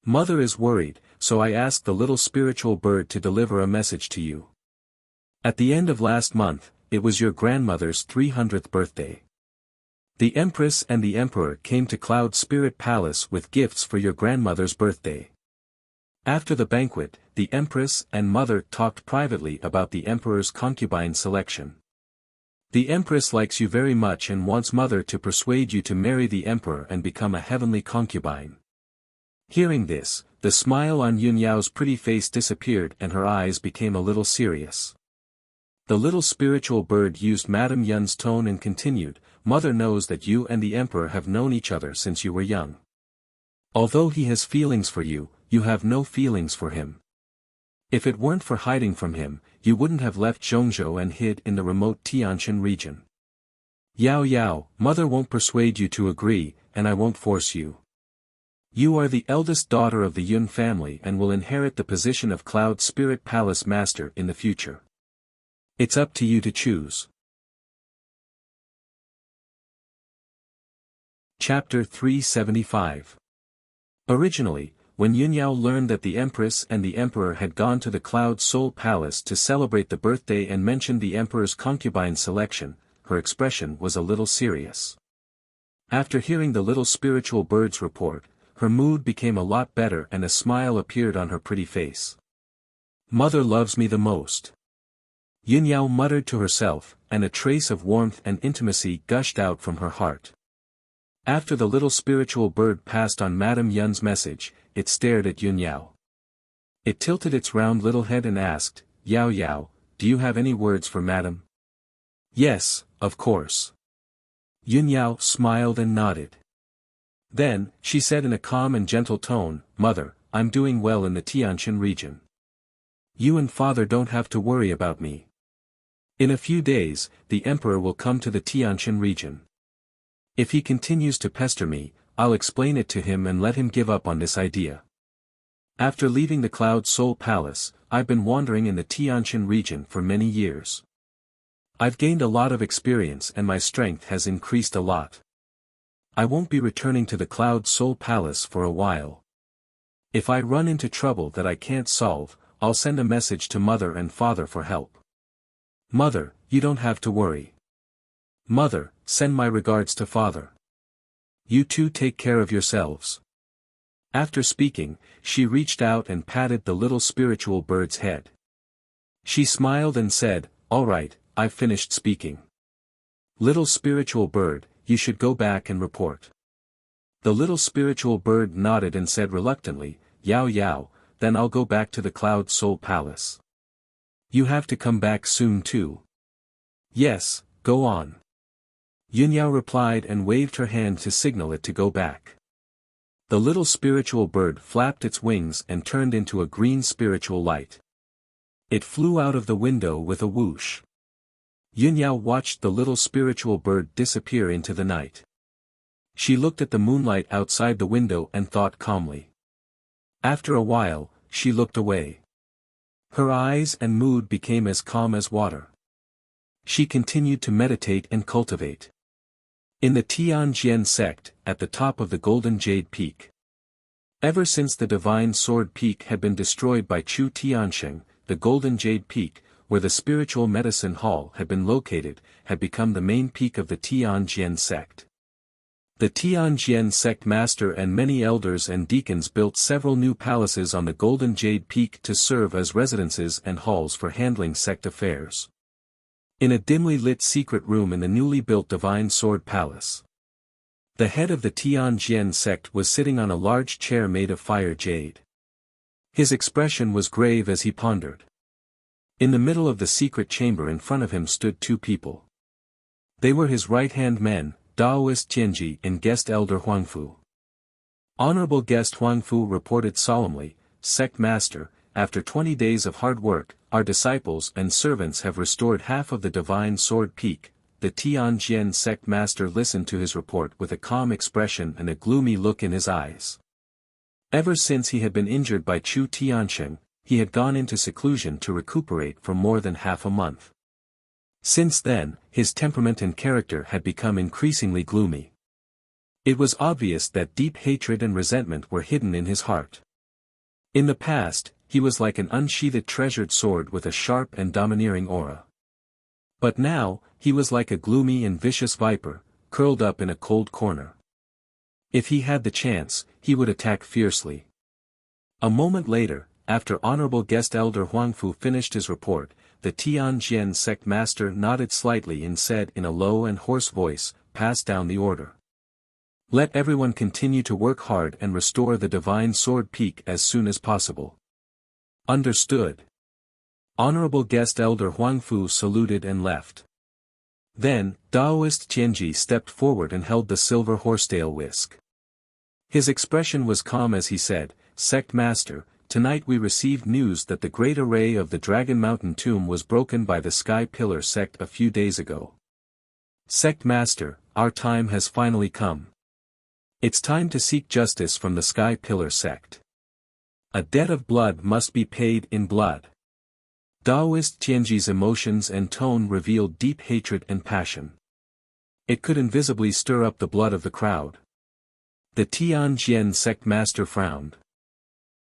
Mother is worried, so I asked the little spiritual bird to deliver a message to you. At the end of last month, it was your grandmother's 300th birthday. The Empress and the Emperor came to Cloud Spirit Palace with gifts for your grandmother's birthday. After the banquet, the Empress and Mother talked privately about the Emperor's concubine selection. The Empress likes you very much and wants Mother to persuade you to marry the Emperor and become a heavenly concubine. Hearing this, the smile on Yun Yao's pretty face disappeared and her eyes became a little serious. The little spiritual bird used Madame Yun's tone and continued, Mother knows that you and the Emperor have known each other since you were young. Although he has feelings for you, you have no feelings for him. If it weren't for hiding from him, you wouldn't have left Zhongzhou and hid in the remote Tianjin region. Yao Yao, Mother won't persuade you to agree, and I won't force you. You are the eldest daughter of the Yun family and will inherit the position of Cloud Spirit Palace Master in the future. It's up to you to choose. Chapter 375. Originally, when Yun Yao learned that the Empress and the Emperor had gone to the Cloud Soul Palace to celebrate the birthday and mentioned the Emperor's concubine selection, her expression was a little serious. After hearing the little spiritual bird's report, her mood became a lot better and a smile appeared on her pretty face. Mother loves me the most. Yun Yao muttered to herself, and a trace of warmth and intimacy gushed out from her heart. After the little spiritual bird passed on Madame Yun's message, it stared at Yun Yao. It tilted its round little head and asked, Yao Yao, do you have any words for Madame? Yes, of course. Yun Yao smiled and nodded. Then, she said in a calm and gentle tone, Mother, I'm doing well in the Tianjin region. You and Father don't have to worry about me. In a few days, the Emperor will come to the Tianjin region. If he continues to pester me, I'll explain it to him and let him give up on this idea. After leaving the Cloud Soul Palace, I've been wandering in the Tianjin region for many years. I've gained a lot of experience and my strength has increased a lot. I won't be returning to the Cloud Soul Palace for a while. If I run into trouble that I can't solve, I'll send a message to Mother and Father for help. Mother, you don't have to worry. Mother, send my regards to Father. You two take care of yourselves. After speaking, she reached out and patted the little spiritual bird's head. She smiled and said, All right, I've finished speaking. Little spiritual bird, you should go back and report. The little spiritual bird nodded and said reluctantly, Yao Yao, then I'll go back to the Cloud Soul Palace. You have to come back soon too. Yes, go on. Yunyao replied and waved her hand to signal it to go back. The little spiritual bird flapped its wings and turned into a green spiritual light. It flew out of the window with a whoosh. Yunyao watched the little spiritual bird disappear into the night. She looked at the moonlight outside the window and thought calmly. After a while, she looked away. Her eyes and mood became as calm as water. She continued to meditate and cultivate. In the Tianjian sect, at the top of the Golden Jade Peak. Ever since the Divine Sword Peak had been destroyed by Chu Tiansheng, the Golden Jade Peak, where the spiritual medicine hall had been located, had become the main peak of the Tianjian sect. The Tianjian sect master and many elders and deacons built several new palaces on the Golden Jade Peak to serve as residences and halls for handling sect affairs. In a dimly lit secret room in the newly built Divine Sword Palace, the head of the Tianjian sect was sitting on a large chair made of fire jade. His expression was grave as he pondered. In the middle of the secret chamber in front of him stood two people. They were his right-hand men, Daoist Tianji and guest elder Huangfu. Honorable guest Huangfu reported solemnly, "Sect master, after 20 days of hard work, our disciples and servants have restored half of the Divine Sword Peak." The Tianjian sect master listened to his report with a calm expression and a gloomy look in his eyes. Ever since he had been injured by Chu Tiansheng, he had gone into seclusion to recuperate for more than half a month. Since then, his temperament and character had become increasingly gloomy. It was obvious that deep hatred and resentment were hidden in his heart. In the past, he was like an unsheathed treasured sword with a sharp and domineering aura. But now, he was like a gloomy and vicious viper, curled up in a cold corner. If he had the chance, he would attack fiercely. A moment later, after Honorable Guest Elder Huangfu finished his report, the Tianjian sect master nodded slightly and said in a low and hoarse voice, "Pass down the order. Let everyone continue to work hard and restore the Divine Sword Peak as soon as possible." Understood. Honorable Guest Elder Huangfu saluted and left. Then, Daoist Tianji stepped forward and held the silver horsetail whisk. His expression was calm as he said, "Sect master, tonight we received news that the great array of the Dragon Mountain tomb was broken by the Sky Pillar sect a few days ago. Sect master, our time has finally come. It's time to seek justice from the Sky Pillar sect. A debt of blood must be paid in blood." Daoist Tianji's emotions and tone revealed deep hatred and passion. It could invisibly stir up the blood of the crowd. The Tianjian sect master frowned.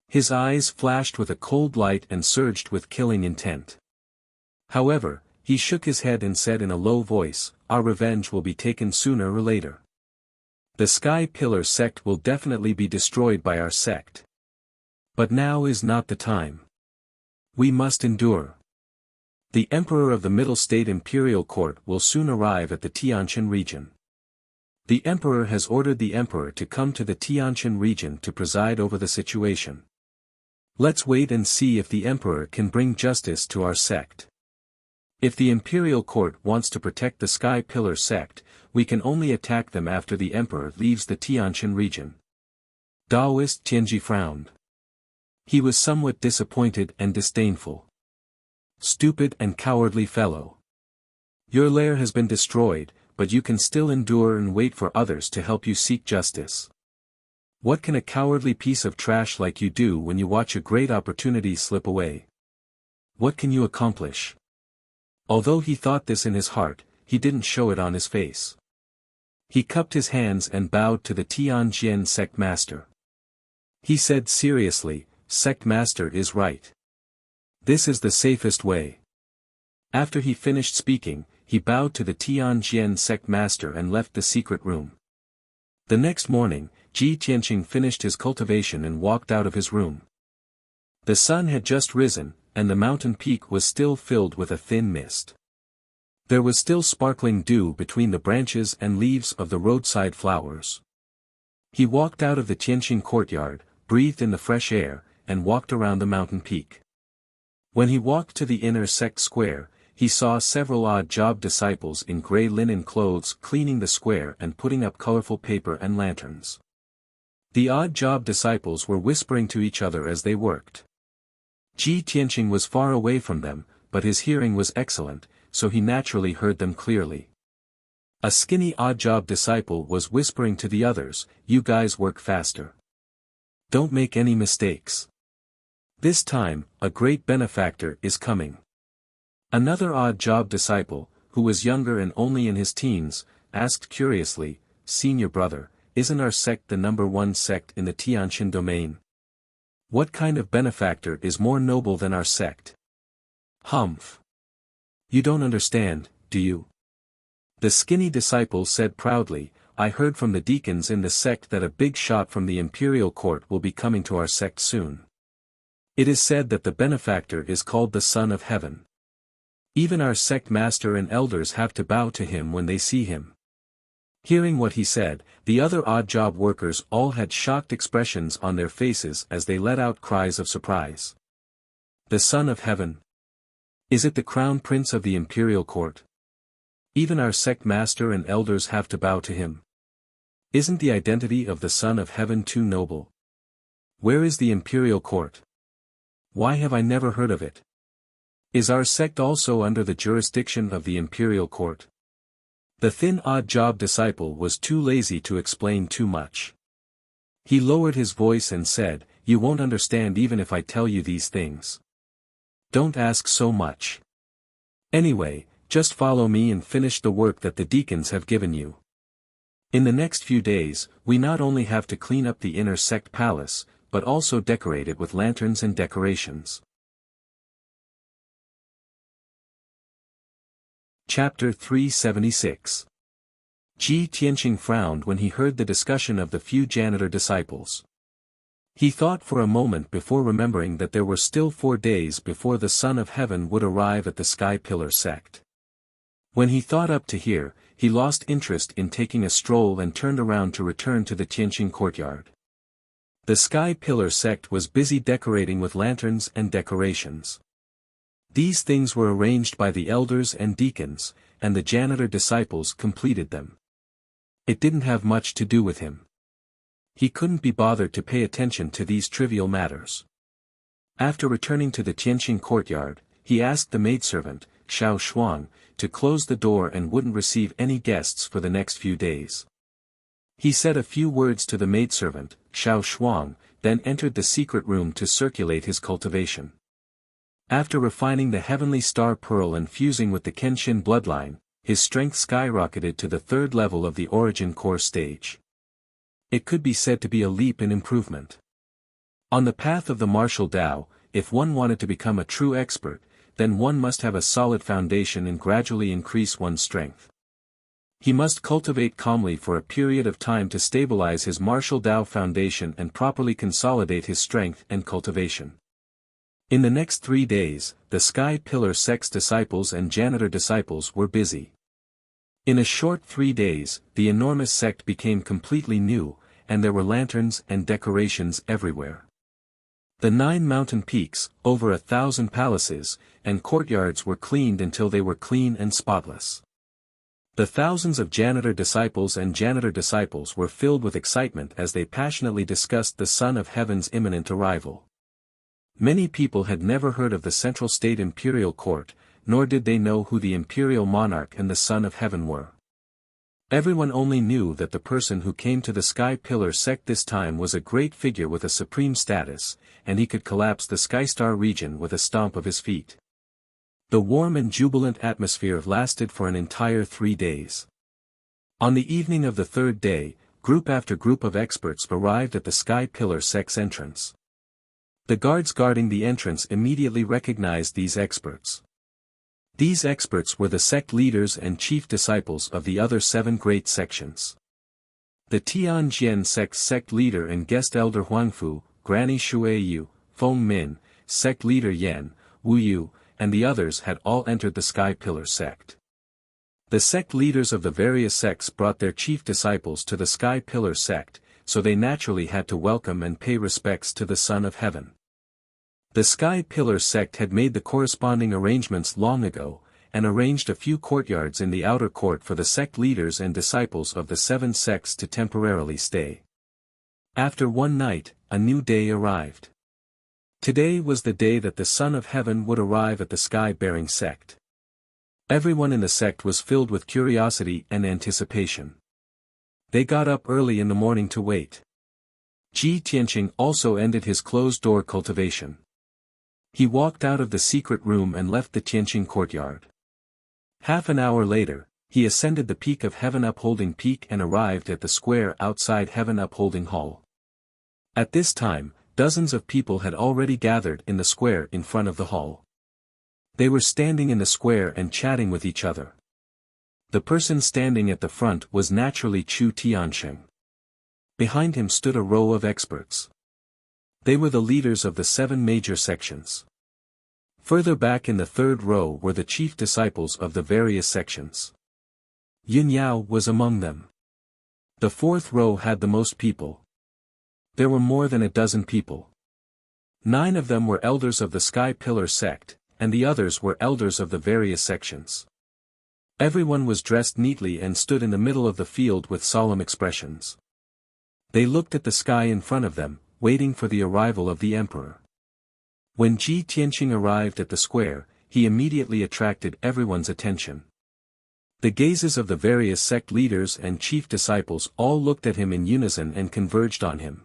His eyes flashed with a cold light and surged with killing intent. However, he shook his head and said in a low voice, "Our revenge will be taken sooner or later. The Sky Pillar sect will definitely be destroyed by our sect. But now is not the time. We must endure. The Emperor of the Middle State Imperial Court will soon arrive at the Tianshan region. The Emperor has ordered the Emperor to come to the Tianshan region to preside over the situation. Let's wait and see if the Emperor can bring justice to our sect. If the Imperial Court wants to protect the Sky Pillar sect, we can only attack them after the Emperor leaves the Tianshan region." Daoist Tianji frowned. He was somewhat disappointed and disdainful. "Stupid and cowardly fellow. Your lair has been destroyed, but you can still endure and wait for others to help you seek justice. What can a cowardly piece of trash like you do when you watch a great opportunity slip away? What can you accomplish?" Although he thought this in his heart, he didn't show it on his face. He cupped his hands and bowed to the Tianjian sect master. He said seriously, "Sect master is right. This is the safest way." After he finished speaking, he bowed to the Tianjian sect master and left the secret room. The next morning, Ji Tianqing finished his cultivation and walked out of his room. The sun had just risen, and the mountain peak was still filled with a thin mist. There was still sparkling dew between the branches and leaves of the roadside flowers. He walked out of the Tianqing courtyard, breathed in the fresh air, and walked around the mountain peak. When he walked to the inner sect square, he saw several odd job disciples in gray linen clothes cleaning the square and putting up colorful paper and lanterns. The odd job disciples were whispering to each other as they worked. Ji Tianqing was far away from them, but his hearing was excellent, so he naturally heard them clearly. A skinny odd job disciple was whispering to the others, "You guys work faster. Don't make any mistakes. This time, a great benefactor is coming." Another odd job disciple, who was younger and only in his teens, asked curiously, "Senior brother, isn't our sect the #1 sect in the Tianqin domain? What kind of benefactor is more noble than our sect?" "Humph. You don't understand, do you?" The skinny disciple said proudly, "I heard from the deacons in the sect that a big shot from the imperial court will be coming to our sect soon. It is said that the benefactor is called the Son of Heaven. Even our sect master and elders have to bow to him when they see him." Hearing what he said, the other odd job workers all had shocked expressions on their faces as they let out cries of surprise. "The Son of Heaven? Is it the crown prince of the imperial court? Even our sect master and elders have to bow to him. Isn't the identity of the Son of Heaven too noble? Where is the imperial court? Why have I never heard of it? Is our sect also under the jurisdiction of the imperial court?" The thin odd job disciple was too lazy to explain too much. He lowered his voice and said, "You won't understand even if I tell you these things. Don't ask so much. Anyway, just follow me and finish the work that the deacons have given you. In the next few days, we not only have to clean up the inner sect palace, but also decorate it with lanterns and decorations." Chapter 376. Ji Tianqing frowned when he heard the discussion of the few janitor disciples. He thought for a moment before remembering that there were still 4 days before the Son of Heaven would arrive at the Sky Pillar sect. When he thought up to here, he lost interest in taking a stroll and turned around to return to the Tianqing courtyard. The Sky Pillar sect was busy decorating with lanterns and decorations. These things were arranged by the elders and deacons, and the janitor disciples completed them. It didn't have much to do with him. He couldn't be bothered to pay attention to these trivial matters. After returning to the Tianqing courtyard, he asked the maidservant, Xiao Shuang, to close the door and wouldn't receive any guests for the next few days. He said a few words to the maidservant, Xiao Shuang, then entered the secret room to circulate his cultivation. After refining the heavenly star pearl and fusing with the Kenshin bloodline, his strength skyrocketed to the 3rd level of the origin core stage. It could be said to be a leap in improvement. On the path of the martial Tao, if one wanted to become a true expert, then one must have a solid foundation and gradually increase one's strength. He must cultivate calmly for a period of time to stabilize his martial Tao foundation and properly consolidate his strength and cultivation. In the next 3 days, the Sky Pillar sect's disciples and janitor disciples were busy. In a short 3 days, the enormous sect became completely new, and there were lanterns and decorations everywhere. The 9 mountain peaks, over 1,000 palaces, and courtyards were cleaned until they were clean and spotless. The thousands of janitor disciples and janitor disciples were filled with excitement as they passionately discussed the Son of Heaven's imminent arrival. Many people had never heard of the Central State Imperial Court, nor did they know who the Imperial Monarch and the Son of Heaven were. Everyone only knew that the person who came to the Sky Pillar sect this time was a great figure with a supreme status, and he could collapse the Skystar region with a stomp of his feet. The warm and jubilant atmosphere lasted for an entire 3 days. On the evening of the 3rd day, group after group of experts arrived at the Sky Pillar sect's entrance. The guards guarding the entrance immediately recognized these experts. These experts were the sect leaders and chief disciples of the other 7 great sections. The Tianjin sect's sect leader and guest elder Huangfu, Granny Shuiyu, Feng Min, sect leader Yan, Wu Yu, and the others had all entered the Sky Pillar sect. The sect leaders of the various sects brought their chief disciples to the Sky Pillar sect, so they naturally had to welcome and pay respects to the Son of Heaven. The Sky Pillar sect had made the corresponding arrangements long ago, and arranged a few courtyards in the outer court for the sect leaders and disciples of the 7 sects to temporarily stay. After one night, a new day arrived. Today was the day that the Son of Heaven would arrive at the sky-bearing sect. Everyone in the sect was filled with curiosity and anticipation. They got up early in the morning to wait. Ji Tianqing also ended his closed-door cultivation. He walked out of the secret room and left the Tianqing courtyard. Half an hour later, he ascended the peak of Heaven Upholding Peak and arrived at the square outside Heaven Upholding Hall. At this time, dozens of people had already gathered in the square in front of the hall. They were standing in the square and chatting with each other. The person standing at the front was naturally Chu Tianqing. Behind him stood a row of experts. They were the leaders of the 7 major sections. Further back in the third row were the chief disciples of the various sections. Yun Yao was among them. The fourth row had the most people. There were more than a dozen people. 9 of them were elders of the Sky Pillar sect, and the others were elders of the various sections. Everyone was dressed neatly and stood in the middle of the field with solemn expressions. They looked at the sky in front of them, waiting for the arrival of the emperor. When Ji Tianqing arrived at the square, he immediately attracted everyone's attention. The gazes of the various sect leaders and chief disciples all looked at him in unison and converged on him.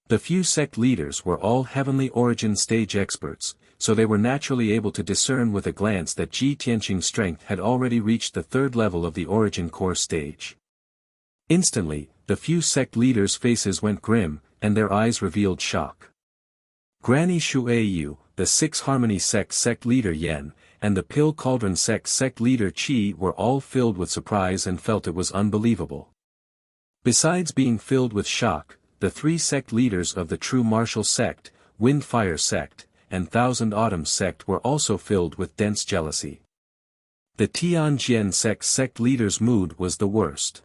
The few sect leaders were all heavenly origin stage experts, so they were naturally able to discern with a glance that Ji Tianqing's strength had already reached the 3rd level of the origin core stage. Instantly, the few sect leaders' faces went grim, and their eyes revealed shock. Granny Shuayu, the 6 Harmony sect leader Yan, and the Pill Cauldron sect leader Qi were all filled with surprise and felt it was unbelievable. Besides being filled with shock, the 3 sect leaders of the True Martial sect, Wind Fire sect, and Thousand Autumns sect were also filled with dense jealousy. The Tianjian sect leader's mood was the worst.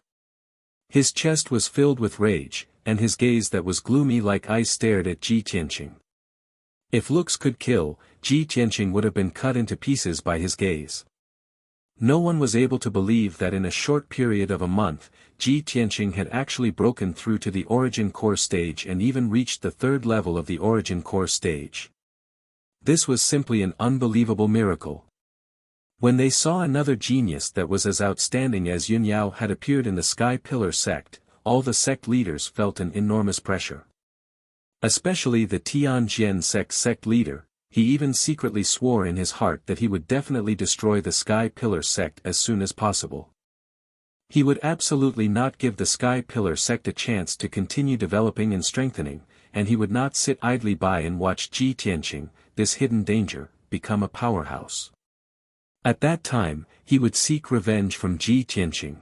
His chest was filled with rage, and his gaze that was gloomy like ice stared at Ji Tianqing. If looks could kill, Ji Tianqing would have been cut into pieces by his gaze. No one was able to believe that in a short period of a month, Ji Tianqing had actually broken through to the origin core stage and even reached the 3rd level of the origin core stage. This was simply an unbelievable miracle. When they saw another genius that was as outstanding as Yun Yao had appeared in the Sky Pillar sect, all the sect leaders felt an enormous pressure. Especially the Tianjian sect leader, he even secretly swore in his heart that he would definitely destroy the Sky Pillar sect as soon as possible. He would absolutely not give the Sky Pillar sect a chance to continue developing and strengthening, and he would not sit idly by and watch Ji Tianqing, this hidden danger, become a powerhouse. At that time, he would seek revenge from Ji Tianqing.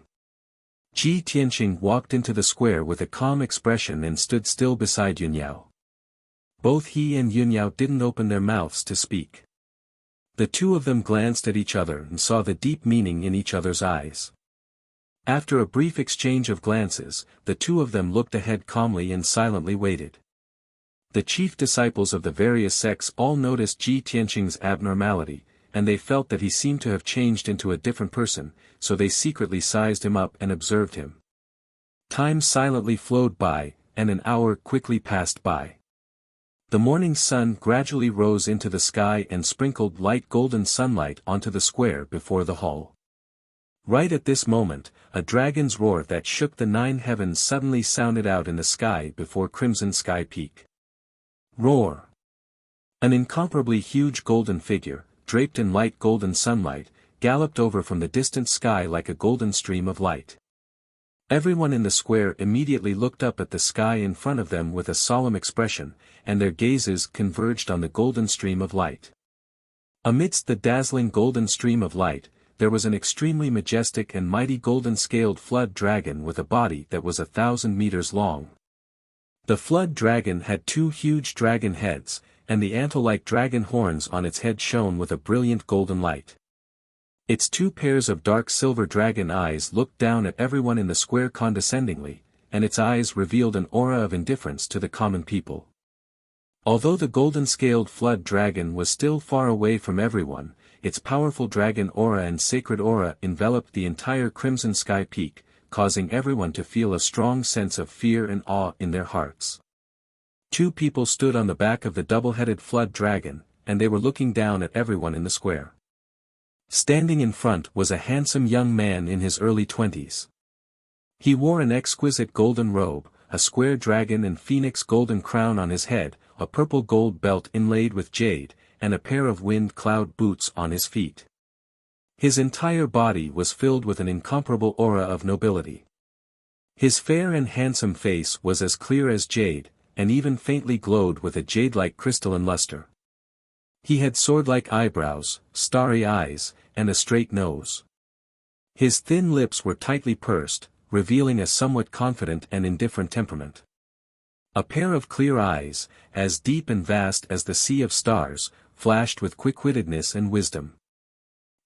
Ji Tianqing walked into the square with a calm expression and stood still beside Yun Yao. Both he and Yun Yao didn't open their mouths to speak. The two of them glanced at each other and saw the deep meaning in each other's eyes. After a brief exchange of glances, the two of them looked ahead calmly and silently waited. The chief disciples of the various sects all noticed Ji Tianqing's abnormality, and they felt that he seemed to have changed into a different person, so they secretly sized him up and observed him. Time silently flowed by, and an hour quickly passed by. The morning sun gradually rose into the sky and sprinkled light golden sunlight onto the square before the hall. Right at this moment, a dragon's roar that shook the 9 heavens suddenly sounded out in the sky before Crimson Sky Peak. Roar! An incomparably huge golden figure, draped in light golden sunlight, galloped over from the distant sky like a golden stream of light. Everyone in the square immediately looked up at the sky in front of them with a solemn expression, and their gazes converged on the golden stream of light. Amidst the dazzling golden stream of light, there was an extremely majestic and mighty golden-scaled flood dragon with a body that was 1,000 meters long. The flood dragon had 2 huge dragon heads, and the antle-like dragon horns on its head shone with a brilliant golden light. Its 2 pairs of dark silver dragon eyes looked down at everyone in the square condescendingly, and its eyes revealed an aura of indifference to the common people. Although the golden-scaled flood dragon was still far away from everyone, its powerful dragon aura and sacred aura enveloped the entire Crimson Sky Peak, causing everyone to feel a strong sense of fear and awe in their hearts. Two people stood on the back of the double-headed flood dragon, and they were looking down at everyone in the square. Standing in front was a handsome young man in his early 20s. He wore an exquisite golden robe, a square dragon and phoenix golden crown on his head, a purple gold belt inlaid with jade, and a pair of wind cloud boots on his feet. His entire body was filled with an incomparable aura of nobility. His fair and handsome face was as clear as jade, and even faintly glowed with a jade-like crystalline luster. He had sword-like eyebrows, starry eyes, and a straight nose. His thin lips were tightly pursed, revealing a somewhat confident and indifferent temperament. A pair of clear eyes, as deep and vast as the sea of stars, flashed with quick-wittedness and wisdom.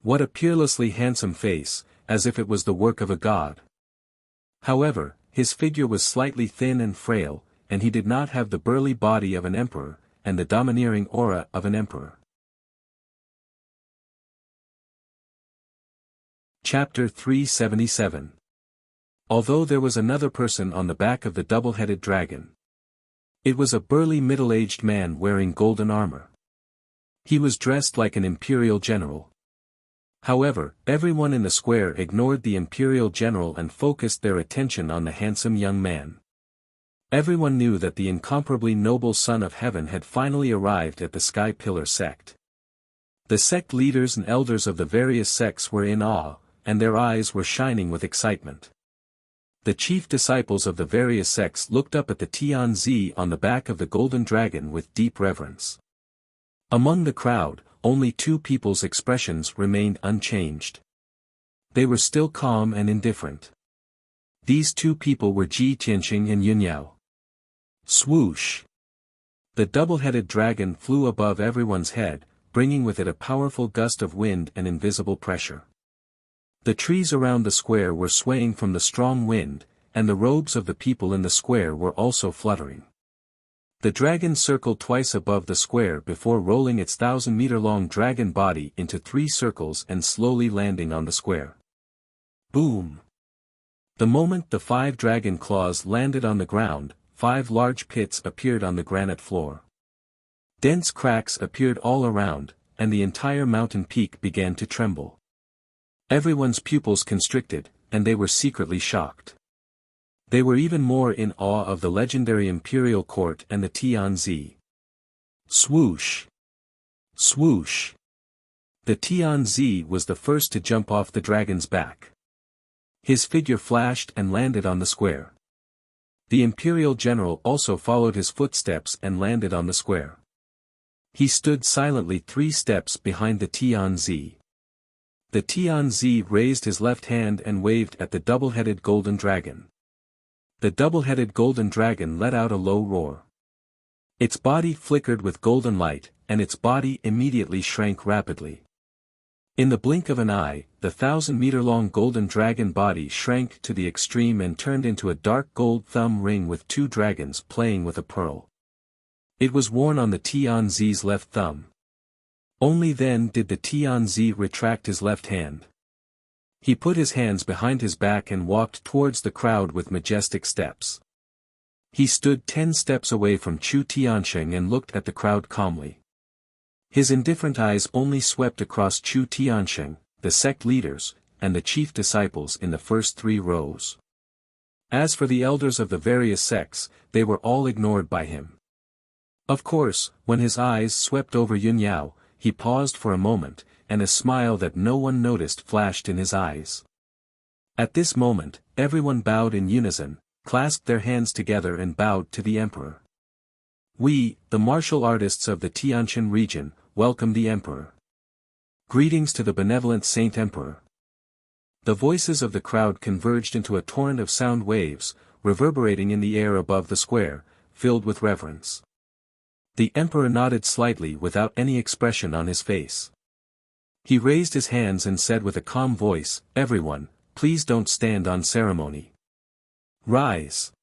What a peerlessly handsome face, as if it was the work of a god. However, his figure was slightly thin and frail, and he did not have the burly body of an emperor, and the domineering aura of an emperor. Chapter 377. Although there was another person on the back of the double-headed dragon. It was a burly middle-aged man wearing golden armor. He was dressed like an imperial general. However, everyone in the square ignored the imperial general and focused their attention on the handsome young man. Everyone knew that the incomparably noble Son of Heaven had finally arrived at the Sky Pillar sect. The sect leaders and elders of the various sects were in awe, and their eyes were shining with excitement. The chief disciples of the various sects looked up at the Tianzi on the back of the golden dragon with deep reverence. Among the crowd, only two people's expressions remained unchanged. They were still calm and indifferent. These two people were Ji Tianqing and Yun Yao. Swoosh! The double-headed dragon flew above everyone's head, bringing with it a powerful gust of wind and invisible pressure. The trees around the square were swaying from the strong wind, and the robes of the people in the square were also fluttering. The dragon circled twice above the square before rolling its 1,000-meter-long dragon body into 3 circles and slowly landing on the square. Boom! The moment the 5 dragon claws landed on the ground, 5 large pits appeared on the granite floor. Dense cracks appeared all around, and the entire mountain peak began to tremble. Everyone's pupils constricted, and they were secretly shocked. They were even more in awe of the legendary imperial court and the Tianzi. Swoosh! Swoosh! The Tianzi was the first to jump off the dragon's back. His figure flashed and landed on the square. The imperial general also followed his footsteps and landed on the square. He stood silently 3 steps behind the Tianzi. The Tianzi raised his left hand and waved at the double-headed golden dragon. The double-headed golden dragon let out a low roar. Its body flickered with golden light, and its body immediately shrank rapidly. In the blink of an eye, the 1,000-meter-long golden dragon body shrank to the extreme and turned into a dark gold thumb ring with 2 dragons playing with a pearl. It was worn on the Tianzi's left thumb. Only then did the Tianzi retract his left hand. He put his hands behind his back and walked towards the crowd with majestic steps. He stood 10 steps away from Chu Tianqing and looked at the crowd calmly. His indifferent eyes only swept across Chu Tianqing, the sect leaders, and the chief disciples in the first 3 rows. As for the elders of the various sects, they were all ignored by him. Of course, when his eyes swept over Yun Yao, he paused for a moment, and a smile that no one noticed flashed in his eyes. At this moment, everyone bowed in unison, clasped their hands together and bowed to the emperor. We, the martial artists of the Tianjin region, welcome the emperor. Greetings to the benevolent Saint Emperor. The voices of the crowd converged into a torrent of sound waves, reverberating in the air above the square, filled with reverence. The emperor nodded slightly without any expression on his face. He raised his hands and said with a calm voice, "Everyone, please don't stand on ceremony. Rise."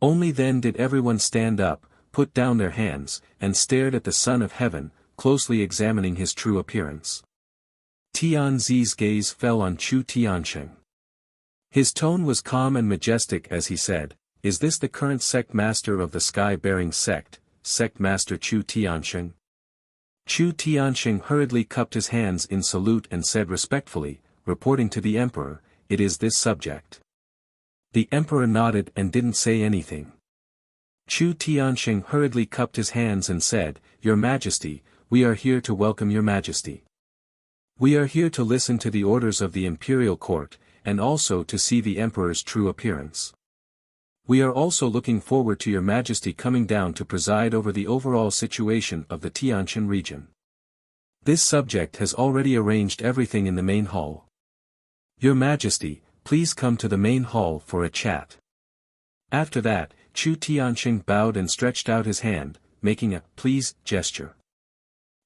Only then did everyone stand up, put down their hands, and stared at the Son of Heaven, closely examining his true appearance. Tianzi's gaze fell on Chu Tiansheng. His tone was calm and majestic as he said, "Is this the current sect master of the sky-bearing sect, sect master Chu Tiansheng?" Chu Tiansheng hurriedly cupped his hands in salute and said respectfully, reporting to the emperor, "It is this subject." The emperor nodded and didn't say anything. Chu Tiansheng hurriedly cupped his hands and said, "Your Majesty, we are here to welcome your Majesty. We are here to listen to the orders of the imperial court, and also to see the emperor's true appearance. We are also looking forward to your Majesty coming down to preside over the overall situation of the Tianshan region. This subject has already arranged everything in the main hall. Your Majesty, please come to the main hall for a chat." After that, Chu Tiansheng bowed and stretched out his hand, making a "please" gesture.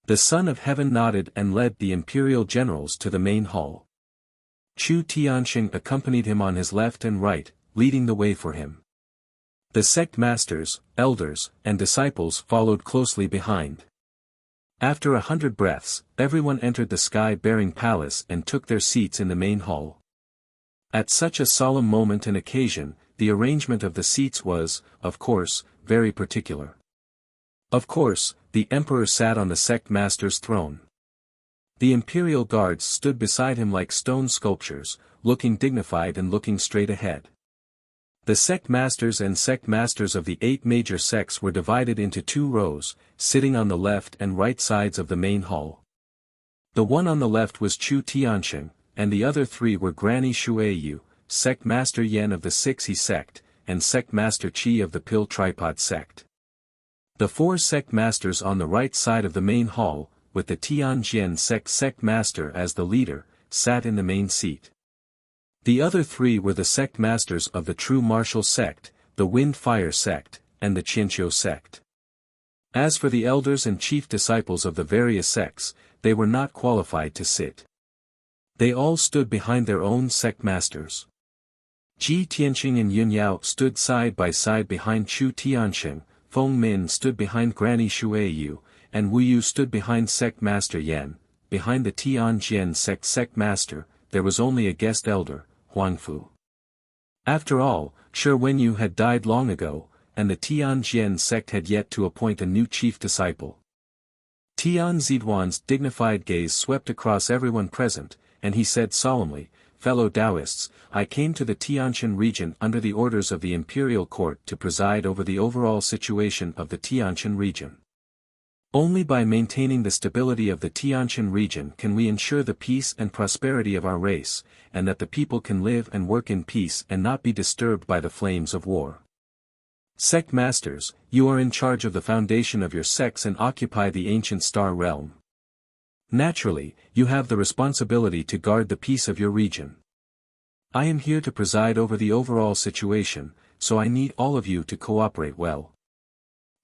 The Son of Heaven nodded and led the imperial generals to the main hall. Chu Tiansheng accompanied him on his left and right, leading the way for him. The sect masters, elders, and disciples followed closely behind. After 100 breaths, everyone entered the sky-bearing palace and took their seats in the main hall. At such a solemn moment and occasion, the arrangement of the seats was, of course, very particular. Of course, the emperor sat on the sect master's throne. The imperial guards stood beside him like stone sculptures, looking dignified and looking straight ahead. The sect masters and sect masters of the 8 major sects were divided into 2 rows, sitting on the left and right sides of the main hall. The one on the left was Chu Tiansheng, and the other 3 were Granny Shuiyu, sect master Yan of the 6 sect, and sect master Qi of the Pill Tripod sect. The 4 sect masters on the right side of the main hall, with the Tianjian sect master as the leader, sat in the main seat. The other 3 were the sect masters of the True Martial sect, the Wind-Fire sect, and the Qianqiu sect. As for the elders and chief disciples of the various sects, they were not qualified to sit. They all stood behind their own sect masters. Ji Tianqing and Yun Yao stood side by side behind Chu Tiansheng, Feng Min stood behind Granny Shuiyu, and Wu Yu stood behind sect master Yan. Behind the Tianjian sect master, there was only a guest elder, Huangfu. After all, Shi Wenyu had died long ago, and the Tianjian sect had yet to appoint a new chief disciple. Tian Ziduan's dignified gaze swept across everyone present, and he said solemnly, "Fellow Taoists, I came to the Tianshan region under the orders of the imperial court to preside over the overall situation of the Tianshan region. Only by maintaining the stability of the Tianshan region can we ensure the peace and prosperity of our race, and that the people can live and work in peace and not be disturbed by the flames of war. Sect masters, you are in charge of the foundation of your sects and occupy the ancient star realm. Naturally, you have the responsibility to guard the peace of your region. I am here to preside over the overall situation, so I need all of you to cooperate well."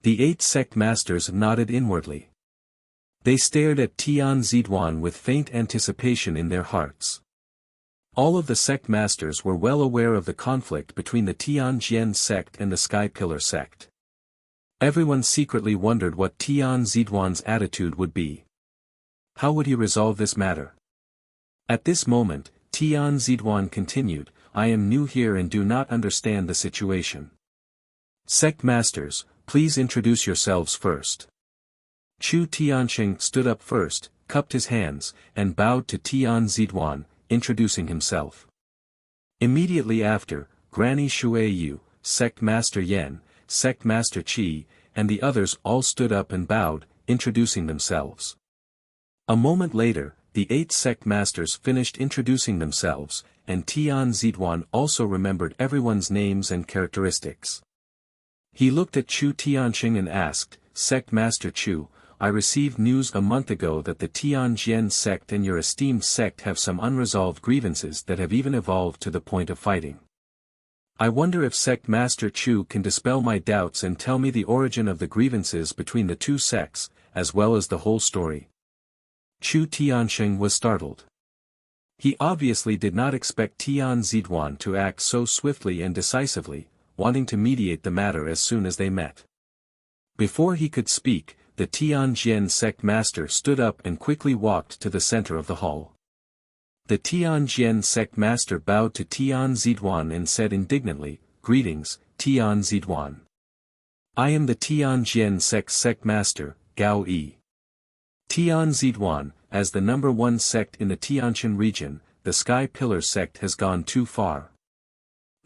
The 8 sect masters nodded inwardly. They stared at Tian Ziduan with faint anticipation in their hearts. All of the sect masters were well aware of the conflict between the Tianjian sect and the Sky Pillar sect. Everyone secretly wondered what Tian Ziduan's attitude would be. How would he resolve this matter? At this moment, Tian Ziduan continued, "I am new here and do not understand the situation. Sect masters, please introduce yourselves first." Chu Tiansheng stood up first, cupped his hands, and bowed to Tian Ziduan, introducing himself. Immediately after, Granny Shuiyu, sect master Yan, sect master Qi, and the others all stood up and bowed, introducing themselves. A moment later, the 8 sect masters finished introducing themselves, and Tian Ziduan also remembered everyone's names and characteristics. He looked at Chu Tiansheng and asked, "Sect master Chu, I received news a month ago that the Tianjian sect and your esteemed sect have some unresolved grievances that have even evolved to the point of fighting. I wonder if sect master Chu can dispel my doubts and tell me the origin of the grievances between the 2 sects, as well as the whole story." Chu Tiansheng was startled. He obviously did not expect Tian Ziduan to act so swiftly and decisively, wanting to mediate the matter as soon as they met. Before he could speak, the Tianjin sect master stood up and quickly walked to the center of the hall. The Tianjin sect master bowed to Tian Ziduan and said indignantly, "Greetings, Tian Ziduan. I am the Tianjin sect master, Gao Yi. Tian Ziduan, as the number one sect in the Tianjin region, the Sky Pillar sect has gone too far.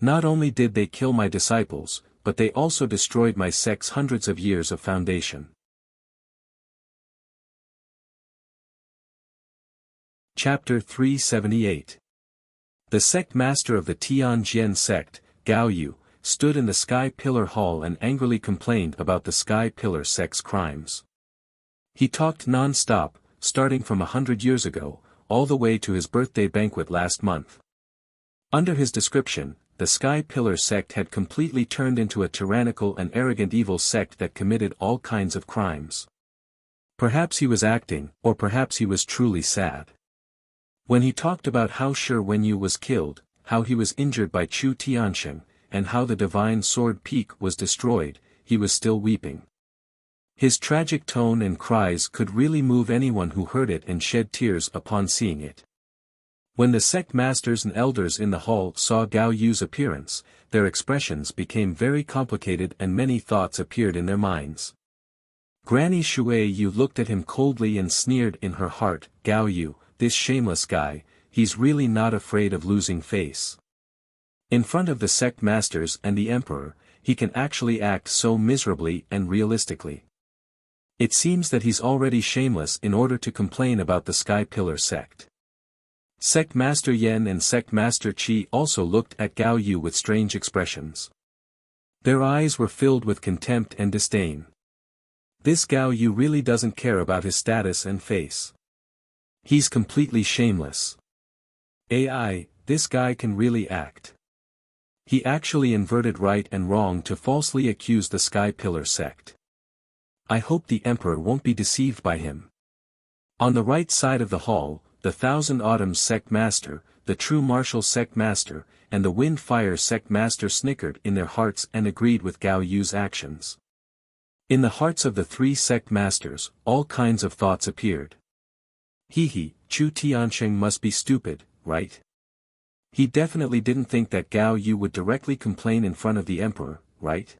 Not only did they kill my disciples, but they also destroyed my sect's hundreds of years of foundation." Chapter 378. The sect master of the Tianjin sect, Gao Yu, stood in the Sky Pillar Hall and angrily complained about the Sky Pillar sect's crimes. He talked non-stop, starting from 100 years ago, all the way to his birthday banquet last month. Under his description, the Sky Pillar sect had completely turned into a tyrannical and arrogant evil sect that committed all kinds of crimes. Perhaps he was acting, or perhaps he was truly sad. When he talked about how Shi Wenyu was killed, how he was injured by Chu Tiansheng, and how the divine sword peak was destroyed, he was still weeping. His tragic tone and cries could really move anyone who heard it and shed tears upon seeing it. When the sect masters and elders in the hall saw Gao Yu's appearance, their expressions became very complicated and many thoughts appeared in their minds. Granny Shui Yu looked at him coldly and sneered in her heart, "Gao Yu, this shameless guy, he's really not afraid of losing face. In front of the sect masters and the emperor, he can actually act so miserably and realistically. It seems that he's already shameless in order to complain about the Sky Pillar sect." Sect Master Yen and Sect Master Qi also looked at Gao Yu with strange expressions. Their eyes were filled with contempt and disdain. This Gao Yu really doesn't care about his status and face. He's completely shameless. AI, this guy can really act. He actually inverted right and wrong to falsely accuse the Sky Pillar sect. I hope the emperor won't be deceived by him. On the right side of the hall, the Thousand Autumns sect master, the True Martial sect master, and the Wind Fire sect master snickered in their hearts and agreed with Gao Yu's actions. In the hearts of the three sect masters, all kinds of thoughts appeared. He, Chu Tiansheng must be stupid, right? He definitely didn't think that Gao Yu would directly complain in front of the emperor, right?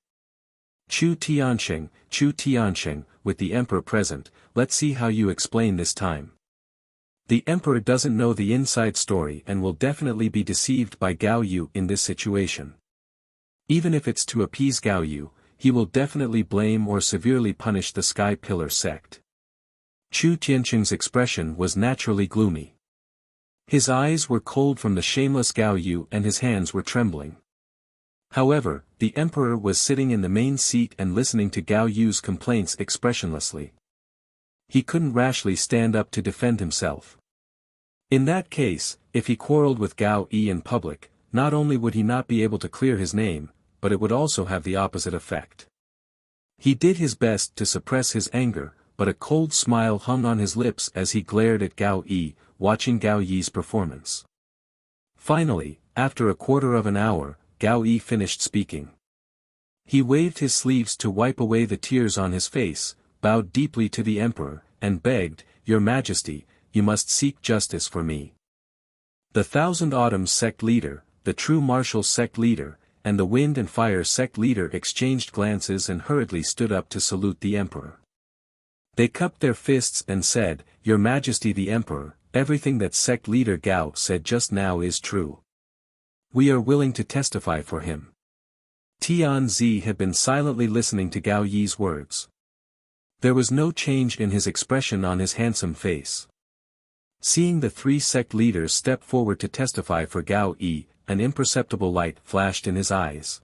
Chu Tiansheng, with the emperor present, let's see how you explain this time. The emperor doesn't know the inside story and will definitely be deceived by Gao Yu in this situation. Even if it's to appease Gao Yu, he will definitely blame or severely punish the Sky Pillar sect. Chu Tiansheng's expression was naturally gloomy. His eyes were cold from the shameless Gao Yu and his hands were trembling. However, the emperor was sitting in the main seat and listening to Gao Yu's complaints expressionlessly. He couldn't rashly stand up to defend himself. In that case, if he quarreled with Gao Yi in public, not only would he not be able to clear his name, but it would also have the opposite effect. He did his best to suppress his anger, but a cold smile hung on his lips as he glared at Gao Yi, watching Gao Yi's performance. Finally, after a quarter of an hour, Gao Yi finished speaking. He waved his sleeves to wipe away the tears on his face, bowed deeply to the emperor, and begged, "Your Majesty, you must seek justice for me." The Thousand Autumns sect leader, the True Martial sect leader, and the Wind and Fire sect leader exchanged glances and hurriedly stood up to salute the emperor. They cupped their fists and said, "Your Majesty the Emperor, everything that sect leader Gao said just now is true. We are willing to testify for him." Tianzi had been silently listening to Gao Yi's words. There was no change in his expression on his handsome face. Seeing the three sect leaders step forward to testify for Gao Yi, an imperceptible light flashed in his eyes.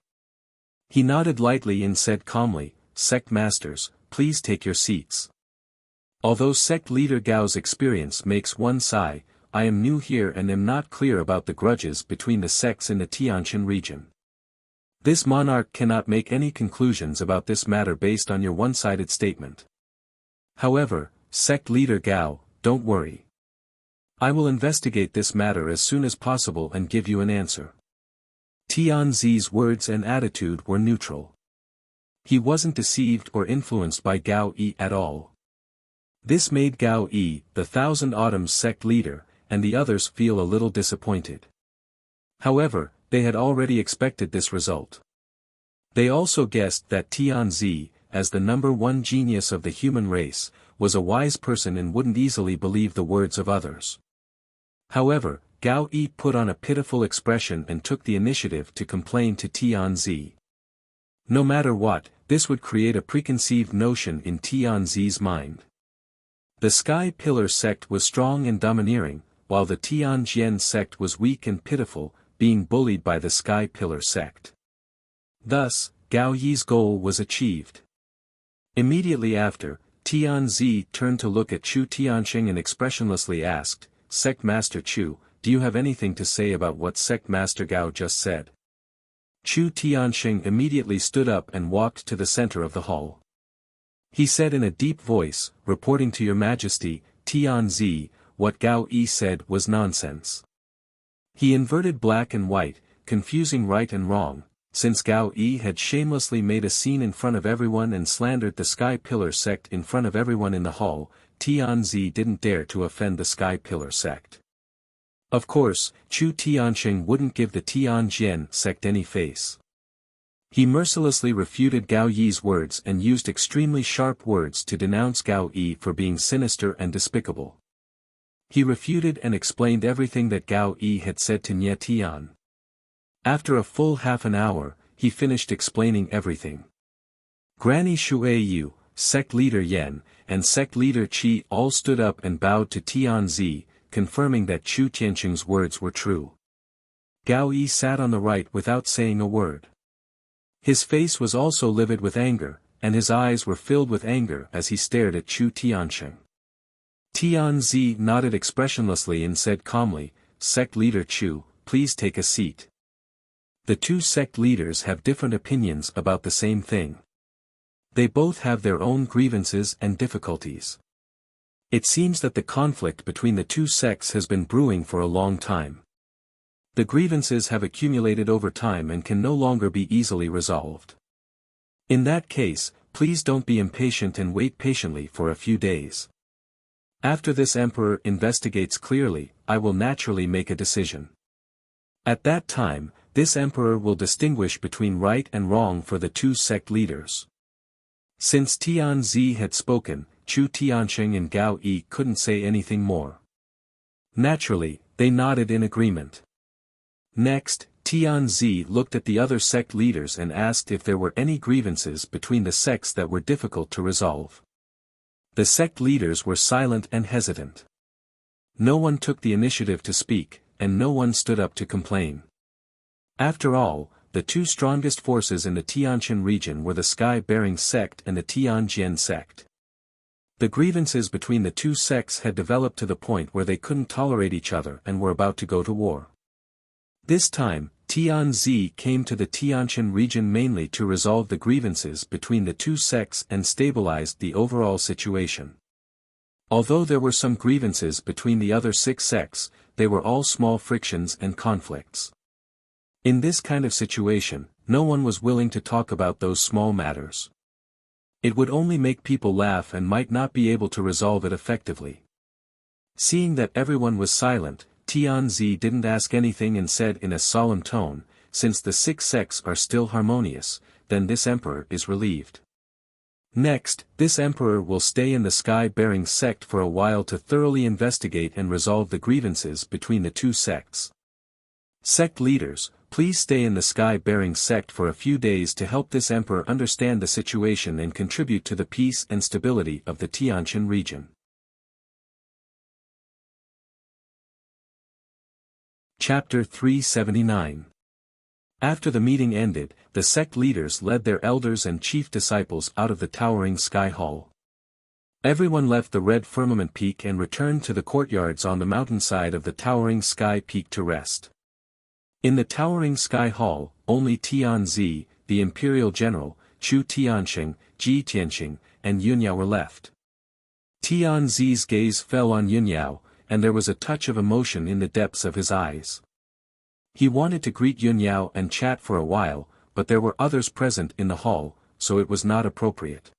He nodded lightly and said calmly, "Sect masters, please take your seats." Although sect leader Gao's experience makes one sigh, I am new here and am not clear about the grudges between the sects in the Tianjin region. This monarch cannot make any conclusions about this matter based on your one-sided statement. However, sect leader Gao, don't worry. I will investigate this matter as soon as possible and give you an answer. Tianzi's words and attitude were neutral. He wasn't deceived or influenced by Gao Yi at all. This made Gao Yi, the Thousand Autumns sect leader, and the others feel a little disappointed. However, they had already expected this result. They also guessed that Tianzi, as the #1 genius of the human race, was a wise person and wouldn't easily believe the words of others. However, Gao Yi put on a pitiful expression and took the initiative to complain to Tianzi. No matter what, this would create a preconceived notion in Tianzi's mind. The Sky Pillar sect was strong and domineering, while the Tianjian sect was weak and pitiful, being bullied by the Sky Pillar sect. Thus, Gao Yi's goal was achieved. Immediately after, Tianzi turned to look at Chu Tianxing and expressionlessly asked, "Sect Master Chu, do you have anything to say about what Sect Master Gao just said?" Chu Tianxing immediately stood up and walked to the center of the hall. He said in a deep voice, "Reporting to your Majesty, Tianzi, what Gao Yi said was nonsense." He inverted black and white, confusing right and wrong, since Gao Yi had shamelessly made a scene in front of everyone and slandered the Sky Pillar sect in front of everyone in the hall. Tianzi didn't dare to offend the Sky Pillar sect. Of course, Chu Tianxing wouldn't give the Tianjian sect any face. He mercilessly refuted Gao Yi's words and used extremely sharp words to denounce Gao Yi for being sinister and despicable. He refuted and explained everything that Gao Yi had said to Nye Tian. After a full half an hour, he finished explaining everything. Granny Shuiyu, sect leader Yan, and sect leader Qi all stood up and bowed to Tianzi, confirming that Chu Tianxing's words were true. Gao Yi sat on the right without saying a word. His face was also livid with anger, and his eyes were filled with anger as he stared at Chu Tianxing. Tianzi nodded expressionlessly and said calmly, "Sect leader Chu, please take a seat." The two sect leaders have different opinions about the same thing. They both have their own grievances and difficulties. It seems that the conflict between the two sects has been brewing for a long time. The grievances have accumulated over time and can no longer be easily resolved. In that case, please don't be impatient and wait patiently for a few days. After this emperor investigates clearly, I will naturally make a decision. At that time, this emperor will distinguish between right and wrong for the two sect leaders. Since Tianzi had spoken, Chu Tianxing and Gao Yi couldn't say anything more. Naturally, they nodded in agreement. Next, Tianzi looked at the other sect leaders and asked if there were any grievances between the sects that were difficult to resolve. The sect leaders were silent and hesitant. No one took the initiative to speak, and no one stood up to complain. After all, the two strongest forces in the Tianjin region were the Sky-bearing sect and the Tianjian sect. The grievances between the two sects had developed to the point where they couldn't tolerate each other and were about to go to war. This time, Tianzi came to the Tianjin region mainly to resolve the grievances between the two sects and stabilize the overall situation. Although there were some grievances between the other 6 sects, they were all small frictions and conflicts. In this kind of situation, no one was willing to talk about those small matters. It would only make people laugh and might not be able to resolve it effectively. Seeing that everyone was silent, Tianzi didn't ask anything and said in a solemn tone, "Since the 6 sects are still harmonious, then this emperor is relieved. Next, this emperor will stay in the Sky-bearing sect for a while to thoroughly investigate and resolve the grievances between the two sects. Sect leaders, please stay in the Sky-bearing sect for a few days to help this emperor understand the situation and contribute to the peace and stability of the Tianjin region." Chapter 379. After the meeting ended, the sect leaders led their elders and chief disciples out of the towering sky hall. Everyone left the red firmament peak and returned to the courtyards on the mountainside of the towering sky peak to rest. In the towering sky hall, only Tianzi, the imperial general, Chu Tianxing, Ji Tianxing, and Yunyao were left. Tianzi's gaze fell on Yunyao, and there was a touch of emotion in the depths of his eyes. He wanted to greet Yunyao and chat for a while, but there were others present in the hall, so it was not appropriate.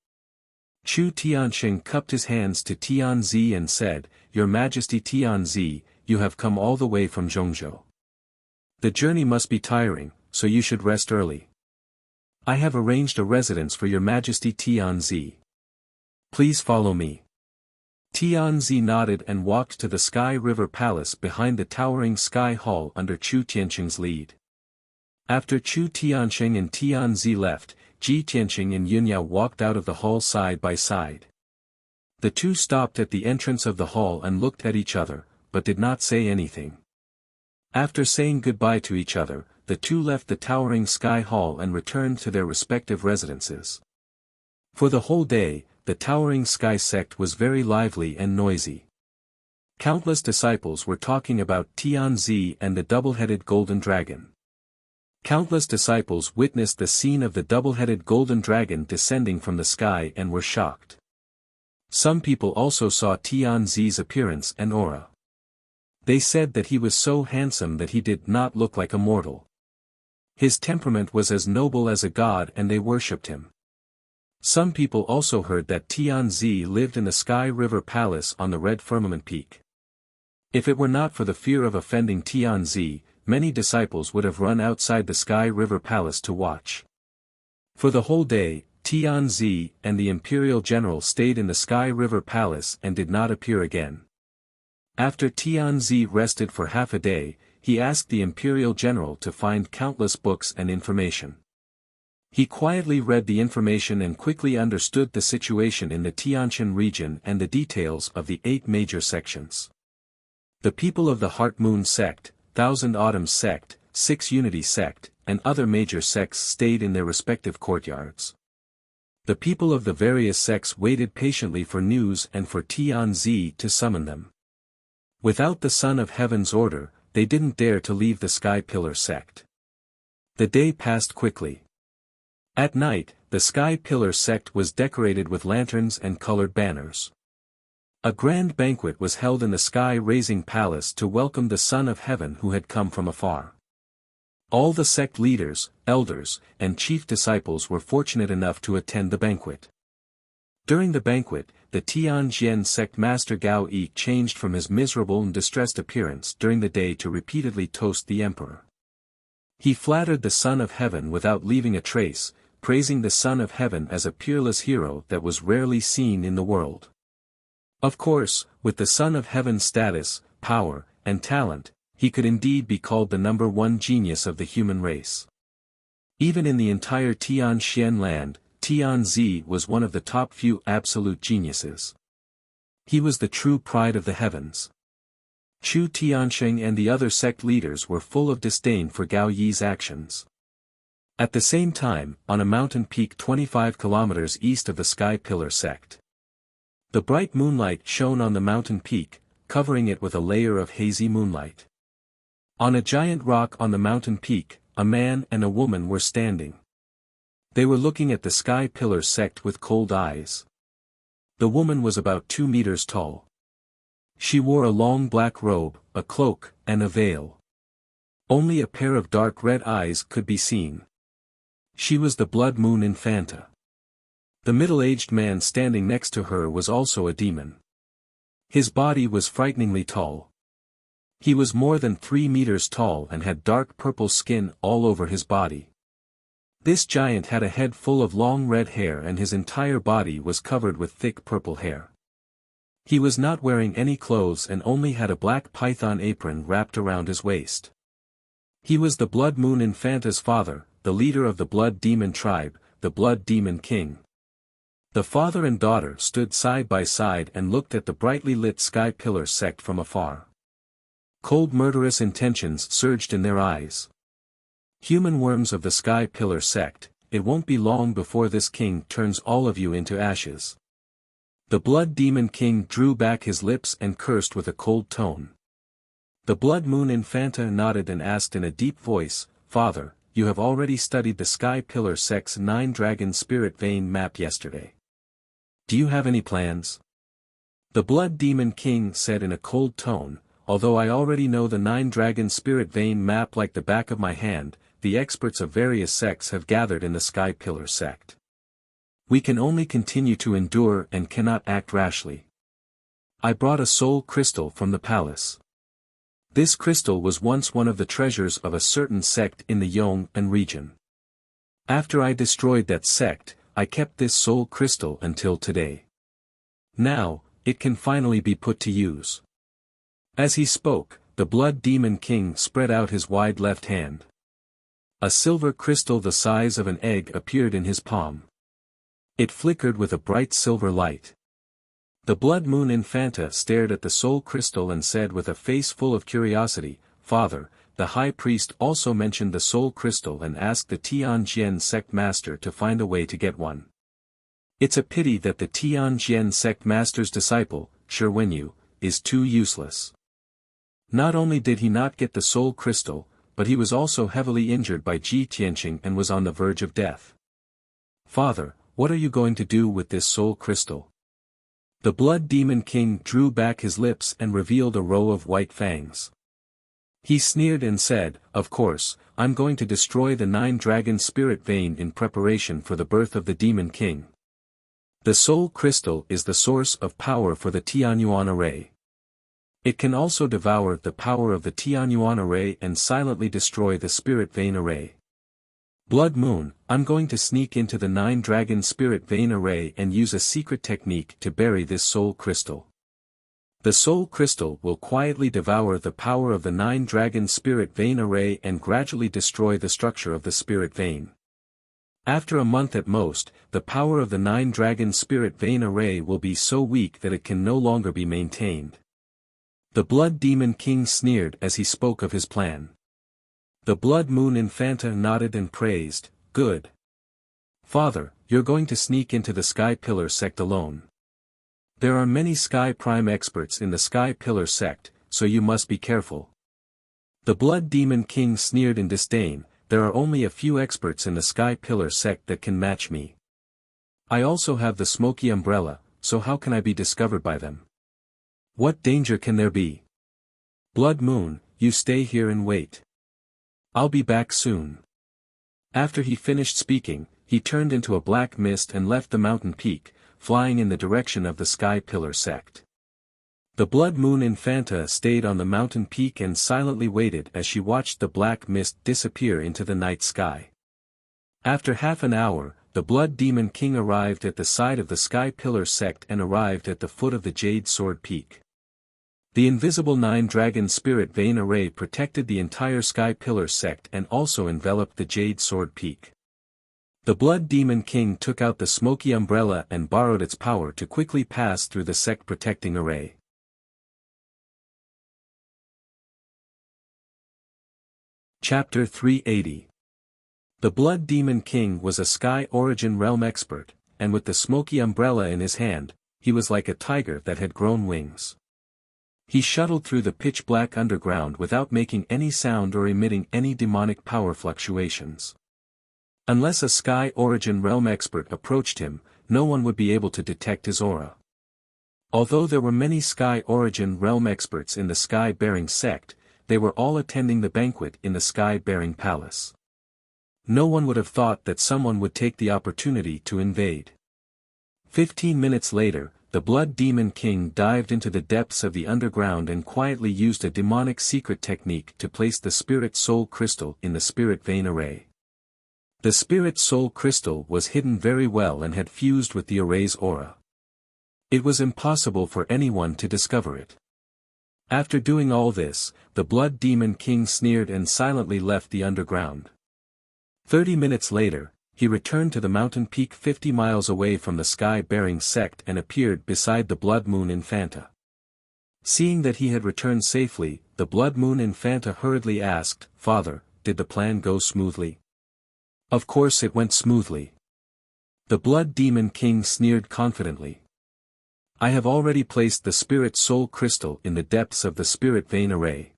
Chu Tianxing cupped his hands to Tianzi and said, "Your Majesty Tianzi, you have come all the way from Zhongzhou. The journey must be tiring, so you should rest early. I have arranged a residence for your Majesty Tianzi. Please follow me." Tianzi nodded and walked to the Sky River Palace behind the towering Sky Hall under Chu Tianxing's lead. After Chu Tianxing and Tianzi left, Ji Tianxing and Yunyao walked out of the hall side by side. The two stopped at the entrance of the hall and looked at each other, but did not say anything. After saying goodbye to each other, the two left the towering Sky Hall and returned to their respective residences. For the whole day, the towering Sky sect was very lively and noisy. Countless disciples were talking about Tianzi and the double-headed golden dragon. Countless disciples witnessed the scene of the double-headed golden dragon descending from the sky and were shocked. Some people also saw Tianzi's appearance and aura. They said that he was so handsome that he did not look like a mortal. His temperament was as noble as a god and they worshipped him. Some people also heard that Tianzi lived in the Sky River Palace on the Red Firmament Peak. If it were not for the fear of offending Tianzi, many disciples would have run outside the Sky River Palace to watch. For the whole day, Tianzi and the Imperial General stayed in the Sky River Palace and did not appear again. After Tianzi rested for half a day, he asked the Imperial General to find countless books and information. He quietly read the information and quickly understood the situation in the Tianshan region and the details of the 8 major sections. The people of the Heart Moon sect, Thousand Autumns sect, Six Unity sect, and other major sects stayed in their respective courtyards. The people of the various sects waited patiently for news and for Tianzi to summon them. Without the Son of Heaven's order, they didn't dare to leave the Sky Pillar sect. The day passed quickly. At night, the Sky Pillar sect was decorated with lanterns and colored banners. A grand banquet was held in the Sky Raising Palace to welcome the Son of Heaven who had come from afar. All the sect leaders, elders, and chief disciples were fortunate enough to attend the banquet. During the banquet, the Tianjian sect master Gao Yi changed from his miserable and distressed appearance during the day to repeatedly toast the emperor. He flattered the Son of Heaven without leaving a trace, praising the Son of Heaven as a peerless hero that was rarely seen in the world. Of course, with the Son of Heaven's status, power, and talent, he could indeed be called the #1 genius of the human race. Even in the entire Tianxian land, Tianzi was one of the top few absolute geniuses. He was the true pride of the heavens. Chu Tianxing and the other sect leaders were full of disdain for Gao Yi's actions. At the same time, on a mountain peak 25 kilometers east of the Sky Pillar sect, the bright moonlight shone on the mountain peak, covering it with a layer of hazy moonlight. On a giant rock on the mountain peak, a man and a woman were standing. They were looking at the Sky Pillar sect with cold eyes. The woman was about 2 meters tall. She wore a long black robe, a cloak, and a veil. Only a pair of dark red eyes could be seen. She was the Blood Moon Infanta. The middle-aged man standing next to her was also a demon. His body was frighteningly tall. He was more than 3 meters tall and had dark purple skin all over his body. This giant had a head full of long red hair and his entire body was covered with thick purple hair. He was not wearing any clothes and only had a black python apron wrapped around his waist. He was the Blood Moon Infanta's father, the leader of the Blood Demon tribe, the Blood Demon King. The father and daughter stood side by side and looked at the brightly lit Sky Pillar sect from afar. Cold murderous intentions surged in their eyes. Human worms of the Sky Pillar sect, it won't be long before this king turns all of you into ashes. The Blood Demon King drew back his lips and cursed with a cold tone. The Blood Moon Infanta nodded and asked in a deep voice, "Father, you have already studied the Sky Pillar sect's 9 dragon spirit vein map yesterday. Do you have any plans?" The Blood Demon King said in a cold tone, "Although I already know the 9 dragon spirit vein map like the back of my hand, the experts of various sects have gathered in the Sky Pillar sect. We can only continue to endure and cannot act rashly. I brought a soul crystal from the palace. This crystal was once one of the treasures of a certain sect in the Yong'an region. After I destroyed that sect, I kept this soul crystal until today. Now, it can finally be put to use. As he spoke, the Blood Demon King spread out his wide left hand. A silver crystal the size of an egg appeared in his palm. It flickered with a bright silver light. The Blood Moon Infanta stared at the soul crystal and said with a face full of curiosity, "Father, the high priest also mentioned the soul crystal and asked the Tianjian sect master to find a way to get one. It's a pity that the Tianjian sect master's disciple, Shi Wenyu, is too useless." Not only did he not get the soul crystal, but he was also heavily injured by Ji Tianqing and was on the verge of death. "Father, what are you going to do with this soul crystal?" The Blood Demon King drew back his lips and revealed a row of white fangs. He sneered and said, "Of course, I'm going to destroy the 9-dragon spirit vein in preparation for the birth of the Demon King. The soul crystal is the source of power for the Tianyuan array. It can also devour the power of the Tianyuan array and silently destroy the spirit vein array. Blood Moon, I'm going to sneak into the 9-dragon spirit vein array and use a secret technique to bury this soul crystal. The soul crystal will quietly devour the power of the 9-dragon spirit vein array and gradually destroy the structure of the spirit vein. After a month at most, the power of the 9-dragon spirit vein array will be so weak that it can no longer be maintained." The Blood Demon King sneered as he spoke of his plan. The Blood Moon Infanta nodded and praised, "Good. Father, you're going to sneak into the Sky Pillar sect alone. There are many Sky Prime experts in the Sky Pillar sect, so you must be careful." The Blood Demon King sneered in disdain, "There are only a few experts in the Sky Pillar sect that can match me. I also have the smoky umbrella, so how can I be discovered by them? What danger can there be? Blood Moon, you stay here and wait. I'll be back soon." After he finished speaking, he turned into a black mist and left the mountain peak, flying in the direction of the Sky Pillar sect. The Blood Moon Infanta stayed on the mountain peak and silently waited as she watched the black mist disappear into the night sky. After half an hour, the Blood Demon King arrived at the side of the Sky Pillar sect and arrived at the foot of the Jade Sword Peak. The invisible 9-dragon spirit vein array protected the entire Sky Pillar sect and also enveloped the Jade Sword Peak. The Blood Demon King took out the smoky umbrella and borrowed its power to quickly pass through the sect protecting array. Chapter 380. The Blood Demon King was a Sky Origin Realm expert, and with the smoky umbrella in his hand, he was like a tiger that had grown wings. He shuttled through the pitch-black underground without making any sound or emitting any demonic power fluctuations. Unless a Sky Origin Realm expert approached him, no one would be able to detect his aura. Although there were many Sky Origin Realm experts in the Sky-bearing sect, they were all attending the banquet in the Sky-bearing palace. No one would have thought that someone would take the opportunity to invade. 15 minutes later, the Blood Demon King dived into the depths of the underground and quietly used a demonic secret technique to place the Spirit Soul Crystal in the Spirit Vein array. The Spirit Soul Crystal was hidden very well and had fused with the array's aura. It was impossible for anyone to discover it. After doing all this, the Blood Demon King sneered and silently left the underground. 30 minutes later, he returned to the mountain peak 50 miles away from the Sky-bearing sect and appeared beside the Blood Moon Infanta. Seeing that he had returned safely, the Blood Moon Infanta hurriedly asked, "Father, did the plan go smoothly?" "Of course it went smoothly." The Blood Demon King sneered confidently. "I have already placed the Spirit Soul Crystal in the depths of the Spirit Vein array.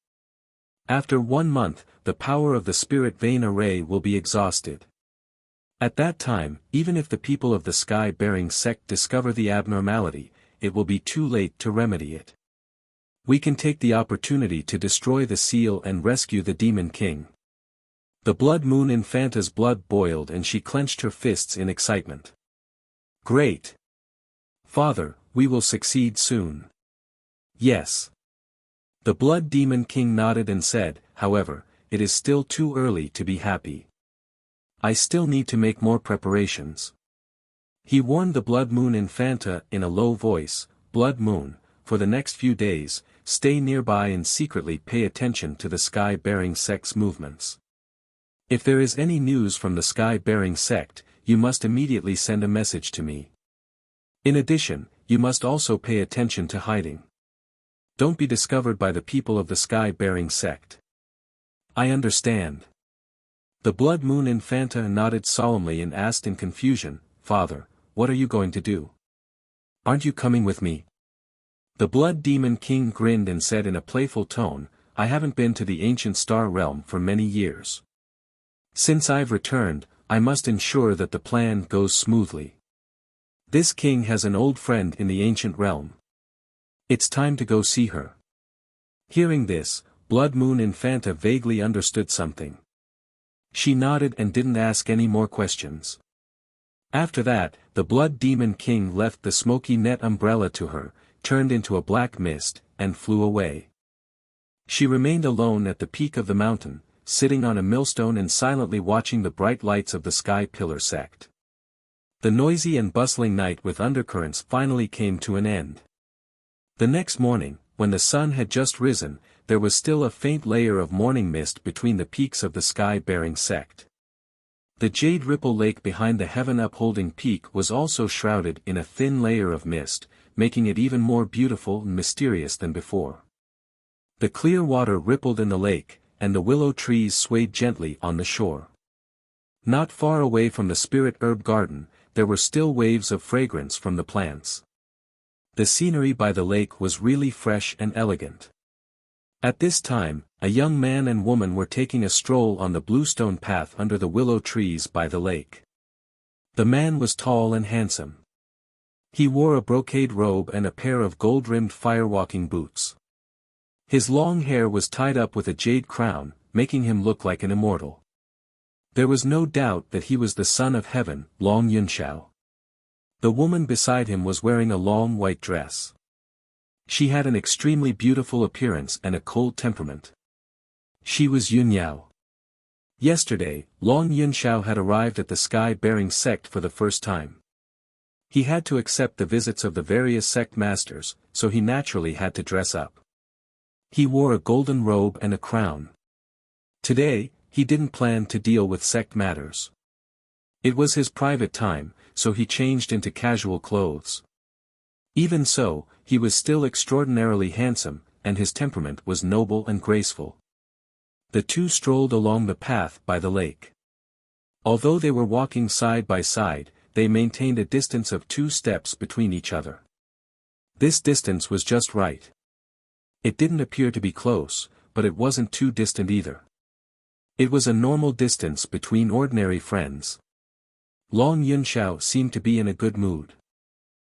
After 1 month, the power of the Spirit Vein array will be exhausted. At that time, even if the people of the Sky-bearing sect discover the abnormality, it will be too late to remedy it. We can take the opportunity to destroy the seal and rescue the Demon King." The Blood Moon Infanta's blood boiled and she clenched her fists in excitement. Great. Father, we will succeed soon. Yes. The Blood Demon King nodded and said, however, it is still too early to be happy. I still need to make more preparations. He warned the Blood Moon Infanta in a low voice, Blood Moon, for the next few days, stay nearby and secretly pay attention to the sky-bearing sect's movements. If there is any news from the sky-bearing sect, you must immediately send a message to me. In addition, you must also pay attention to hiding. Don't be discovered by the people of the sky-bearing sect. I understand. The Blood Moon Infanta nodded solemnly and asked in confusion, Father, what are you going to do? Aren't you coming with me? The Blood Demon King grinned and said in a playful tone, I haven't been to the ancient star realm for many years. Since I've returned, I must ensure that the plan goes smoothly. This king has an old friend in the ancient realm. It's time to go see her. Hearing this, Blood Moon Infanta vaguely understood something. She nodded and didn't ask any more questions. After that, the Blood Demon King left the smoky net umbrella to her, turned into a black mist, and flew away. She remained alone at the peak of the mountain, sitting on a millstone and silently watching the bright lights of the Sky Pillar sect. The noisy and bustling night with undercurrents finally came to an end. The next morning, when the sun had just risen, there was still a faint layer of morning mist between the peaks of the sky-bearing sect. The jade ripple lake behind the heaven-upholding peak was also shrouded in a thin layer of mist, making it even more beautiful and mysterious than before. The clear water rippled in the lake, and the willow trees swayed gently on the shore. Not far away from the spirit herb garden, there were still waves of fragrance from the plants. The scenery by the lake was really fresh and elegant. At this time, a young man and woman were taking a stroll on the bluestone path under the willow trees by the lake. The man was tall and handsome. He wore a brocade robe and a pair of gold-rimmed firewalking boots. His long hair was tied up with a jade crown, making him look like an immortal. There was no doubt that he was the son of heaven, Long Yunxiao. The woman beside him was wearing a long white dress. She had an extremely beautiful appearance and a cold temperament. She was Yunyao. Yesterday, Long Yunxiao had arrived at the sky-bearing sect for the first time. He had to accept the visits of the various sect masters, so he naturally had to dress up. He wore a golden robe and a crown. Today, he didn't plan to deal with sect matters. It was his private time, so he changed into casual clothes. Even so, he was still extraordinarily handsome, and his temperament was noble and graceful. The two strolled along the path by the lake. Although they were walking side by side, they maintained a distance of 2 steps between each other. This distance was just right. It didn't appear to be close, but it wasn't too distant either. It was a normal distance between ordinary friends. Long Yunxiao seemed to be in a good mood.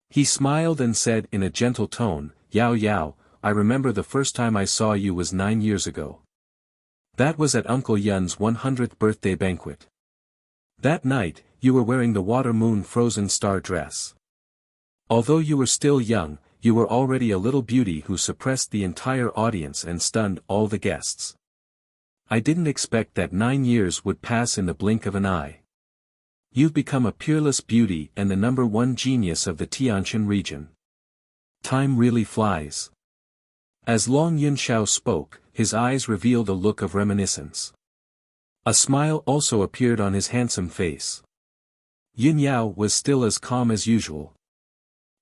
He smiled and said in a gentle tone, Yao Yao, I remember the first time I saw you was 9 years ago. That was at Uncle Yun's 100th birthday banquet. That night, you were wearing the water moon frozen star dress. Although you were still young, you were already a little beauty who suppressed the entire audience and stunned all the guests. I didn't expect that 9 years would pass in the blink of an eye. You've become a peerless beauty and the #1 genius of the Tianshan region. Time really flies. As Long Yunxiao spoke, his eyes revealed a look of reminiscence. A smile also appeared on his handsome face. Yunyao was still as calm as usual.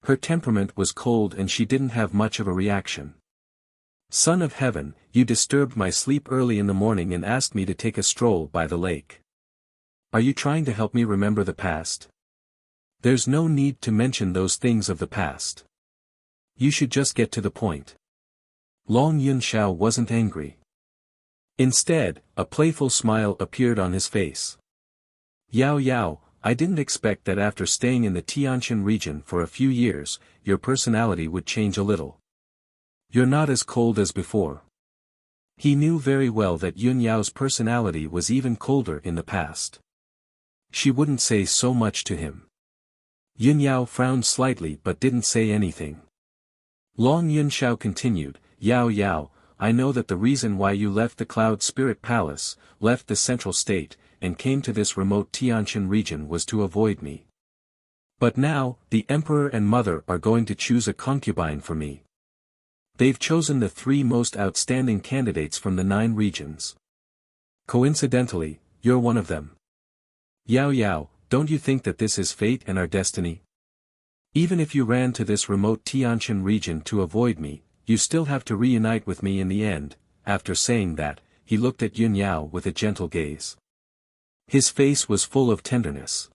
Her temperament was cold and she didn't have much of a reaction. Son of heaven, you disturbed my sleep early in the morning and asked me to take a stroll by the lake. Are you trying to help me remember the past? There's no need to mention those things of the past. You should just get to the point. Long Yunxiao wasn't angry. Instead, a playful smile appeared on his face. Yao Yao, I didn't expect that after staying in the Tianshan region for a few years, your personality would change a little. You're not as cold as before. He knew very well that Yunyao's personality was even colder in the past. She wouldn't say so much to him. Yun Yao frowned slightly but didn't say anything. Long Yunxiao continued, Yao Yao, I know that the reason why you left the Cloud Spirit Palace, left the central state, and came to this remote Tianqian region was to avoid me. But now, the Emperor and Mother are going to choose a concubine for me. They've chosen the 3 most outstanding candidates from the 9 regions. Coincidentally, you're one of them. Yao Yao, don't you think that this is fate and our destiny? Even if you ran to this remote Tianqian region to avoid me, you still have to reunite with me in the end. After saying that, he looked at Yun Yao with a gentle gaze. His face was full of tenderness.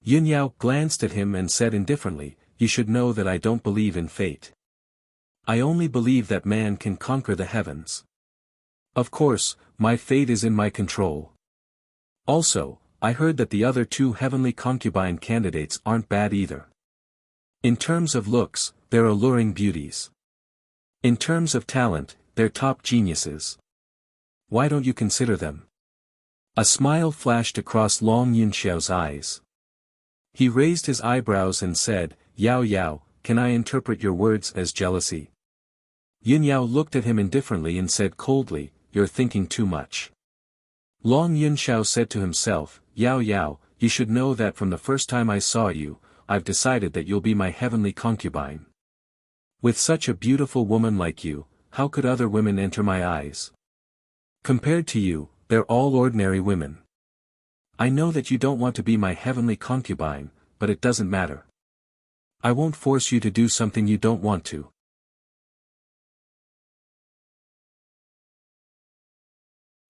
Yun Yao glanced at him and said indifferently, You should know that I don't believe in fate. I only believe that man can conquer the heavens. Of course, my fate is in my control. Also, I heard that the other 2 heavenly concubine candidates aren't bad either. In terms of looks, they're alluring beauties. In terms of talent, they're top geniuses. Why don't you consider them? A smile flashed across Long Yunxiao's eyes. He raised his eyebrows and said, Yao Yao, can I interpret your words as jealousy? Yun Yao looked at him indifferently and said coldly, You're thinking too much. Long Yunxiao said to himself, Yao Yao, you should know that from the first time I saw you, I've decided that you'll be my heavenly concubine. With such a beautiful woman like you, how could other women enter my eyes? Compared to you, they're all ordinary women. I know that you don't want to be my heavenly concubine, but it doesn't matter. I won't force you to do something you don't want to.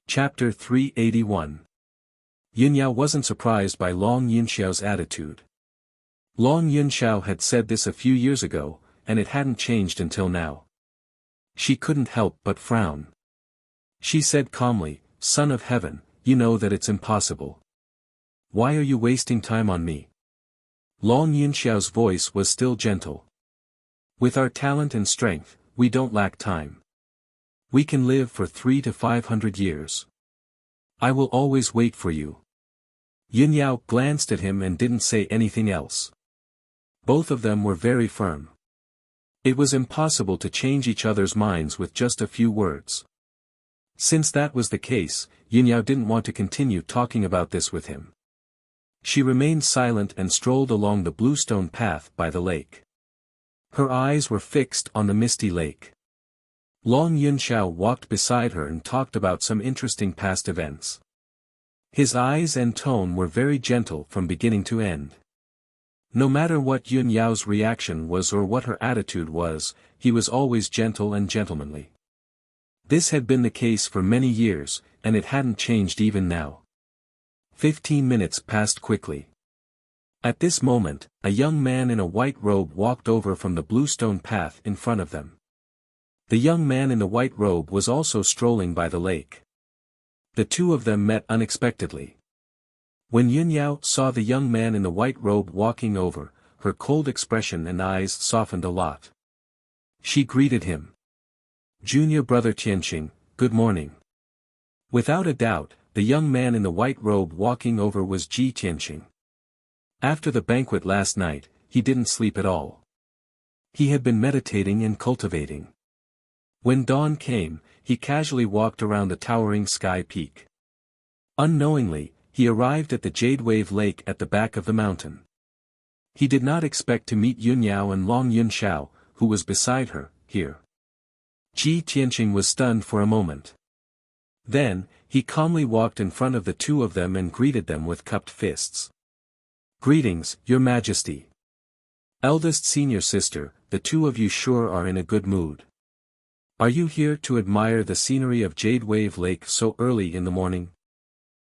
Chapter 381. Yun Yao wasn't surprised by Long Yunxiao's attitude. Long Yunxiao had said this a few years ago, and it hadn't changed until now. She couldn't help but frown. She said calmly, Son of Heaven, you know that it's impossible. Why are you wasting time on me? Long Yunxiao's voice was still gentle. With our talent and strength, we don't lack time. We can live for 300 to 500 years. I will always wait for you. Yun Yao glanced at him and didn't say anything else. Both of them were very firm. It was impossible to change each other's minds with just a few words. Since that was the case, Yun Yao didn't want to continue talking about this with him. She remained silent and strolled along the bluestone path by the lake. Her eyes were fixed on the misty lake. Long Yunxiao walked beside her and talked about some interesting past events. His eyes and tone were very gentle from beginning to end. No matter what Yun Yao's reaction was or what her attitude was, he was always gentle and gentlemanly. This had been the case for many years, and it hadn't changed even now. 15 minutes passed quickly. At this moment, a young man in a white robe walked over from the bluestone path in front of them. The young man in the white robe was also strolling by the lake. The 2 of them met unexpectedly. When Yun Yao saw the young man in the white robe walking over, her cold expression and eyes softened a lot. She greeted him. Junior brother Tianqing, good morning. Without a doubt, the young man in the white robe walking over was Ji Tianqing. After the banquet last night, he didn't sleep at all. He had been meditating and cultivating. When dawn came, he casually walked around the towering sky peak. Unknowingly, he arrived at the Jade Wave Lake at the back of the mountain. He did not expect to meet Yun Yao and Long Yunxiao, who was beside her, here. Ji Tianqing was stunned for a moment. Then, he calmly walked in front of the 2 of them and greeted them with cupped fists. Greetings, Your Majesty. Eldest senior sister, the 2 of you sure are in a good mood. Are you here to admire the scenery of Jade Wave Lake so early in the morning?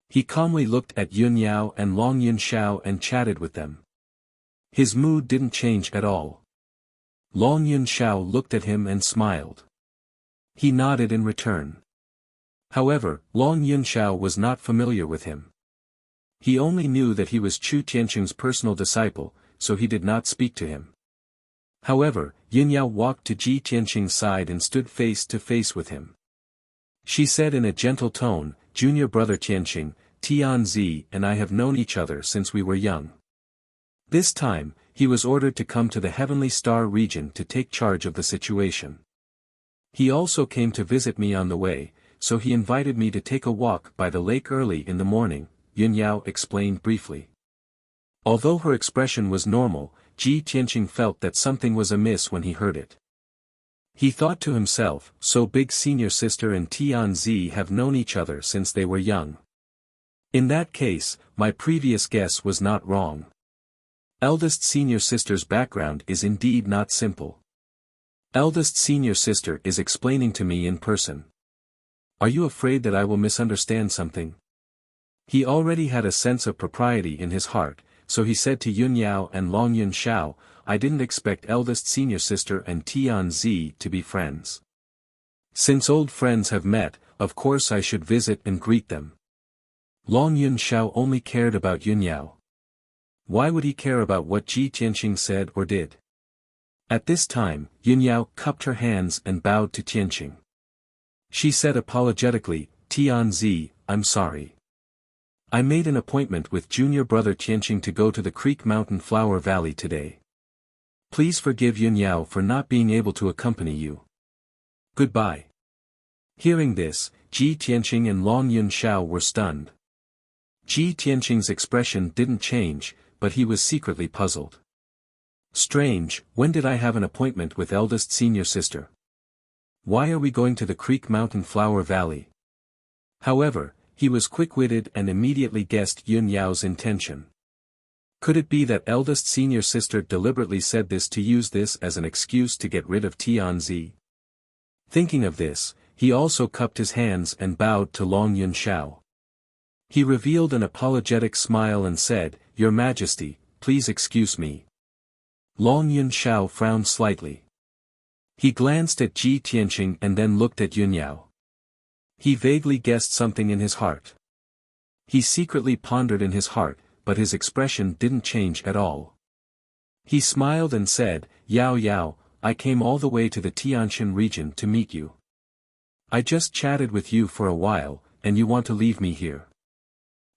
He calmly looked at Yun Yao and Long Yunxiao and chatted with them. His mood didn't change at all. Long Yunxiao looked at him and smiled. He nodded in return. However, Long Yunxiao was not familiar with him. He only knew that he was Chu Tianqing's personal disciple, so he did not speak to him. However, Yun Yao walked to Ji Tianqing's side and stood face to face with him. She said in a gentle tone, Junior brother Tianqing, Tianzi and I have known each other since we were young. This time, he was ordered to come to the Heavenly Star region to take charge of the situation. He also came to visit me on the way, so he invited me to take a walk by the lake early in the morning, Yun Yao explained briefly. Although her expression was normal, Ji Tianqing felt that something was amiss when he heard it. He thought to himself, so Big Senior Sister and Tianzi have known each other since they were young. In that case, my previous guess was not wrong. Eldest Senior Sister's background is indeed not simple. Eldest Senior Sister is explaining to me in person. Are you afraid that I will misunderstand something? He already had a sense of propriety in his heart, so he said to Yun Yao and Long Yun Shao, I didn't expect eldest senior sister and Tianzi to be friends. Since old friends have met, of course I should visit and greet them. Long Yun Shao only cared about Yun Yao. Why would he care about what Ji Tianqing said or did? At this time, Yun Yao cupped her hands and bowed to Tianqing. She said apologetically, Tianzi, I'm sorry. I made an appointment with junior brother Tianqing to go to the Creek Mountain Flower Valley today. Please forgive Yun Yao for not being able to accompany you. Goodbye. Hearing this, Ji Tianqing and Long Yun Shao were stunned. Ji Tianqing's expression didn't change, but he was secretly puzzled. Strange, when did I have an appointment with eldest senior sister? Why are we going to the Creek Mountain Flower Valley? However, he was quick-witted and immediately guessed Yun Yao's intention. Could it be that eldest senior sister deliberately said this to use this as an excuse to get rid of Tianzi? Thinking of this, he also cupped his hands and bowed to Long Yun Shao. He revealed an apologetic smile and said, Your Majesty, please excuse me. Long Yun Shao frowned slightly. He glanced at Ji Tianqing and then looked at Yun Yao. He vaguely guessed something in his heart. He secretly pondered in his heart, but his expression didn't change at all. He smiled and said, Yao Yao, I came all the way to the Tianshan region to meet you. I just chatted with you for a while, and you want to leave me here.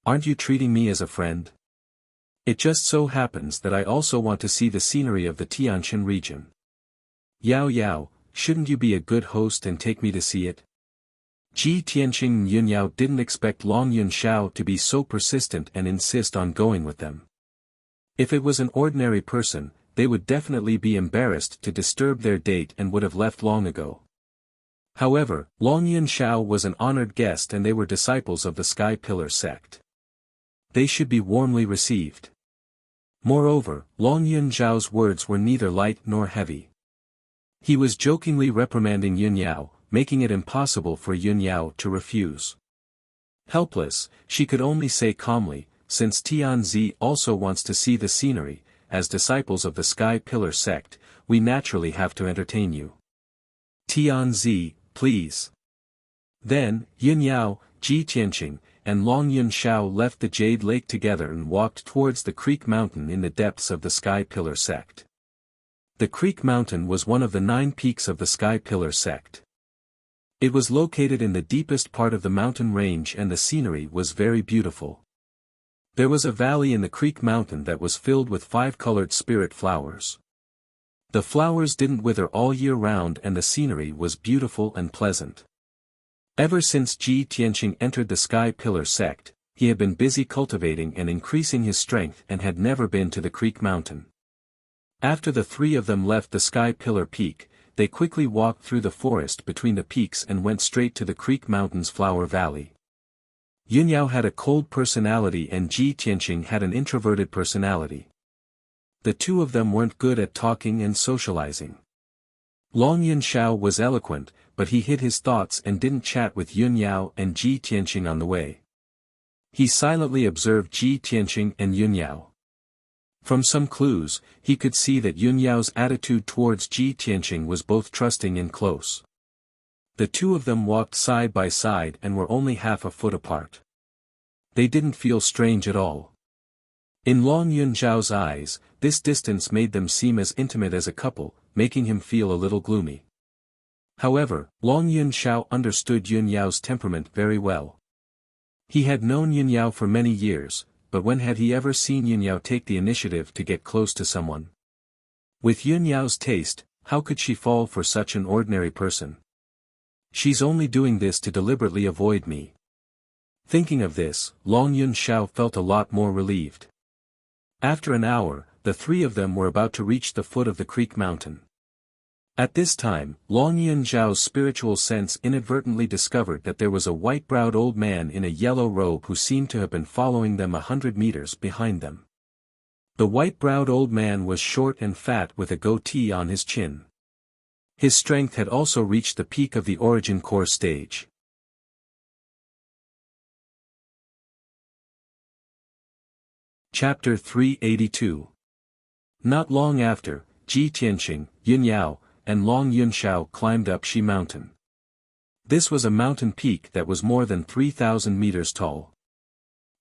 Aren't you treating me as a friend? It just so happens that I also want to see the scenery of the Tianshan region. Yao Yao, shouldn't you be a good host and take me to see it? Ji Tianqing and Yun Yao didn't expect Long Yun Shao to be so persistent and insist on going with them. If it was an ordinary person, they would definitely be embarrassed to disturb their date and would have left long ago. However, Long Yun Shao was an honored guest and they were disciples of the Sky Pillar sect. They should be warmly received. Moreover, Long Yun Zhao's words were neither light nor heavy. He was jokingly reprimanding Yun Yao, making it impossible for Yun Yao to refuse. Helpless, she could only say calmly, since Tianzi also wants to see the scenery, as disciples of the Sky Pillar sect, we naturally have to entertain you. Tianzi, please. Then, Yun Yao, Ji Tianqing, and Long Yun Shao left the Jade Lake together and walked towards the Creek Mountain in the depths of the Sky Pillar sect. The Creek Mountain was one of the 9 peaks of the Sky Pillar sect. It was located in the deepest part of the mountain range and the scenery was very beautiful. There was a valley in the Creek Mountain that was filled with 5-colored spirit flowers. The flowers didn't wither all year round and the scenery was beautiful and pleasant. Ever since Ji Tianqing entered the Sky Pillar sect, he had been busy cultivating and increasing his strength and had never been to the Creek Mountain. After the 3 of them left the Sky Pillar Peak, they quickly walked through the forest between the peaks and went straight to the Creek Mountain's Flower Valley. Yun Yao had a cold personality and Ji Tianqing had an introverted personality. The 2 of them weren't good at talking and socializing. Long Yun Shao was eloquent, but he hid his thoughts and didn't chat with Yun Yao and Ji Tianqing on the way. He silently observed Ji Tianqing and Yun Yao. From some clues, he could see that Yun Yao's attitude towards Ji Tianqing was both trusting and close. The 2 of them walked side by side and were only half a foot apart. They didn't feel strange at all. In Long Yun Zhao's eyes, this distance made them seem as intimate as a couple, making him feel a little gloomy. However, Long Yun Shao understood Yun Yao's temperament very well. He had known Yun Yao for many years, but when had he ever seen Yunyao take the initiative to get close to someone? With Yunyao's taste, how could she fall for such an ordinary person? She's only doing this to deliberately avoid me. Thinking of this, Long Yunxiao felt a lot more relieved. After an hour, the three of them were about to reach the foot of the creek mountain. At this time, Long Yunxiao's spiritual sense inadvertently discovered that there was a white-browed old man in a yellow robe who seemed to have been following them 100 meters behind them. The white-browed old man was short and fat with a goatee on his chin. His strength had also reached the peak of the origin core stage. Chapter 382. Not long after, Ji Tianqing, Yunyao, and Long Yunxiao climbed up Shi Mountain. This was a mountain peak that was more than 3,000 meters tall.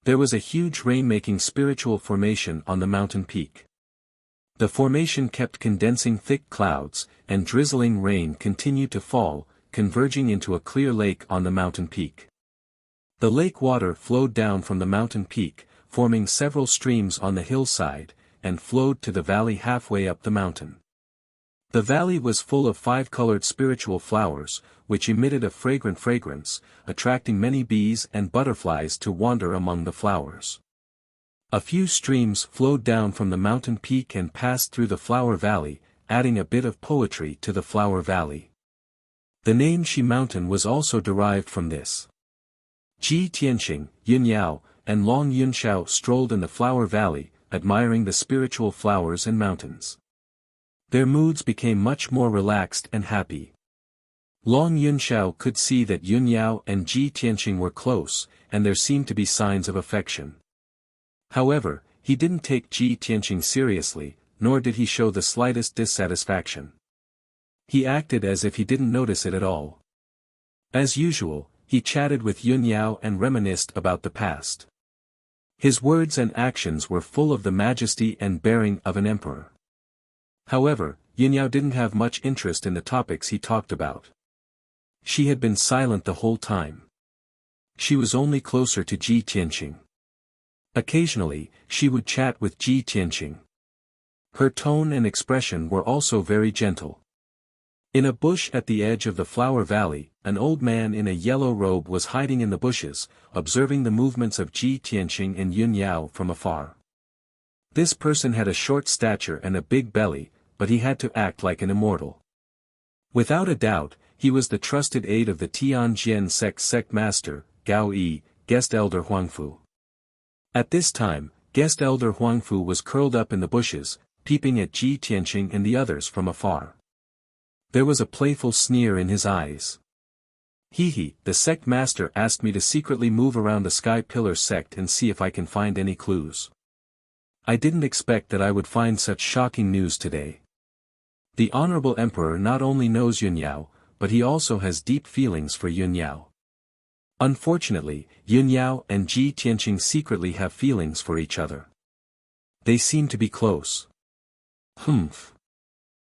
There was a huge rain-making spiritual formation on the mountain peak. The formation kept condensing thick clouds, and drizzling rain continued to fall, converging into a clear lake on the mountain peak. The lake water flowed down from the mountain peak, forming several streams on the hillside, and flowed to the valley halfway up the mountain. The valley was full of 5-colored spiritual flowers, which emitted a fragrant fragrance, attracting many bees and butterflies to wander among the flowers. A few streams flowed down from the mountain peak and passed through the flower valley, adding a bit of poetry to the flower valley. The name Shi Mountain was also derived from this. Ji Tianqing, Yunyao, and Long Yunxiao strolled in the flower valley, admiring the spiritual flowers and mountains. Their moods became much more relaxed and happy. Long Yunxiao could see that Yunyao and Ji Tianqing were close, and there seemed to be signs of affection. However, he didn't take Ji Tianqing seriously, nor did he show the slightest dissatisfaction. He acted as if he didn't notice it at all. As usual, he chatted with Yunyao and reminisced about the past. His words and actions were full of the majesty and bearing of an emperor. However, Yunyao didn't have much interest in the topics he talked about. She had been silent the whole time. She was only closer to Ji Tianqing. Occasionally, she would chat with Ji Tianqing. Her tone and expression were also very gentle. In a bush at the edge of the flower valley, an old man in a yellow robe was hiding in the bushes, observing the movements of Ji Tianqing and Yunyao from afar. This person had a short stature and a big belly, but he had to act like an immortal. Without a doubt, he was the trusted aide of the Tianjian sect master, Gao Yi, guest elder Huangfu. At this time, guest elder Huangfu was curled up in the bushes, peeping at Ji Tianqing and the others from afar. There was a playful sneer in his eyes. "Hee, the sect master asked me to secretly move around the Sky Pillar sect and see if I can find any clues. I didn't expect that I would find such shocking news today." The Honorable Emperor not only knows Yunyao, but he also has deep feelings for Yunyao. Unfortunately, Yunyao and Ji Tianqing secretly have feelings for each other. They seem to be close. Humph.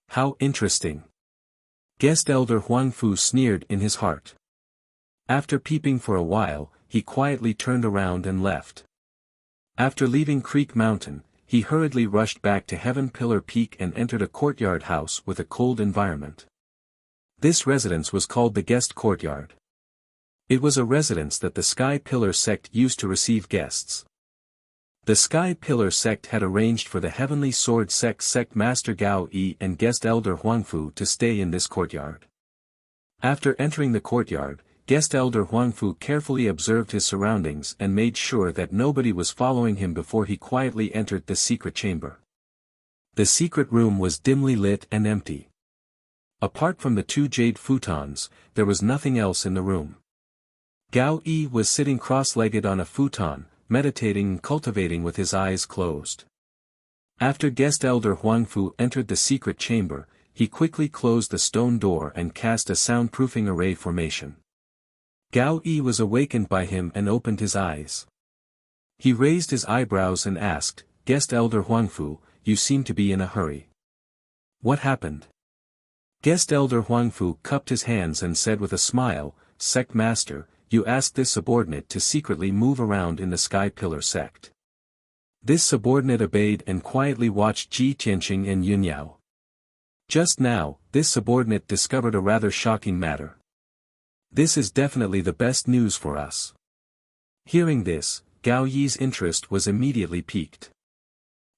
How interesting. Guest elder Huangfu sneered in his heart. After peeping for a while, he quietly turned around and left. After leaving Creek Mountain, he hurriedly rushed back to Heaven Pillar Peak and entered a courtyard house with a cold environment. This residence was called the Guest Courtyard. It was a residence that the Sky Pillar sect used to receive guests. The Sky Pillar sect had arranged for the Heavenly Sword sect master Gao Yi and guest elder Huangfu to stay in this courtyard. After entering the courtyard, guest elder Huangfu carefully observed his surroundings and made sure that nobody was following him before he quietly entered the secret chamber. The secret room was dimly lit and empty. Apart from the 2 jade futons, there was nothing else in the room. Gao Yi was sitting cross-legged on a futon, meditating and cultivating with his eyes closed. After guest elder Huangfu entered the secret chamber, he quickly closed the stone door and cast a soundproofing array formation. Gao Yi was awakened by him and opened his eyes. He raised his eyebrows and asked, "Guest elder Huangfu, you seem to be in a hurry. What happened?" Guest elder Huangfu cupped his hands and said with a smile, "Sect master, you asked this subordinate to secretly move around in the Sky Pillar sect. This subordinate obeyed and quietly watched Ji Tianqing and Yun Yao. Just now, this subordinate discovered a rather shocking matter. This is definitely the best news for us. Hearing this, Gao Yi's interest was immediately piqued.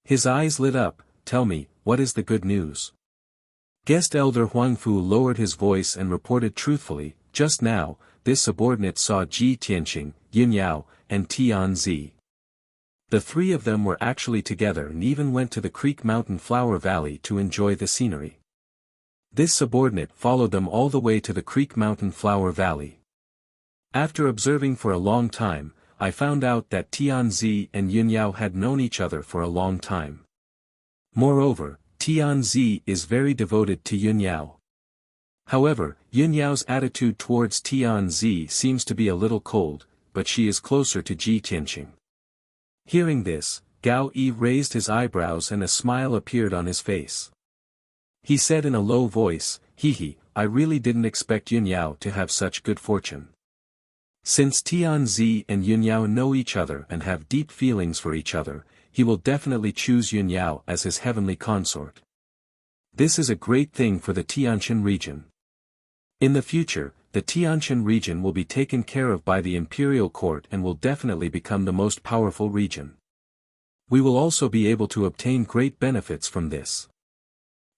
His eyes lit up. Tell me, what is the good news? Guest Elder Huangfu lowered his voice and reported truthfully, just now, this subordinate saw Ji Tianqing, Yun Yao, and Tianzi. The three of them were actually together and even went to the Creek Mountain Flower Valley to enjoy the scenery. This subordinate followed them all the way to the Creek Mountain Flower Valley. After observing for a long time, I found out that Tianzi and Yun Yao had known each other for a long time. Moreover, Tianzi is very devoted to Yun Yao. However, Yun Yao's attitude towards Tianzi seems to be a little cold, but she is closer to Ji Tianqing. Hearing this, Gao Yi raised his eyebrows and a smile appeared on his face. He said in a low voice, "Hee, I really didn't expect Yun Yao to have such good fortune. Since Tianzi and Yun Yao know each other and have deep feelings for each other, he will definitely choose Yun Yao as his heavenly consort. This is a great thing for the Tianshan region. In the future, the Tianshan region will be taken care of by the imperial court and will definitely become the most powerful region. We will also be able to obtain great benefits from this.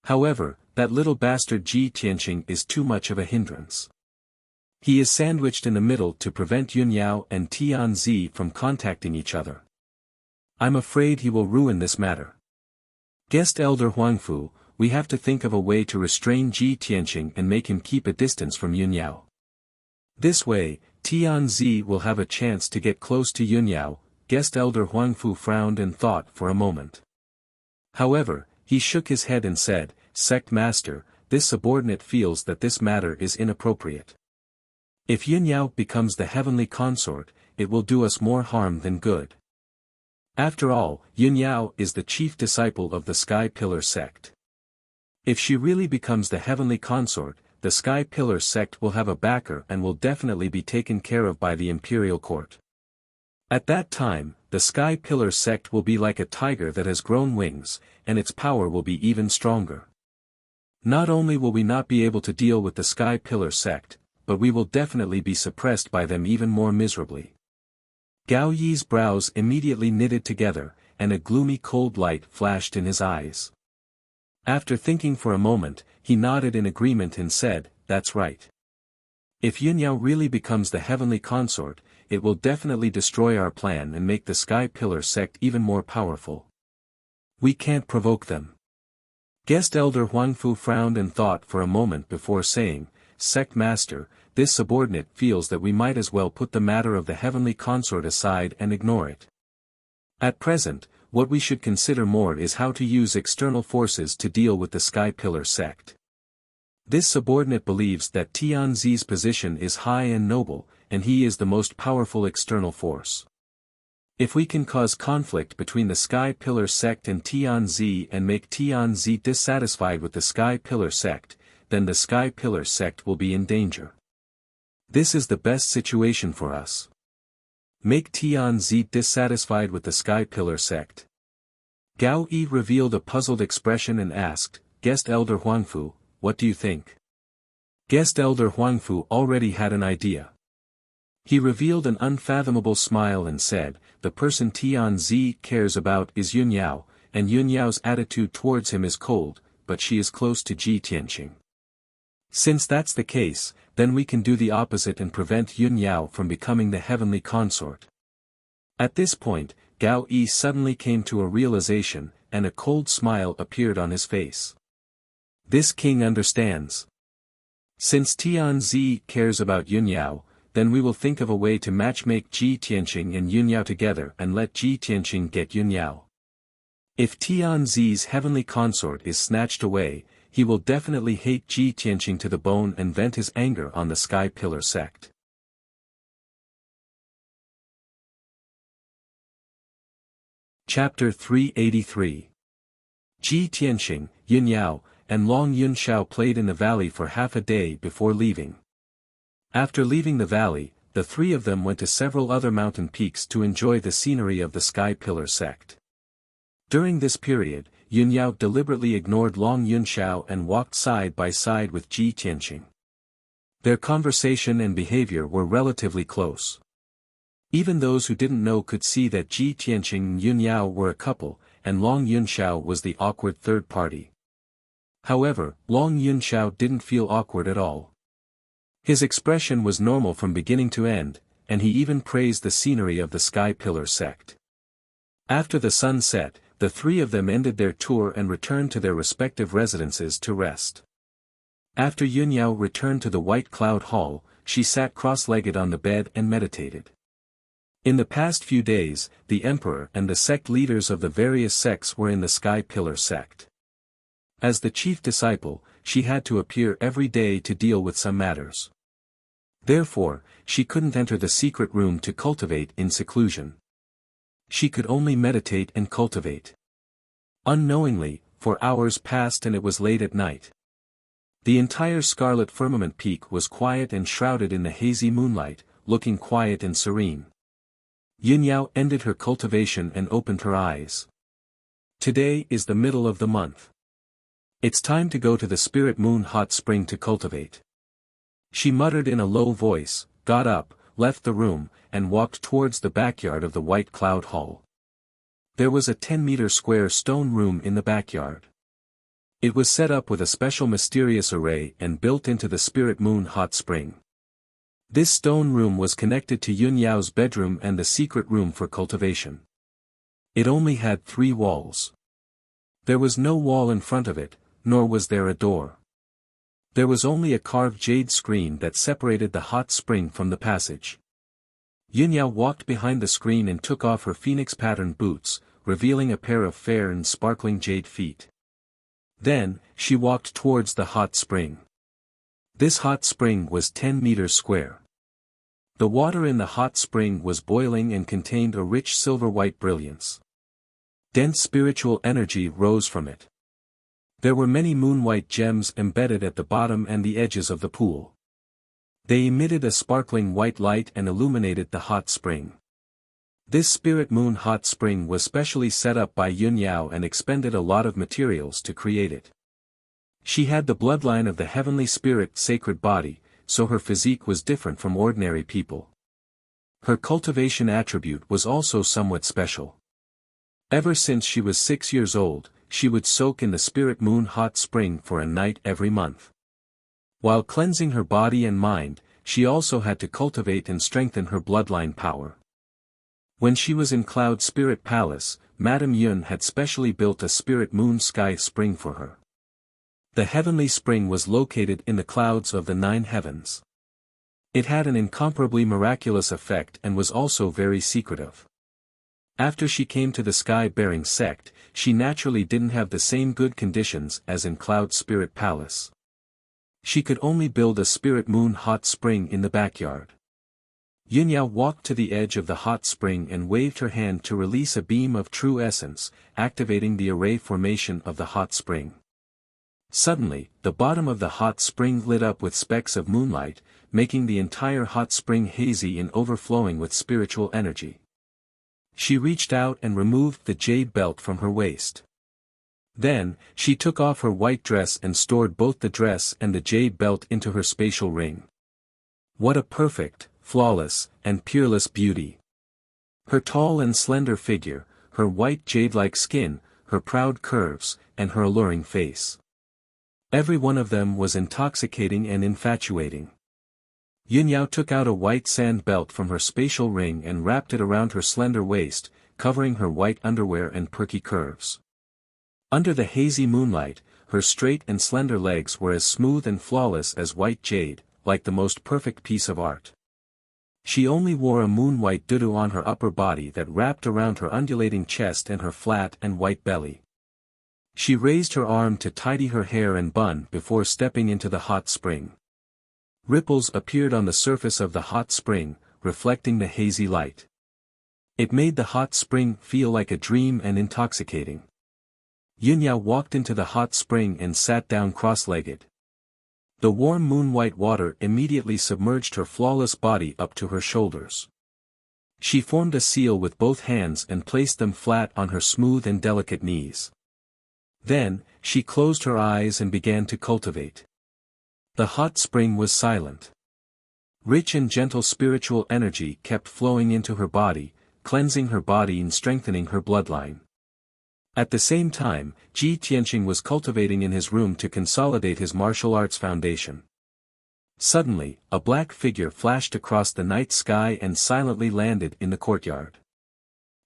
However, that little bastard Ji Tianqing is too much of a hindrance. He is sandwiched in the middle to prevent Yun Yao and Tianzi from contacting each other. I'm afraid he will ruin this matter. Guest Elder Huangfu, we have to think of a way to restrain Ji Tianqing and make him keep a distance from Yun Yao. This way, Tianzi will have a chance to get close to Yun Yao." Guest Elder Huangfu frowned and thought for a moment. However, he shook his head and said, "Sect Master, this subordinate feels that this matter is inappropriate. If Yun Yao becomes the heavenly consort, it will do us more harm than good. After all, Yun Yao is the chief disciple of the Sky Pillar sect. If she really becomes the heavenly consort, the Sky Pillar sect will have a backer and will definitely be taken care of by the imperial court. At that time, the Sky Pillar sect will be like a tiger that has grown wings, and its power will be even stronger. Not only will we not be able to deal with the Sky Pillar sect, but we will definitely be suppressed by them even more miserably." Gao Yi's brows immediately knitted together, and a gloomy cold light flashed in his eyes. After thinking for a moment, he nodded in agreement and said, "That's right. If Yun Yao really becomes the heavenly consort, it will definitely destroy our plan and make the Sky Pillar sect even more powerful. We can't provoke them." Guest Elder Huangfu frowned and thought for a moment before saying, "Sect Master, this subordinate feels that we might as well put the matter of the heavenly consort aside and ignore it. At present, what we should consider more is how to use external forces to deal with the Sky Pillar sect. This subordinate believes that Tianzi's position is high and noble, and he is the most powerful external force. If we can cause conflict between the Sky Pillar sect and Tianzi and make Tianzi dissatisfied with the Sky Pillar sect, then the Sky Pillar sect will be in danger. This is the best situation for us. Make Tianzi dissatisfied with the Sky Pillar sect." Gao Yi revealed a puzzled expression and asked, "Guest Elder Huangfu, what do you think?" Guest Elder Huangfu already had an idea. He revealed an unfathomable smile and said, "The person Tianzi cares about is Yun Yao, and Yun Yao's attitude towards him is cold, but she is close to Ji Tianqing. Since that's the case, then we can do the opposite and prevent Yun Yao from becoming the heavenly consort." At this point, Gao Yi suddenly came to a realization, and a cold smile appeared on his face. This king understands. Since Tianzi cares about Yun Yao, then we will think of a way to matchmake Ji Tianqing and Yun Yao together and let Ji Tianqing get Yun Yao. If Tianzi's heavenly consort is snatched away, he will definitely hate Ji Tianqing to the bone and vent his anger on the Sky Pillar sect. Chapter 383. Ji Tianqing, Yun Yao, and Long Yun Shao played in the valley for half a day before leaving. After leaving the valley, the three of them went to several other mountain peaks to enjoy the scenery of the Sky Pillar sect. During this period, Yun Yao deliberately ignored Long Yunxiao and walked side by side with Ji Tianqing. Their conversation and behavior were relatively close. Even those who didn't know could see that Ji Tianqing and Yun Yao were a couple, and Long Yunxiao was the awkward third party. However, Long Yunxiao didn't feel awkward at all. His expression was normal from beginning to end, and he even praised the scenery of the Sky Pillar sect. After the sun set, the three of them ended their tour and returned to their respective residences to rest. After Yun Yao returned to the White Cloud Hall, she sat cross-legged on the bed and meditated. In the past few days, the emperor and the sect leaders of the various sects were in the Sky Pillar sect. As the chief disciple, she had to appear every day to deal with some matters. Therefore, she couldn't enter the secret room to cultivate in seclusion. She could only meditate and cultivate. Unknowingly, for hours passed and it was late at night. The entire Scarlet Firmament Peak was quiet and shrouded in the hazy moonlight, looking quiet and serene. Yun Yao ended her cultivation and opened her eyes. Today is the middle of the month. It's time to go to the Spirit Moon Hot Spring to cultivate. She muttered in a low voice, got up, left the room, and walked towards the backyard of the White Cloud Hall. There was a 10-meter square stone room in the backyard. It was set up with a special mysterious array and built into the Spirit Moon Hot Spring. This stone room was connected to Yun Yao's bedroom and the secret room for cultivation. It only had 3 walls. There was no wall in front of it, nor was there a door. There was only a carved jade screen that separated the hot spring from the passage. Yun Yao walked behind the screen and took off her phoenix-patterned boots, revealing a pair of fair and sparkling jade feet. Then, she walked towards the hot spring. This hot spring was 10 meters square. The water in the hot spring was boiling and contained a rich silver-white brilliance. Dense spiritual energy rose from it. There were many moon-white gems embedded at the bottom and the edges of the pool. They emitted a sparkling white light and illuminated the hot spring. This Spirit Moon Hot Spring was specially set up by Yun Yao and expended a lot of materials to create it. She had the bloodline of the heavenly spirit sacred body, so her physique was different from ordinary people. Her cultivation attribute was also somewhat special. Ever since she was 6 years old, she would soak in the Spirit Moon Hot Spring for a night every month. While cleansing her body and mind, she also had to cultivate and strengthen her bloodline power. When she was in Cloud Spirit Palace, Madame Yun had specially built a Spirit Moon Sky Spring for her. The heavenly spring was located in the clouds of the 9 heavens. It had an incomparably miraculous effect and was also very secretive. After she came to the Sky-bearing sect, she naturally didn't have the same good conditions as in Cloud Spirit Palace. She could only build a Spirit Moon Hot Spring in the backyard. Yun Yao walked to the edge of the hot spring and waved her hand to release a beam of true essence, activating the array formation of the hot spring. Suddenly, the bottom of the hot spring lit up with specks of moonlight, making the entire hot spring hazy and overflowing with spiritual energy. She reached out and removed the jade belt from her waist. Then, she took off her white dress and stored both the dress and the jade belt into her spatial ring. What a perfect, flawless, and peerless beauty! Her tall and slender figure, her white jade-like skin, her proud curves, and her alluring face. Every one of them was intoxicating and infatuating. Yun Yao took out a white sand belt from her spatial ring and wrapped it around her slender waist, covering her white underwear and perky curves. Under the hazy moonlight, her straight and slender legs were as smooth and flawless as white jade, like the most perfect piece of art. She only wore a moon-white dudu on her upper body that wrapped around her undulating chest and her flat and white belly. She raised her arm to tidy her hair and bun before stepping into the hot spring. Ripples appeared on the surface of the hot spring, reflecting the hazy light. It made the hot spring feel like a dream and intoxicating. Yun Yao walked into the hot spring and sat down cross-legged. The warm moon-white water immediately submerged her flawless body up to her shoulders. She formed a seal with both hands and placed them flat on her smooth and delicate knees. Then, she closed her eyes and began to cultivate. The hot spring was silent. Rich and gentle spiritual energy kept flowing into her body, cleansing her body and strengthening her bloodline. At the same time, Ji Tianqing was cultivating in his room to consolidate his martial arts foundation. Suddenly, a black figure flashed across the night sky and silently landed in the courtyard.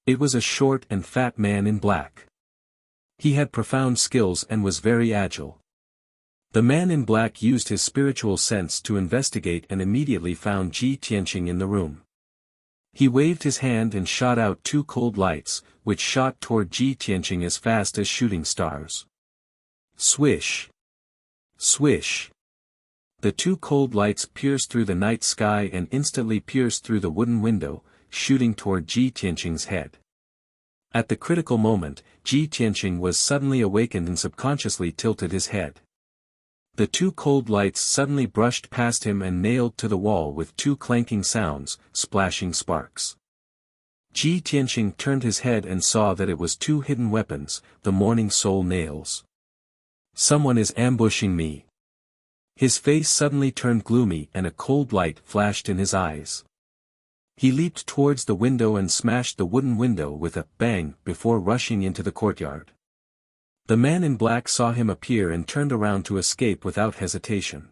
It was a short and fat man in black. He had profound skills and was very agile. The man in black used his spiritual sense to investigate and immediately found Ji Tianqing in the room. He waved his hand and shot out two cold lights, which shot toward Ji Tianqing as fast as shooting stars. Swish! Swish! The two cold lights pierced through the night sky and instantly pierced through the wooden window, shooting toward Ji Tianqing's head. At the critical moment, Ji Tianqing was suddenly awakened and subconsciously tilted his head. The two cold lights suddenly brushed past him and nailed to the wall with two clanking sounds, splashing sparks. Ji Tianqing turned his head and saw that it was two hidden weapons, the morning soul nails. Someone is ambushing me. His face suddenly turned gloomy and a cold light flashed in his eyes. He leaped towards the window and smashed the wooden window with a bang before rushing into the courtyard. The man in black saw him appear and turned around to escape without hesitation.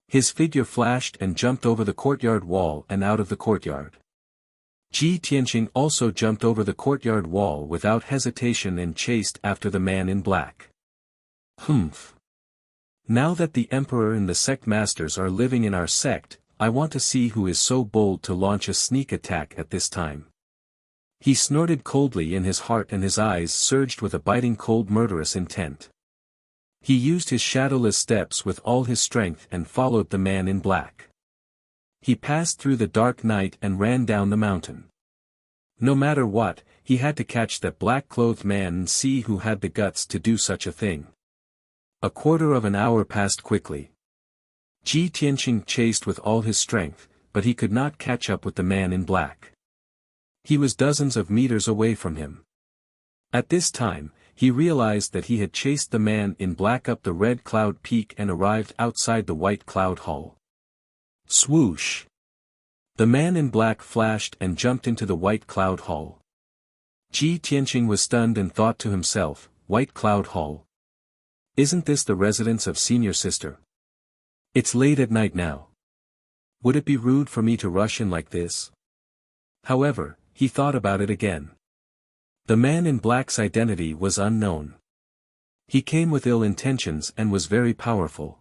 His figure flashed and jumped over the courtyard wall and out of the courtyard. Ji Tianqing also jumped over the courtyard wall without hesitation and chased after the man in black. Humph! Now that the Emperor and the sect masters are living in our sect, I want to see who is so bold to launch a sneak attack at this time. He snorted coldly in his heart and his eyes surged with a biting cold murderous intent. He used his shadowless steps with all his strength and followed the man in black. He passed through the dark night and ran down the mountain. No matter what, he had to catch that black-clothed man and see who had the guts to do such a thing. A quarter of an hour passed quickly. Ji Tianqing chased with all his strength, but he could not catch up with the man in black. He was dozens of meters away from him. At this time, he realized that he had chased the man in black up the red cloud peak and arrived outside the white cloud hall. Swoosh! The man in black flashed and jumped into the white cloud hall. Ji Tianqing was stunned and thought to himself, White Cloud Hall. Isn't this the residence of Senior Sister? It's late at night now. Would it be rude for me to rush in like this? However, he thought about it again. The man in black's identity was unknown. He came with ill intentions and was very powerful.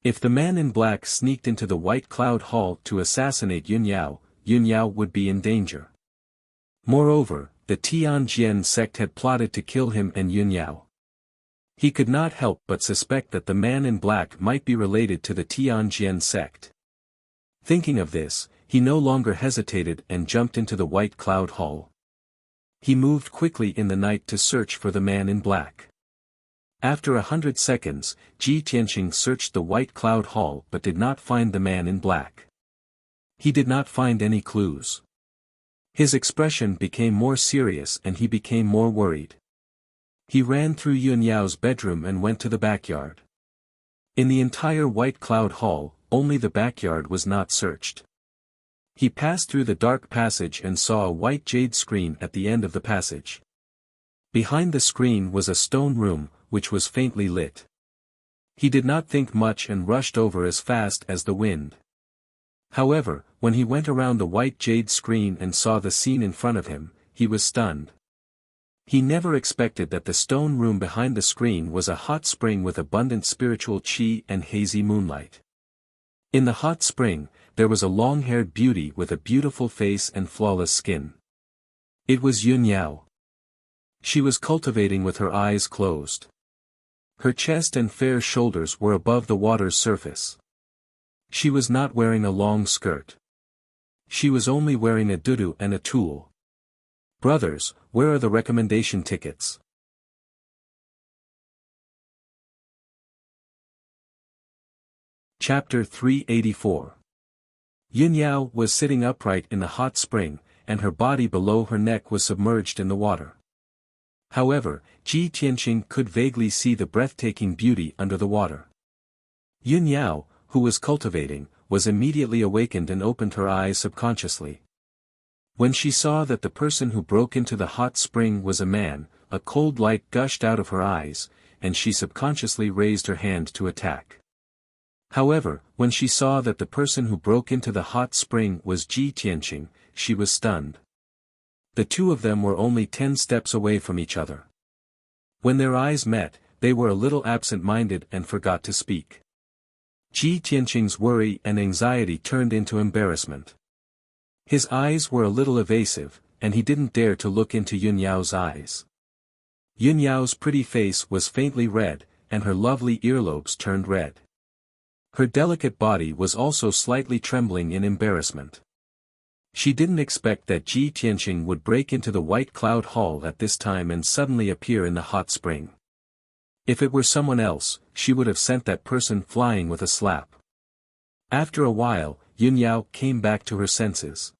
If the man in black sneaked into the White Cloud Hall to assassinate Yun Yao would be in danger. Moreover, the Tianjin sect had plotted to kill him and Yun Yao. He could not help but suspect that the man in black might be related to the Tianjin sect. Thinking of this, he no longer hesitated and jumped into the White Cloud Hall. He moved quickly in the night to search for the man in black. After 100 seconds, Ji Tianqing searched the White Cloud Hall but did not find the man in black. He did not find any clues. His expression became more serious and he became more worried. He ran through Yun Yao's bedroom and went to the backyard. In the entire White Cloud Hall, only the backyard was not searched. He passed through the dark passage and saw a white jade screen at the end of the passage. Behind the screen was a stone room, which was faintly lit. He did not think much and rushed over as fast as the wind. However, when he went around the white jade screen and saw the scene in front of him, he was stunned. He never expected that the stone room behind the screen was a hot spring with abundant spiritual qi and hazy moonlight. In the hot spring, there was a long-haired beauty with a beautiful face and flawless skin. It was Yun Yao. She was cultivating with her eyes closed. Her chest and fair shoulders were above the water's surface. She was not wearing a long skirt. She was only wearing a dudu and a tulle. Brothers, where are the recommendation tickets? Chapter 384. Yun Yao was sitting upright in the hot spring, and her body below her neck was submerged in the water. However, Ji Tianqing could vaguely see the breathtaking beauty under the water. Yun Yao, who was cultivating, was immediately awakened and opened her eyes subconsciously. When she saw that the person who broke into the hot spring was a man, a cold light gushed out of her eyes, and she subconsciously raised her hand to attack. However, when she saw that the person who broke into the hot spring was Ji Tianqing, she was stunned. The two of them were only 10 steps away from each other. When their eyes met, they were a little absent-minded and forgot to speak. Ji Tianqing's worry and anxiety turned into embarrassment. His eyes were a little evasive, and he didn't dare to look into Yun Yao's eyes. Yun Yao's pretty face was faintly red, and her lovely earlobes turned red. Her delicate body was also slightly trembling in embarrassment. She didn't expect that Ji Tianqing would break into the White Cloud Hall at this time and suddenly appear in the hot spring. If it were someone else, she would have sent that person flying with a slap. After a while, Yun Yao came back to her senses.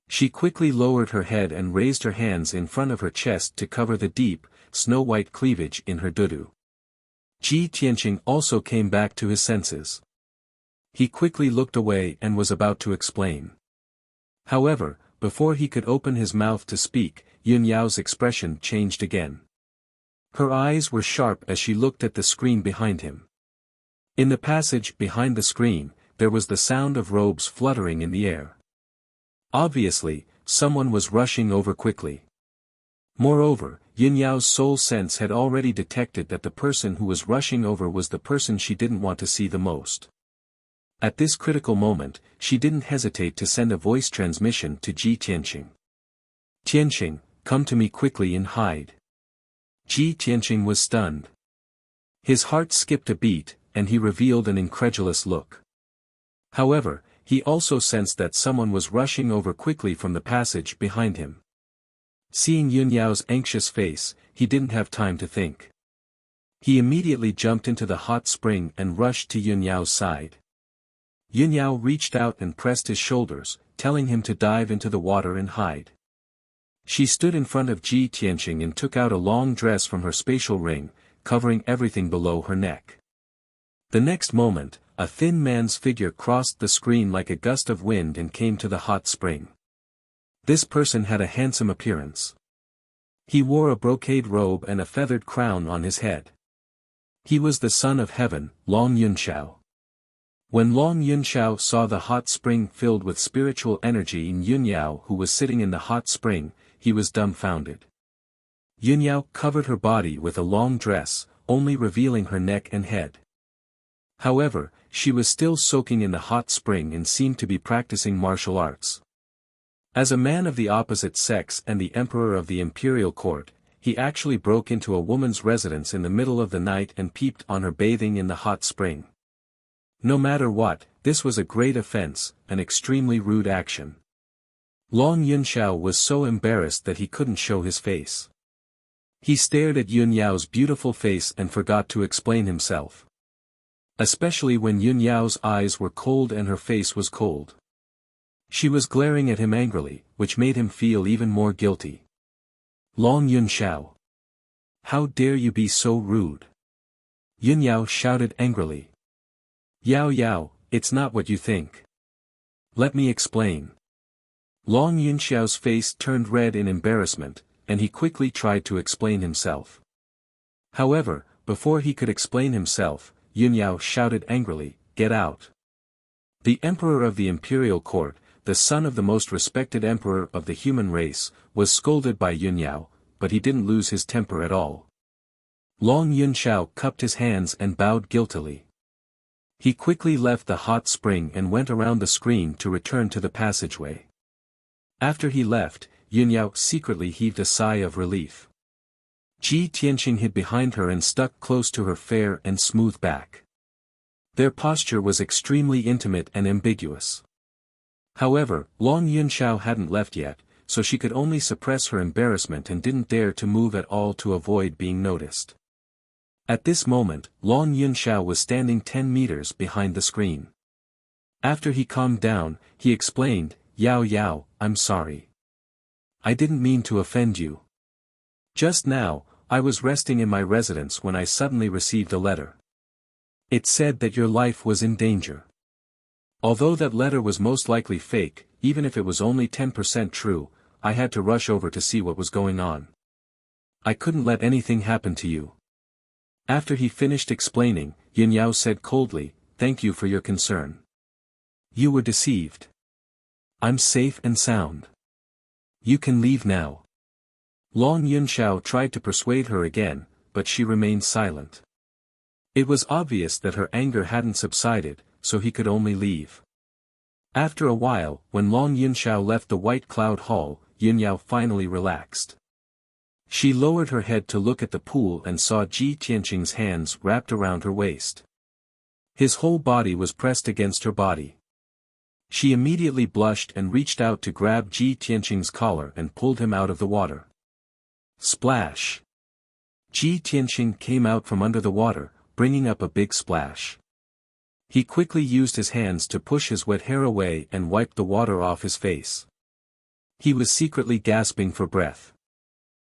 She quickly lowered her head and raised her hands in front of her chest to cover the deep, snow-white cleavage in her dudu. Ji Tianqing also came back to his senses. He quickly looked away and was about to explain. However, before he could open his mouth to speak, Yun Yao's expression changed again. Her eyes were sharp as she looked at the screen behind him. In the passage behind the screen, there was the sound of robes fluttering in the air. Obviously, someone was rushing over quickly. Moreover, Yun Yao's soul sense had already detected that the person who was rushing over was the person she didn't want to see the most. At this critical moment, she didn't hesitate to send a voice transmission to Ji Tianqing. "Tianqing, come to me quickly and hide." Ji Tianqing was stunned. His heart skipped a beat, and he revealed an incredulous look. However, he also sensed that someone was rushing over quickly from the passage behind him. Seeing Yun Yao's anxious face, he didn't have time to think. He immediately jumped into the hot spring and rushed to Yun Yao's side. Yun Yao reached out and pressed his shoulders, telling him to dive into the water and hide. She stood in front of Ji Tianqing and took out a long dress from her spatial ring, covering everything below her neck. The next moment, a thin man's figure crossed the screen like a gust of wind and came to the hot spring. This person had a handsome appearance. He wore a brocade robe and a feathered crown on his head. He was the son of heaven, Long Yunxiao. When Long Yunxiao saw the hot spring filled with spiritual energy in Yun Yao who was sitting in the hot spring, he was dumbfounded. Yun Yao covered her body with a long dress, only revealing her neck and head. However, she was still soaking in the hot spring and seemed to be practicing martial arts. As a man of the opposite sex and the emperor of the imperial court, he actually broke into a woman's residence in the middle of the night and peeped on her bathing in the hot spring. No matter what, this was a great offense, an extremely rude action. Long Yunxiao was so embarrassed that he couldn't show his face. He stared at Yun Yao's beautiful face and forgot to explain himself. Especially when Yun Yao's eyes were cold and her face was cold. She was glaring at him angrily, which made him feel even more guilty. "Long Yunxiao! How dare you be so rude?" Yun Yao shouted angrily. "Yao Yao, it's not what you think. Let me explain." Long Yunxiao's face turned red in embarrassment, and he quickly tried to explain himself. However, before he could explain himself, Yun Yao shouted angrily, "Get out!" The emperor of the imperial court, the son of the most respected emperor of the human race, was scolded by Yun Yao, but he didn't lose his temper at all. Long Yunxiao cupped his hands and bowed guiltily. He quickly left the hot spring and went around the screen to return to the passageway. After he left, Yun Yao secretly heaved a sigh of relief. Ji Tianqing hid behind her and stuck close to her fair and smooth back. Their posture was extremely intimate and ambiguous. However, Long Yunxiao hadn't left yet, so she could only suppress her embarrassment and didn't dare to move at all to avoid being noticed. At this moment, Long Yunxiao was standing 10 meters behind the screen. After he calmed down, he explained, Yao Yao, I'm sorry. I didn't mean to offend you. Just now, I was resting in my residence when I suddenly received a letter. It said that your life was in danger. Although that letter was most likely fake, even if it was only 10% true, I had to rush over to see what was going on. I couldn't let anything happen to you. After he finished explaining, Yin Yao said coldly, Thank you for your concern. You were deceived. I'm safe and sound. You can leave now. Long Yunxiao tried to persuade her again, but she remained silent. It was obvious that her anger hadn't subsided, so he could only leave. After a while, when Long Yunxiao left the White Cloud Hall, Yin Yao finally relaxed. She lowered her head to look at the pool and saw Ji Tianqing's hands wrapped around her waist. His whole body was pressed against her body. She immediately blushed and reached out to grab Ji Tianqing's collar and pulled him out of the water. Splash! Ji Tianqing came out from under the water, bringing up a big splash. He quickly used his hands to push his wet hair away and wiped the water off his face. He was secretly gasping for breath.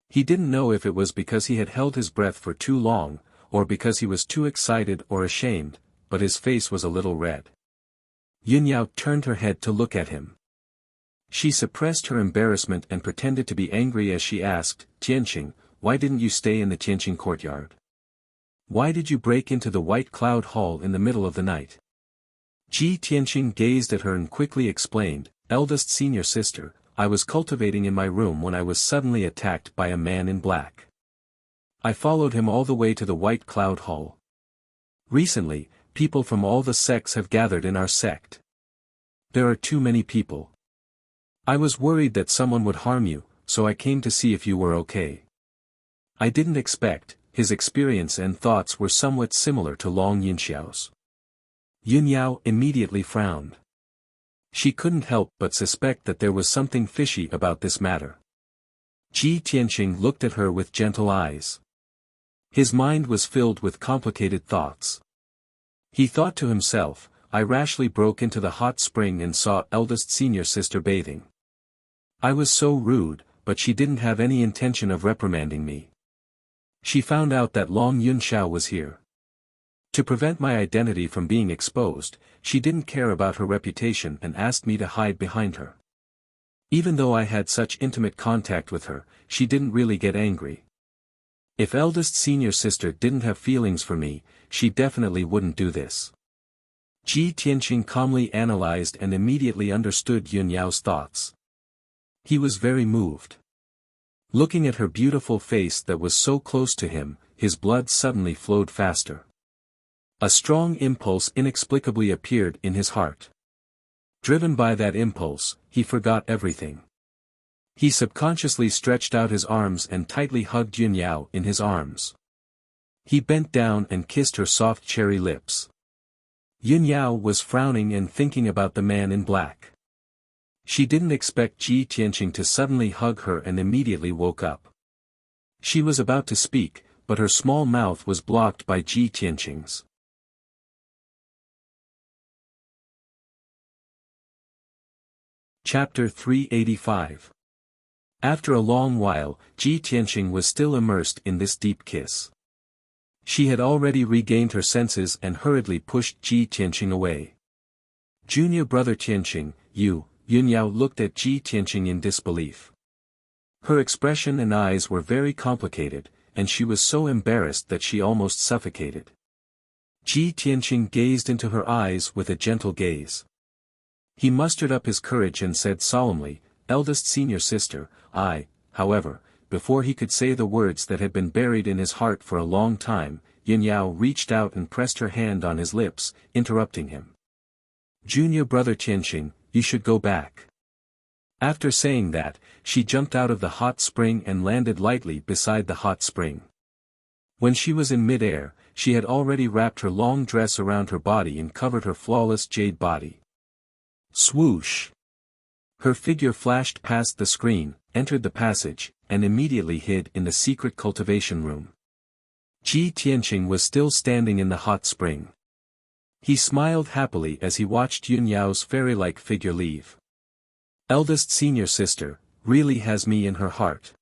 He didn't know if it was because he had held his breath for too long, or because he was too excited or ashamed, but his face was a little red. Yin Yao turned her head to look at him. She suppressed her embarrassment and pretended to be angry as she asked, Tianqing, why didn't you stay in the Tianqing courtyard? Why did you break into the White Cloud Hall in the middle of the night? Ji Tianqing gazed at her and quickly explained, Eldest senior sister, I was cultivating in my room when I was suddenly attacked by a man in black. I followed him all the way to the White Cloud Hall. Recently, people from all the sects have gathered in our sect. There are too many people. I was worried that someone would harm you, so I came to see if you were okay. I didn't expect. His experience and thoughts were somewhat similar to Long Yunxiao's. Yin Yao immediately frowned. She couldn't help but suspect that there was something fishy about this matter. Ji Tianqing looked at her with gentle eyes. His mind was filled with complicated thoughts. He thought to himself, I rashly broke into the hot spring and saw eldest senior sister bathing. I was so rude, but she didn't have any intention of reprimanding me. She found out that Long Yunxiao was here. To prevent my identity from being exposed, she didn't care about her reputation and asked me to hide behind her. Even though I had such intimate contact with her, she didn't really get angry. If eldest senior sister didn't have feelings for me, she definitely wouldn't do this. Ji Tianqing calmly analyzed and immediately understood Yin Yao's thoughts. He was very moved. Looking at her beautiful face that was so close to him, his blood suddenly flowed faster. A strong impulse inexplicably appeared in his heart. Driven by that impulse, he forgot everything. He subconsciously stretched out his arms and tightly hugged Yin Yao in his arms. He bent down and kissed her soft cherry lips. Yin Yao was frowning and thinking about the man in black. She didn't expect Ji Tianqing to suddenly hug her and immediately woke up. She was about to speak, but her small mouth was blocked by Ji Tianqing's. Chapter 385. After a long while, Ji Tianqing was still immersed in this deep kiss. She had already regained her senses and hurriedly pushed Ji Tianqing away. Junior brother Tianqing, you, Yin Yao looked at Ji Tianqing in disbelief. Her expression and eyes were very complicated, and she was so embarrassed that she almost suffocated. Ji Tianqing gazed into her eyes with a gentle gaze. He mustered up his courage and said solemnly, eldest senior sister, however, before he could say the words that had been buried in his heart for a long time, Yin Yao reached out and pressed her hand on his lips, interrupting him. Junior brother Tianqing, you should go back. After saying that, she jumped out of the hot spring and landed lightly beside the hot spring. When she was in mid-air, she had already wrapped her long dress around her body and covered her flawless jade body. Swoosh! Her figure flashed past the screen, entered the passage, and immediately hid in the secret cultivation room. Ji Tianqing was still standing in the hot spring. He smiled happily as he watched Yun Yao's fairy-like figure leave. Eldest senior sister, really has me in her heart.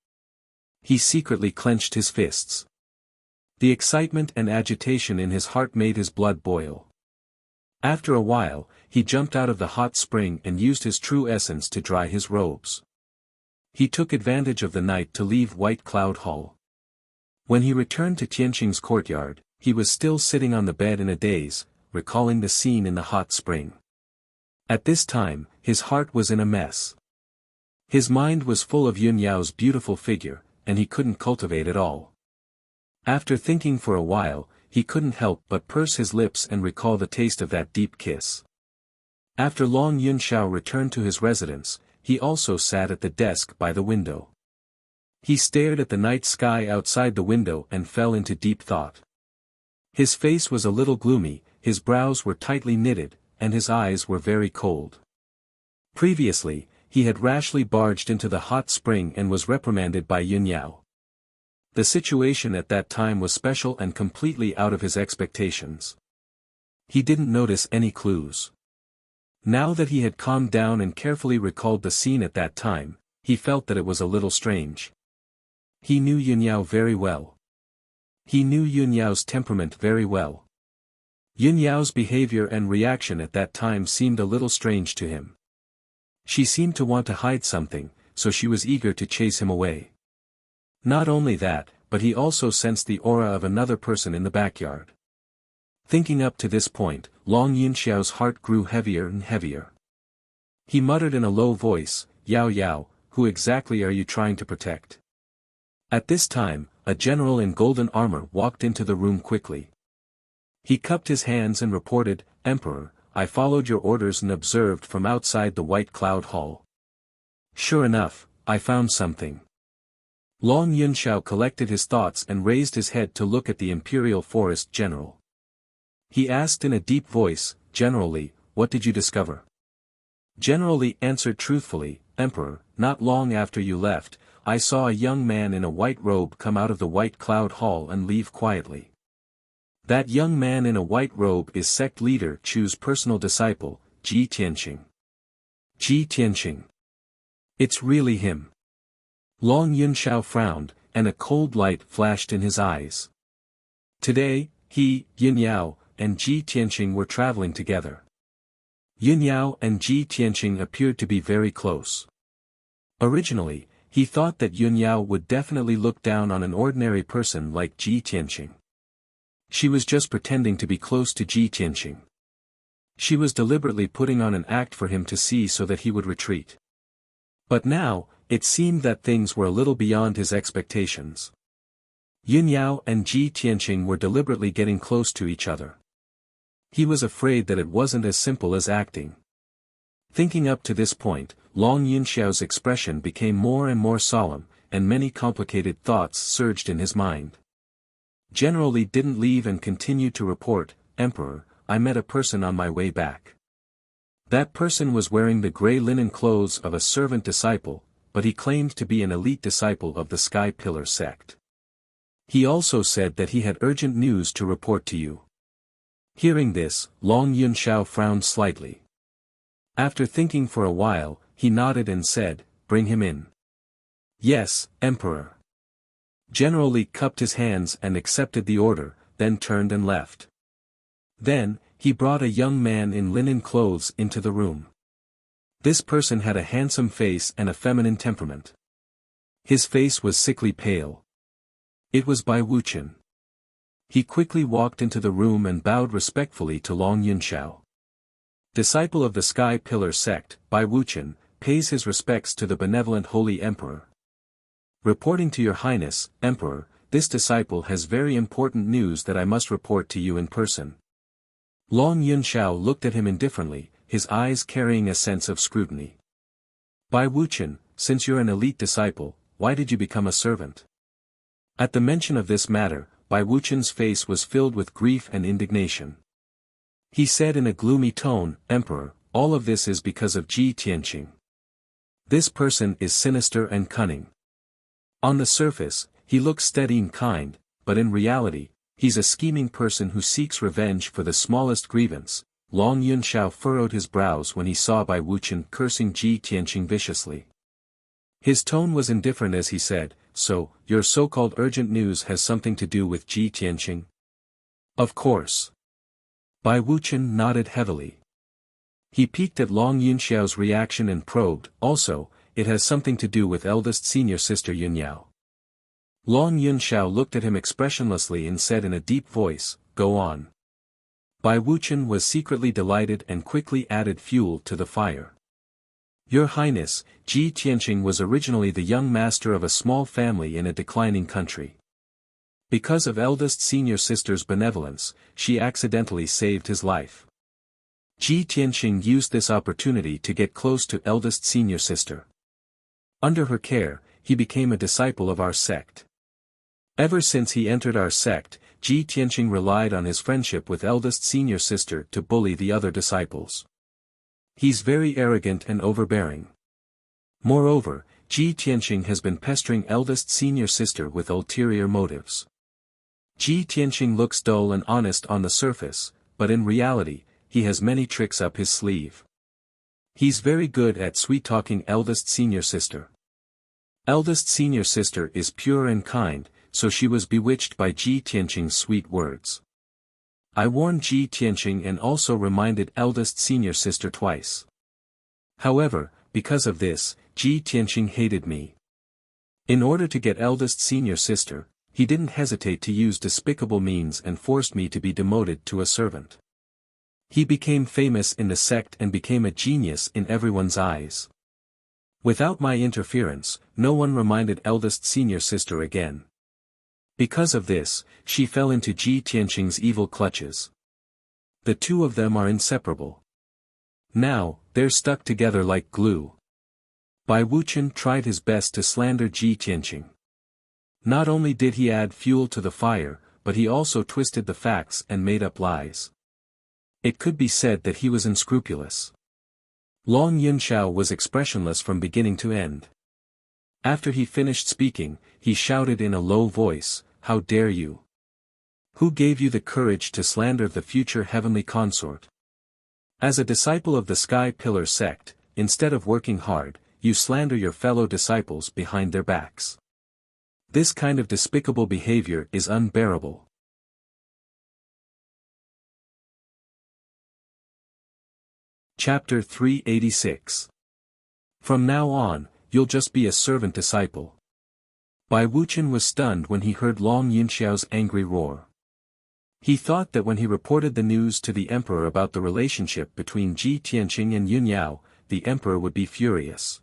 He secretly clenched his fists. The excitement and agitation in his heart made his blood boil. After a while, he jumped out of the hot spring and used his true essence to dry his robes. He took advantage of the night to leave White Cloud Hall. When he returned to Tianqing's courtyard, he was still sitting on the bed in a daze, recalling the scene in the hot spring. At this time, his heart was in a mess. His mind was full of Yun Yao's beautiful figure, and he couldn't cultivate it all. After thinking for a while, he couldn't help but purse his lips and recall the taste of that deep kiss. After long Yun Xiao returned to his residence, he also sat at the desk by the window. He stared at the night sky outside the window and fell into deep thought. His face was a little gloomy, his brows were tightly knitted, and his eyes were very cold. Previously, he had rashly barged into the hot spring and was reprimanded by Yun Yao. The situation at that time was special and completely out of his expectations. He didn't notice any clues. Now that he had calmed down and carefully recalled the scene at that time, he felt that it was a little strange. He knew Yun Yao very well. He knew Yun Yao's temperament very well. Yun Yao's behavior and reaction at that time seemed a little strange to him. She seemed to want to hide something, so she was eager to chase him away. Not only that, but he also sensed the aura of another person in the backyard. Thinking up to this point, Long Yunxiao's heart grew heavier and heavier. He muttered in a low voice, "Yao Yao, who exactly are you trying to protect?" At this time, a general in golden armor walked into the room quickly. He cupped his hands and reported, "Emperor, I followed your orders and observed from outside the White Cloud Hall. Sure enough, I found something." Long Yunxiao collected his thoughts and raised his head to look at the Imperial Forest General. He asked in a deep voice, "General Li, what did you discover?" General Li answered truthfully, "Emperor, not long after you left, I saw a young man in a white robe come out of the White Cloud Hall and leave quietly. That young man in a white robe is sect leader Chu's personal disciple, Ji Tianqing." Ji Tianqing. It's really him. Long Yunxiao frowned, and a cold light flashed in his eyes. Today, he, Yun Yao, and Ji Tianqing were traveling together. Yun Yao and Ji Tianqing appeared to be very close. Originally, he thought that Yun Yao would definitely look down on an ordinary person like Ji Tianqing. She was just pretending to be close to Ji Tianqing. She was deliberately putting on an act for him to see so that he would retreat. But now, it seemed that things were a little beyond his expectations. Yun Yao and Ji Tianqing were deliberately getting close to each other. He was afraid that it wasn't as simple as acting. Thinking up to this point, Long Yunxiao's expression became more and more solemn, and many complicated thoughts surged in his mind. General Li didn't leave and continued to report, "Emperor, I met a person on my way back. That person was wearing the gray linen clothes of a servant disciple, but he claimed to be an elite disciple of the Sky Pillar sect. He also said that he had urgent news to report to you." Hearing this, Long Yunxiao frowned slightly. After thinking for a while, he nodded and said, "Bring him in." "Yes, Emperor." General Li cupped his hands and accepted the order, then turned and left. Then, he brought a young man in linen clothes into the room. This person had a handsome face and a feminine temperament. His face was sickly pale. It was Bai Wuqian. He quickly walked into the room and bowed respectfully to Long Yunxiao. Disciple of the Sky Pillar sect, Bai Wuqian, pays his respects to the benevolent Holy Emperor. Reporting to your Highness, Emperor, this disciple has very important news that I must report to you in person. Long Yunxiao looked at him indifferently, his eyes carrying a sense of scrutiny. Bai Wuqian, since you're an elite disciple, why did you become a servant? At the mention of this matter, Bai Wuqian's face was filled with grief and indignation. He said in a gloomy tone, "Emperor, all of this is because of Ji Tianqing. This person is sinister and cunning. On the surface, he looks steady and kind, but in reality, He's a scheming person who seeks revenge for the smallest grievance. Long Yunxiao furrowed his brows when he saw Bai Wuqian cursing Ji Tianqing viciously. His tone was indifferent as he said, "So, your so-called urgent news has something to do with Ji Tianqing?" "Of course." Bai Wuqian nodded heavily. He peeked at Long Yunxiao's reaction and probed, "Also, it has something to do with eldest senior sister Yunyao." Long Yunxiao looked at him expressionlessly and said in a deep voice, "Go on." Bai Wuqian was secretly delighted and quickly added fuel to the fire. "Your Highness, Ji Tianqing was originally the young master of a small family in a declining country. Because of eldest senior sister's benevolence, she accidentally saved his life. Ji Tianqing used this opportunity to get close to eldest senior sister. Under her care, he became a disciple of our sect. Ever since he entered our sect, Ji Tianqing relied on his friendship with eldest senior sister to bully the other disciples. He's very arrogant and overbearing. Moreover, Ji Tianqing has been pestering eldest senior sister with ulterior motives. Ji Tianqing looks dull and honest on the surface, but in reality, he has many tricks up his sleeve. He's very good at sweet-talking eldest senior sister. Eldest senior sister is pure and kind, so she was bewitched by Ji Tianqing's sweet words. I warned Ji Tianqing and also reminded eldest senior sister twice. However, because of this, Ji Tianqing hated me. In order to get eldest senior sister, he didn't hesitate to use despicable means and forced me to be demoted to a servant. He became famous in the sect and became a genius in everyone's eyes. Without my interference, no one reminded eldest senior sister again. Because of this, she fell into Ji Tianqing's evil clutches. The two of them are inseparable. Now, they're stuck together like glue. Bai Wuqian tried his best to slander Ji Tianqing. Not only did he add fuel to the fire, but he also twisted the facts and made up lies. It could be said that he was unscrupulous. Long Yunxiao was expressionless from beginning to end. After he finished speaking, he shouted in a low voice, "How dare you? Who gave you the courage to slander the future heavenly consort? As a disciple of the Sky Pillar sect, instead of working hard, you slander your fellow disciples behind their backs. This kind of despicable behavior is unbearable." Chapter 386. From now on, you'll just be a servant disciple. Bai Wuqian was stunned when he heard Long Yunxiao's angry roar. He thought that when he reported the news to the emperor about the relationship between Ji Tianqing and Yunyao, the emperor would be furious.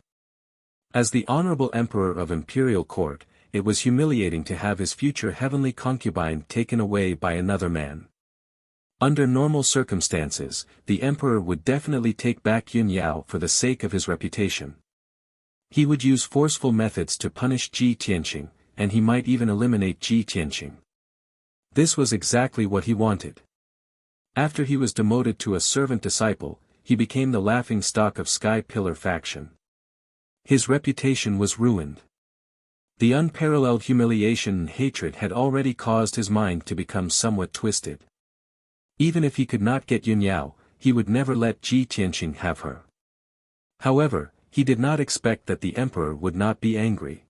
As the honorable emperor of imperial court, it was humiliating to have his future heavenly concubine taken away by another man. Under normal circumstances, the emperor would definitely take back Yunyao for the sake of his reputation. He would use forceful methods to punish Ji Tianqing, and he might even eliminate Ji Tianqing. This was exactly what he wanted. After he was demoted to a servant disciple, he became the laughingstock of Sky Pillar faction. His reputation was ruined. The unparalleled humiliation and hatred had already caused his mind to become somewhat twisted. Even if he could not get Yunyao, he would never let Ji Tianqing have her. However, he did not expect that the emperor would not be angry.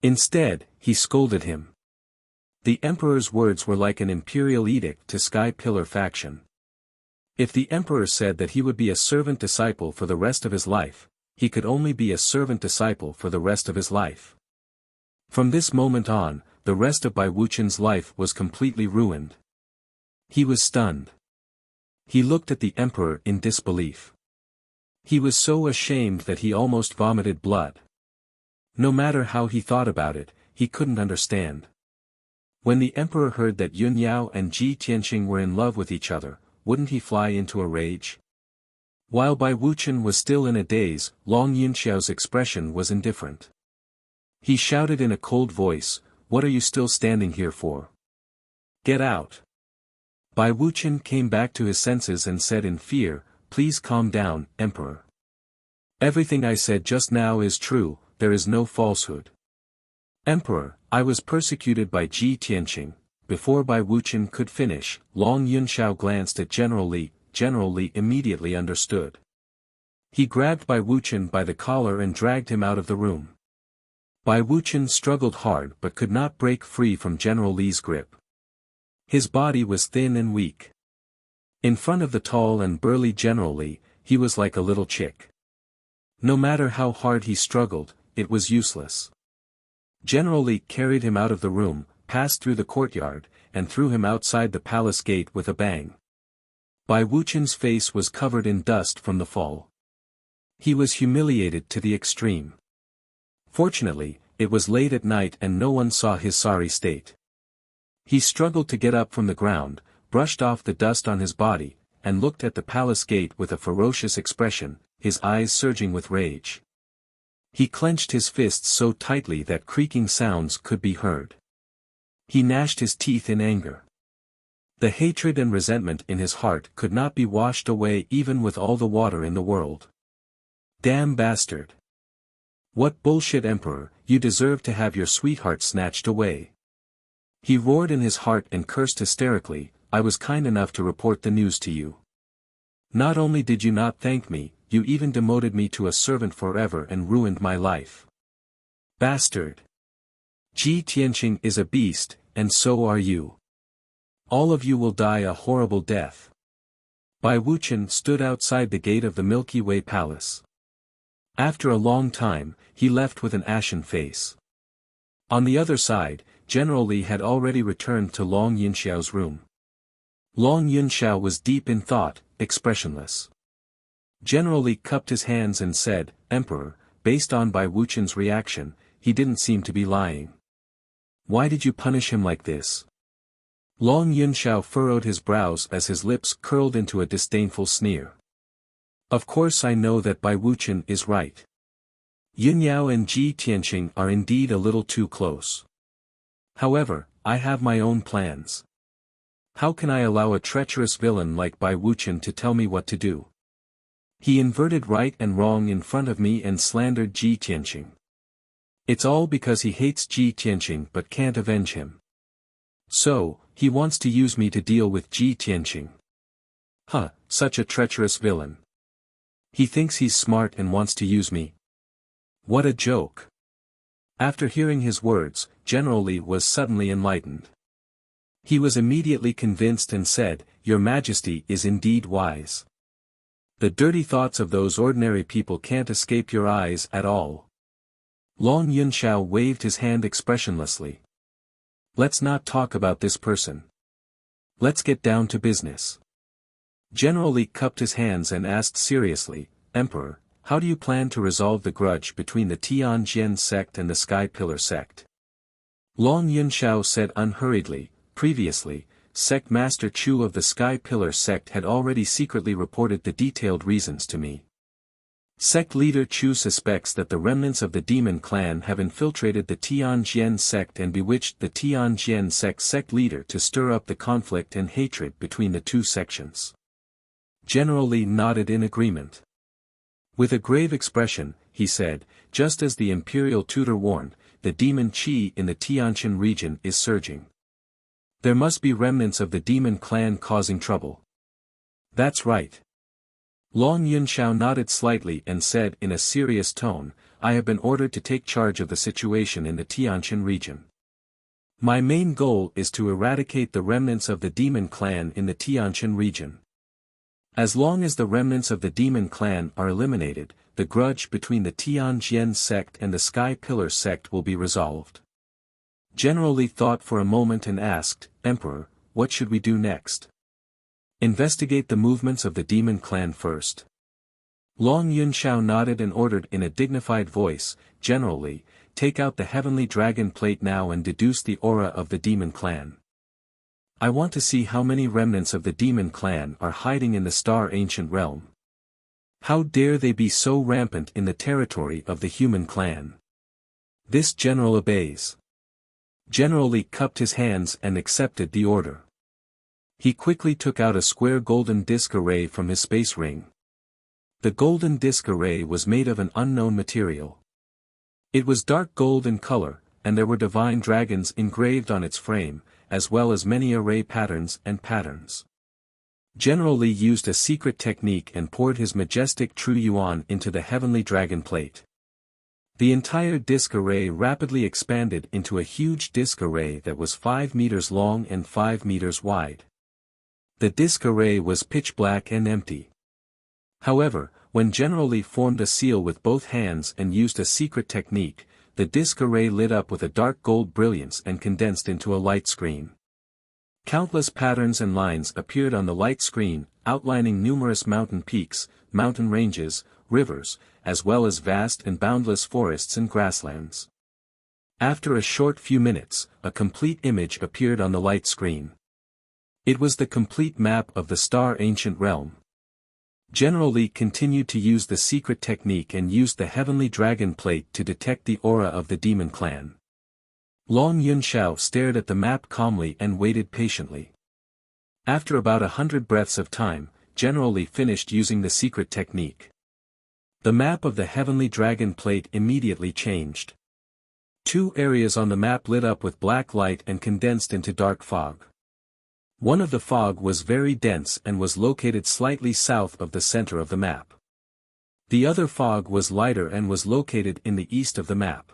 Instead, he scolded him. The emperor's words were like an imperial edict to Sky Pillar faction. If the emperor said that he would be a servant disciple for the rest of his life, he could only be a servant disciple for the rest of his life. From this moment on, the rest of Bai Wuqian's life was completely ruined. He was stunned. He looked at the emperor in disbelief. He was so ashamed that he almost vomited blood. No matter how he thought about it, he couldn't understand. When the emperor heard that Yunyao and Ji Tianqing were in love with each other, wouldn't he fly into a rage? While Bai Wuqian was still in a daze, Long Yunxiao's expression was indifferent. He shouted in a cold voice, "What are you still standing here for? Get out!" Bai Wuqian came back to his senses and said in fear, "Please calm down, Emperor. Everything I said just now is true, there is no falsehood. Emperor, I was persecuted by Ji Tianqing, before Bai Wuqian could finish, Long Yunxiao glanced at General Li. General Li immediately understood. He grabbed Bai Wuqian by the collar and dragged him out of the room. Bai Wuqian struggled hard but could not break free from General Li's grip. His body was thin and weak. In front of the tall and burly General Li, he was like a little chick. No matter how hard he struggled, it was useless. General Li carried him out of the room, passed through the courtyard, and threw him outside the palace gate with a bang. Bai Wuqian's face was covered in dust from the fall. He was humiliated to the extreme. Fortunately, it was late at night and no one saw his sorry state. He struggled to get up from the ground, brushed off the dust on his body, and looked at the palace gate with a ferocious expression, his eyes surging with rage. He clenched his fists so tightly that creaking sounds could be heard. He gnashed his teeth in anger. The hatred and resentment in his heart could not be washed away even with all the water in the world. Damn bastard! What bullshit, Emperor, you deserve to have your sweetheart snatched away. He roared in his heart and cursed hysterically, I was kind enough to report the news to you. Not only did you not thank me, you even demoted me to a servant forever and ruined my life. Bastard! Ji Tianqing is a beast, and so are you. All of you will die a horrible death. Bai Wuqian stood outside the gate of the Milky Way Palace. After a long time, he left with an ashen face. On the other side, General Li had already returned to Long Yunxiao's room. Long Yunxiao was deep in thought, expressionless. General Li cupped his hands and said, Emperor, based on Bai Wuqian's reaction, he didn't seem to be lying. Why did you punish him like this? Long Yunxiao furrowed his brows as his lips curled into a disdainful sneer. Of course I know that Bai Wuqian is right. Yunyao and Ji Tianqing are indeed a little too close. However, I have my own plans. How can I allow a treacherous villain like Bai Wuqian to tell me what to do? He inverted right and wrong in front of me and slandered Ji Tianqing. It's all because he hates Ji Tianqing but can't avenge him. So, he wants to use me to deal with Ji Tianqing. Huh, such a treacherous villain. He thinks he's smart and wants to use me. What a joke. After hearing his words, General Li was suddenly enlightened. He was immediately convinced and said, Your Majesty is indeed wise. The dirty thoughts of those ordinary people can't escape your eyes at all. Long Yunxiao waved his hand expressionlessly. Let's not talk about this person. Let's get down to business. General Li cupped his hands and asked seriously, Emperor, how do you plan to resolve the grudge between the Tianjin sect and the Sky Pillar sect? Long Yunxiao said unhurriedly, previously, Sect Master Chu of the Sky Pillar sect had already secretly reported the detailed reasons to me. Sect leader Chu suspects that the remnants of the demon clan have infiltrated the Tianjin sect and bewitched the Tianjin sect leader to stir up the conflict and hatred between the two sections. General Li nodded in agreement. With a grave expression, he said, just as the imperial tutor warned, the demon qi in the Tianjin region is surging. There must be remnants of the demon clan causing trouble. That's right. Long Yunxiao nodded slightly and said in a serious tone, I have been ordered to take charge of the situation in the Tianjin region. My main goal is to eradicate the remnants of the demon clan in the Tianjin region. As long as the remnants of the demon clan are eliminated, the grudge between the Tianjin sect and the Sky Pillar sect will be resolved. General Li thought for a moment and asked, Emperor, what should we do next? Investigate the movements of the demon clan first. Long Yunxiao nodded and ordered in a dignified voice, General Li, take out the heavenly dragon plate now and deduce the aura of the demon clan. I want to see how many remnants of the demon clan are hiding in the star ancient realm. How dare they be so rampant in the territory of the human clan? This general obeys. General Li cupped his hands and accepted the order. He quickly took out a square golden disc array from his space ring. The golden disc array was made of an unknown material. It was dark gold in color, and there were divine dragons engraved on its frame, as well as many array patterns and patterns. General Li used a secret technique and poured his majestic true yuan into the heavenly dragon plate. The entire disk array rapidly expanded into a huge disk array that was 5 meters long and 5 meters wide. The disk array was pitch black and empty. However, when General Li formed a seal with both hands and used a secret technique, the disk array lit up with a dark gold brilliance and condensed into a light screen. Countless patterns and lines appeared on the light screen, outlining numerous mountain peaks, mountain ranges, rivers, as well as vast and boundless forests and grasslands. After a short few minutes, a complete image appeared on the light screen. It was the complete map of the Star Ancient Realm. General Li continued to use the secret technique and used the heavenly dragon plate to detect the aura of the demon clan. Long Yunxiao stared at the map calmly and waited patiently. After about 100 breaths of time, General Li finished using the secret technique. The map of the heavenly dragon plate immediately changed. 2 areas on the map lit up with black light and condensed into dark fog. One of the fog was very dense and was located slightly south of the center of the map. The other fog was lighter and was located in the east of the map.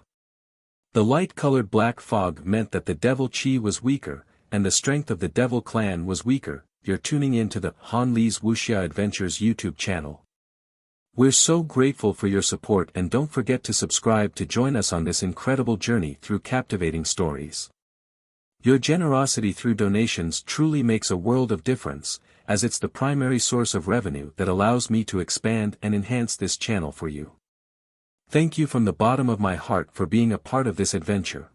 The light-colored black fog meant that the devil chi was weaker, and the strength of the devil clan was weaker. You're tuning in to the Han Li's Wuxia Adventures YouTube channel. We're so grateful for your support, and don't forget to subscribe to join us on this incredible journey through captivating stories. Your generosity through donations truly makes a world of difference, as it's the primary source of revenue that allows me to expand and enhance this channel for you. Thank you from the bottom of my heart for being a part of this adventure.